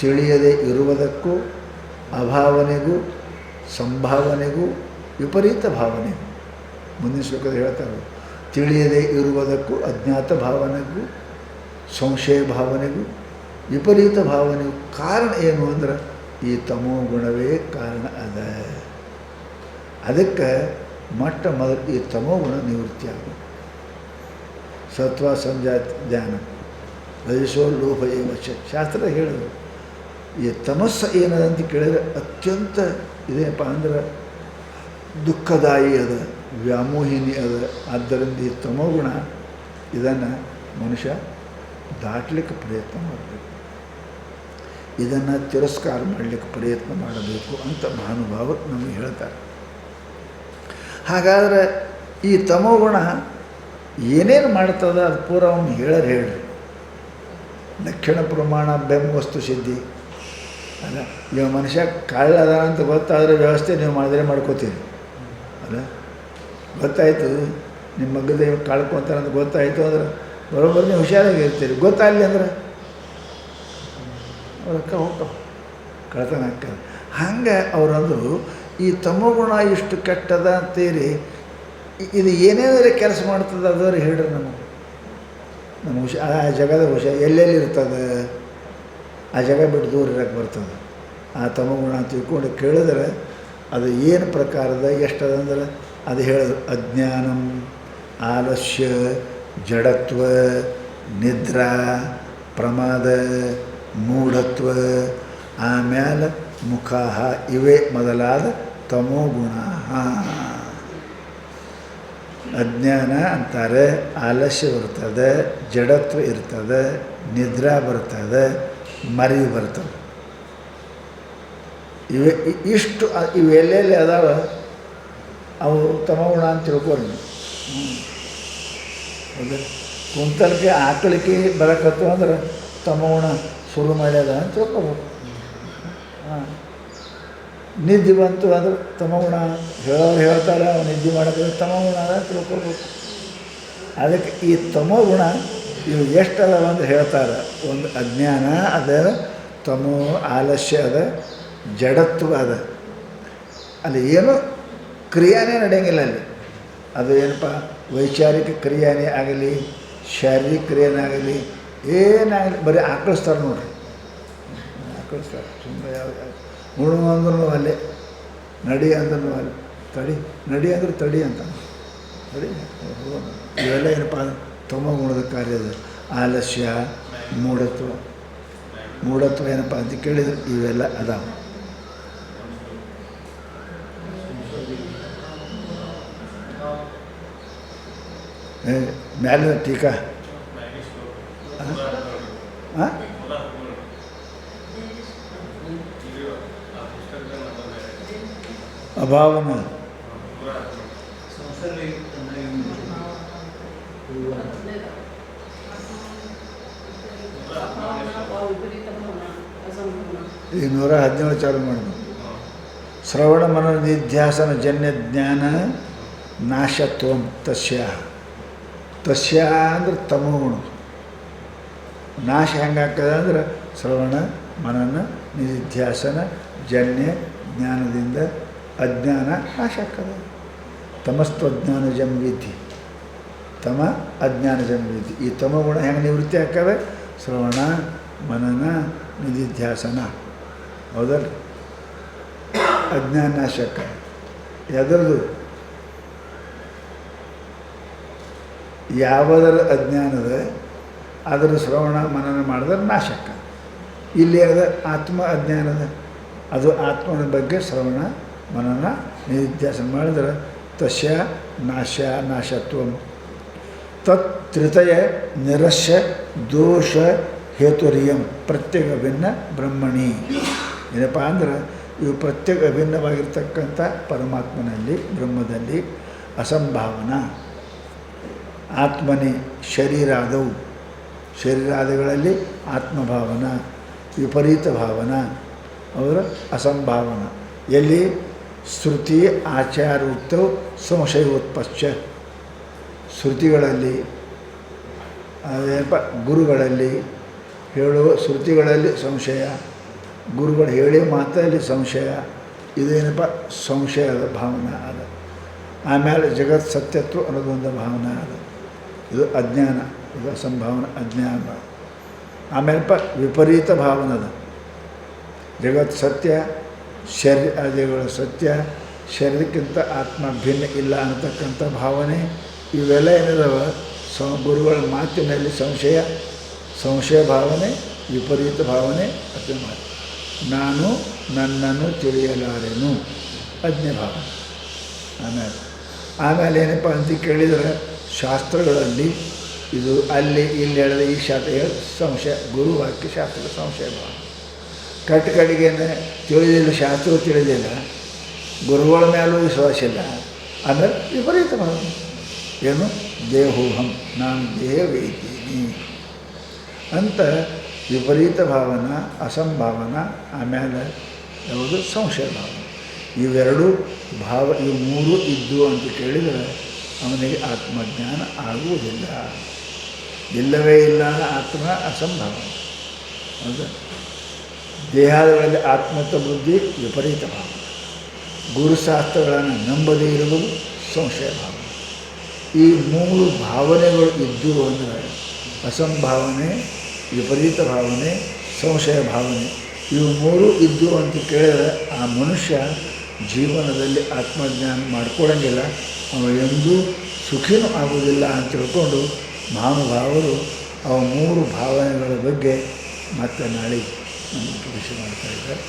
[SPEAKER 1] ತಿಳಿಯದೇ ಇರುವುದಕ್ಕೂ ಅಭಾವನೆಗೂ ಸಂಭಾವನೆಗೂ ವಿಪರೀತ ಭಾವನೆಗೂ. ಮುಂದಿನ ಶ್ಲೋಕದಲ್ಲಿ ಹೇಳ್ತಾರೆ, ತಿಳಿಯದೇ ಇರುವುದಕ್ಕೂ ಅಜ್ಞಾತ ಭಾವನೆಗೂ ಸಂಶಯ ಭಾವನೆಗೂ ವಿಪರೀತ ಭಾವನೆಗೂ ಕಾರಣ ಏನು ಅಂದ್ರೆ ಈ ತಮೋಗುಣವೇ ಕಾರಣ ಅದ. ಅದಕ್ಕೆ ಮೊಟ್ಟ ಮೊದಲು ಈ ತಮೋಗುಣ ನಿವೃತ್ತಿ ಆಗಬೇಕು. ಸತ್ವ ಸಂಜಾತ ಜ್ಞಾನ ರಜಸೋ ಲೋಭ ಏವಚ ಶಾಸ್ತ್ರ ಹೇಳಿದ್ರು. ಈ ತಮಸ್ಸು ಏನದಂತ ಕೇಳಿದ್ರೆ ಅತ್ಯಂತ ಇದೇನಪ್ಪ ಅಂದ್ರೆ ದುಃಖದಾಯಿ ಅದ, ವ್ಯಾಮೋಹಿನಿ ಅದ. ಆದ್ದರಿಂದ ಈ ತಮೋಗುಣ ಇದನ್ನು ಮನುಷ್ಯ ದಾಟಲಿಕ್ಕೆ ಪ್ರಯತ್ನ ಮಾಡಬೇಕು, ಇದನ್ನು ತಿರಸ್ಕಾರ ಮಾಡಲಿಕ್ಕೆ ಪ್ರಯತ್ನ ಮಾಡಬೇಕು ಅಂತ ಮಹಾನುಭಾವರು ನಮಗೆ ಹೇಳ್ತಾರೆ. ಹಾಗಾದರೆ ಈ ತಮೋಗುಣ ಏನೇನು ಮಾಡ್ತದ ಅದು ಪೂರ ಅವ್ನು ಹೇಳ್ರಿ. ಲಕ್ಷಣ ಪ್ರಮಾಣ ಬೆಂಬಸ್ತು ಸಿದ್ಧಿ ಅಲ್ಲ. ಇವ ಮನುಷ್ಯ ಕಳ್ಳದ ಅಂತ ಗೊತ್ತಾದರೆ ವ್ಯವಸ್ಥೆ ನೀವು ಮಾಡಿದ್ರೆ ಮಾಡ್ಕೋತೀರಿ ಅಲ್ಲ. ಗೊತ್ತಾಯಿತು ನಿಮ್ಮ ಮಗದ ಕಳ್ಕೊತಾರೆ ಅಂತ ಗೊತ್ತಾಯಿತು ಅಂದ್ರೆ ಬರೋಬ್ಬರಿ ನೀವು ಹುಷಾರಾಗಿ ಇರ್ತೀರಿ. ಗೊತ್ತಾಗಲಿ ಅಂದ್ರೆ ಅವ್ರಕ್ಕ ಹೋಗ್ತಾವ, ಕಳ್ತನ ಆಗ್ತದೆ. ಹಂಗೆ ಅವರಂದರು ಈ ತಮೋಗುಣ ಇಷ್ಟು ಕೆಟ್ಟದ ಅಂತೀರಿ, ಇದು ಏನೇನಾದ್ರೆ ಕೆಲಸ ಮಾಡ್ತದೆ ಅದವ್ರು ಹೇಳ್ರಿ ನಮಗೆ. ನಮ್ಮ ಆ ಜಗದ ಎಲ್ಲೆಲ್ಲಿ ಇರ್ತದೆ, ಆ ಜಾಗ ಬಿಟ್ಟು ದೂರ ಇರೋಕ್ಕೆ ಬರ್ತದೆ. ಆ ತಮೋಗುಣ ತಿಳ್ಕೊಂಡು ಕೇಳಿದ್ರೆ ಅದು ಏನು ಪ್ರಕಾರದ ಎಷ್ಟದ ಅಂದ್ರೆ ಅದು ಹೇಳಿದ್ರು. ಅಜ್ಞಾನಂ, ಆಲಸ್ಯ, ಜಡತ್ವ, ನಿದ್ರಾ, ಪ್ರಮಾದ, ಮೂಢತ್ವ, ಆಮೇಲೆ ಮುಖಾಹ, ಇವೇ ಮೊದಲಾದ ತಮೋಗುಣ. ಅಜ್ಞಾನ ಅಂತಾರೆ, ಆಲಸ್ಯ ಬರ್ತದೆ, ಜಡತ್ವ ಇರ್ತದೆ, ನಿದ್ರಾ ಬರ್ತದೆ, ಮರಿ ಬರ್ತದೆ. ಇಷ್ಟು ಇವೆಲ್ಲೆಲ್ಲಿ ಅದಾವ ಅವು ತಮೋಗುಣ ಅಂತ ತಿಳ್ಕೊರಿ. ಹೌದು, ಕುಂತಲಿಕೆ ಆಕಳಿಕೆ ಬರಕತ್ತು ಅಂದ್ರೆ ತಮೋಗುಣ ಶುರು ಮಾಡ್ಯದ ಅಂತ ತಿಳ್ಕೊಬೇಕು. ನಿದ್ದೆ ಬಂತು ಅಂದ್ರೆ ತಮೋಗುಣ, ಹೇಳೋರು ಹೇಳ್ತಾರೆ ಅವ್ನು ನಿದ್ದೆ ಮಾಡೋಕ್ಕೆ ತಮೋಗುಣ ಅದ ತಿಳ್ಕೊಬೇಕು. ಅದಕ್ಕೆ ಈ ತಮೋಗುಣ ಇವು ಎಷ್ಟದ ಅಂತ ಹೇಳ್ತಾರೆ. ಒಂದು ಅಜ್ಞಾನ ಅದ, ತಮೋ ಆಲಸ್ಯ ಅದ, ಜಡತ್ವ ಅದ. ಅಲ್ಲಿ ಏನು ಕ್ರಿಯಾನೇ ನಡೆಯಂಗಿಲ್ಲ ಅಲ್ಲಿ. ಅದು ಏನಪ್ಪ ವೈಚಾರಿಕ ಕ್ರಿಯಾನೇ ಆಗಲಿ, ಶಾರೀರಿಕ ಕ್ರಿಯೆನೇ ಆಗಲಿ, ಏನಾಗಲಿ ಬರೀ ಆಕಳಿಸ್ತಾರೆ ನೋಡ್ರಿ. ಆಕಳಿಸ್ತಾರೆ ಸುಮ್ಮನೆ. ಯಾವ ಉಣ್ಣು ಅಂದ್ರೂ ಅಲ್ಲೇ, ನಡಿ ಅಂದ್ರೂ ಅಲ್ಲಿ, ತಡಿ ನಡಿ ಅಂದ್ರೆ ತಡಿ ಅಂತ ತಡಿ. ಇವೆಲ್ಲ ಏನಪ್ಪ ತಮೋಗುಣದ ಕಾರ್ಯದ. ಆಲಸ್ಯ, ಮೂಢತ್ವ ಏನಪ್ಪ ಅಂತ ಕೇಳಿದ್ರೆ ಇವೆಲ್ಲ ಅದಾವ. ಮ್ಯಾಲಿನ ಟೀಕಾ ಅಭಾವನ ಈ 117 ಚಾಲು ಮಾಡಬೇಕು. ಶ್ರವಣ ಮನನ ನಿಧ್ಯಾಸನ ಜನ್ಯ ಜ್ಞಾನ ನಾಶತ್ವಂ ತಸ್ಯ ಅಂದ್ರೆ ತಮೋಗುಣ. ನಾಶ ಹೆಂಗಾಗ್ತದೆ ಅಂದ್ರೆ ಶ್ರವಣ ಮನನ ನಿಧ್ಯಾಸನ ಜನ್ಯ ಜ್ಞಾನದಿಂದ ಅಜ್ಞಾನ ನಾಶ ಆಗ್ತದೆ. ತಮಸ್ತ್ವಜ್ಞಾನ ಜನ್ವಿಧಿ, ತಮ ಅಜ್ಞಾನ ಜನ್ವಿಧಿ. ಈ ತಮೋಗುಣ ಹೆಂಗೆ ನಿವೃತ್ತಿ ಆಗ್ತದೆ? ಶ್ರವಣ ಮನನ ನಿಧಿಧ್ಯಾಸನ. ಹೌದಲ್ಲ? ಅಜ್ಞಾನ ನಾಶ ಆಗ್ತದೆ. ಎದರದು? ಯಾವುದರ ಅಜ್ಞಾನದ ಅದರ ಶ್ರವಣ ಮನನ ಮಾಡಿದ್ರೆ ನಾಶ ಆಗ್ತದೆ. ಇಲ್ಲಿ ಅದ ಆತ್ಮ ಅಜ್ಞಾನದ, ಅದು ಆತ್ಮನ ಬಗ್ಗೆ ಶ್ರವಣ ಮನನ ನಿಧಿಧ್ಯಾಸನ ಮಾಡಿದ್ರೆ ತಸ್ಯ ನಾಶತ್ವ ತತ್ ತ್ರಿತಯ ನಿರಸ್ಯ ದೋಷ ಹೇತುರಿಯಂ ಪ್ರತ್ಯೇಕ ಭಿನ್ನ ಬ್ರಹ್ಮಣಿ. ಏನಪ್ಪ ಅಂದ್ರೆ ಇವು ಪ್ರತ್ಯೇಕ ಭಿನ್ನವಾಗಿರ್ತಕ್ಕಂಥ ಪರಮಾತ್ಮನಲ್ಲಿ, ಬ್ರಹ್ಮದಲ್ಲಿ ಅಸಂಭಾವನಾ. ಆತ್ಮನೇ ಶರೀರಾದವು, ಶರೀರಾದಿಗಳಲ್ಲಿ ಆತ್ಮಭಾವನ, ವಿಪರೀತ ಭಾವನ, ಅವರ ಅಸಂಭಾವನ. ಎಲ್ಲಿ? ಶ್ರುತಿ ಆಚಾರೋಕ್ತವು ಸಂಶಯೋತ್ಪಶ್ಚ. ಶ್ರುತಿಗಳಲ್ಲಿ ಅದೇನಪ್ಪ ಗುರುಗಳಲ್ಲಿ ಹೇಳುವ ಶ್ರುತಿಗಳಲ್ಲಿ ಸಂಶಯ, ಗುರುಗಳು ಹೇಳಿ ಮಾತಲ್ಲಿ ಸಂಶಯ. ಇದೇನಪ್ಪ ಸಂಶಯದ ಭಾವನೆ ಅದ. ಆಮೇಲೆ ಜಗತ್ ಸತ್ಯತ್ವ ಅನ್ನೋದೊಂದು ಭಾವನೆ ಅದ. ಇದು ಅಜ್ಞಾನ, ಇದು ಅಸಂಭಾವನ ಅಜ್ಞಾನ. ಆಮೇಲೆಪ್ಪ ವಿಪರೀತ ಭಾವನದ. ಜಗತ್ ಸತ್ಯ, ಶರೀರಗಳ ಸತ್ಯ, ಶರೀರಕ್ಕಿಂತ ಆತ್ಮ ಭಿನ್ನ ಇಲ್ಲ ಅನ್ನತಕ್ಕಂಥ ಭಾವನೆ. ಇವೆಲ್ಲ ಏನಿದಾವ ಗುರುಗಳ ಮಾತಿನಲ್ಲಿ ಸಂಶಯ ಭಾವನೆ, ವಿಪರೀತ ಭಾವನೆ, ನಾನು ನನ್ನನ್ನು ತಿಳಿಯಲಾರೆನು, ಅಜ್ಞೆ ಭಾವನೆ. ಆಮೇಲೆ ಏನಪ್ಪ ಅಂತ ಕೇಳಿದರೆ ಶಾಸ್ತ್ರಗಳಲ್ಲಿ ಇದು ಅಲ್ಲಿ ಇಲ್ಲಿ ಹೇಳಿದ ಈ ಶಾಸ್ತ್ರ ಸಂಶಯ ಗುರುವಾಕ್ಯ ಶಾಸ್ತ್ರದ ಸಂಶಯ ಭಾವ ಕಡೆಗೇನೆ ತಿಳಿದಿಲ್ಲ, ಶಾಸ್ತ್ರ ತಿಳಿದಿಲ್ಲ, ಗುರುಗಳ ಮೇಲೂ ವಿಶ್ವಾಸ ಇಲ್ಲ, ಆಮೇಲೆ ವಿಪರೀತ ಭಾವ ಏನು ದೇಹೋಹಂ ನಾನು ದೇಹವೇತೀನಿ ಅಂತ ವಿಪರೀತ ಭಾವನ, ಅಸಂಭಾವನ, ಆಮೇಲೆ ಯಾವುದು ಸಂಶಯ ಭಾವ. ಇವೆರಡು ಭಾವ ಇವು ಮೂರು ಇದ್ದು ಅಂತ ಕೇಳಿದರೆ ಅವನಿಗೆ ಆತ್ಮಜ್ಞಾನ ಆಗುವುದಿಲ್ಲ. ಇಲ್ಲವೇ ಇಲ್ಲ ಆತ್ಮ ಅಸಂಭವ. ಹೌದಾ? ದೇಹಗಳಲ್ಲಿ ಆತ್ಮತ್ವ ಬುದ್ಧಿ ವಿಪರೀತ ಭಾವ, ಗುರುಶಾಸ್ತ್ರಗಳನ್ನು ನಂಬದೇ ಇರುವುದು ಸಂಶಯ ಭಾವ. ಈ ಮೂರು ಭಾವನೆಗಳು ಇದ್ದು ಅಂದರೆ ಅಸಂಭಾವನೆ, ವಿಪರೀತ ಭಾವನೆ, ಸಂಶಯ ಭಾವನೆ, ಇವು ಮೂರು ಇದ್ದು ಅಂತ ಕೇಳಿದರೆ ಆ ಮನುಷ್ಯ ಜೀವನದಲ್ಲಿ ಆತ್ಮಜ್ಞಾನ ಮಾಡ್ಕೊಳಂಗಿಲ್ಲ, ಅವ ಎಂದೂ ಸುಖಿನೂ ಆಗುವುದಿಲ್ಲ ಅಂತ ತಿಳ್ಕೊಂಡು ಮಹಾನುಭಾವರು ಅವ ಮೂರು ಭಾವನೆಗಳ ಬಗ್ಗೆ ಮತ್ತೆ ನಾಳೆ ನಮಗೆ ಉಪದೇಶ ಮಾಡ್ತಾಯಿದ್ದಾರೆ.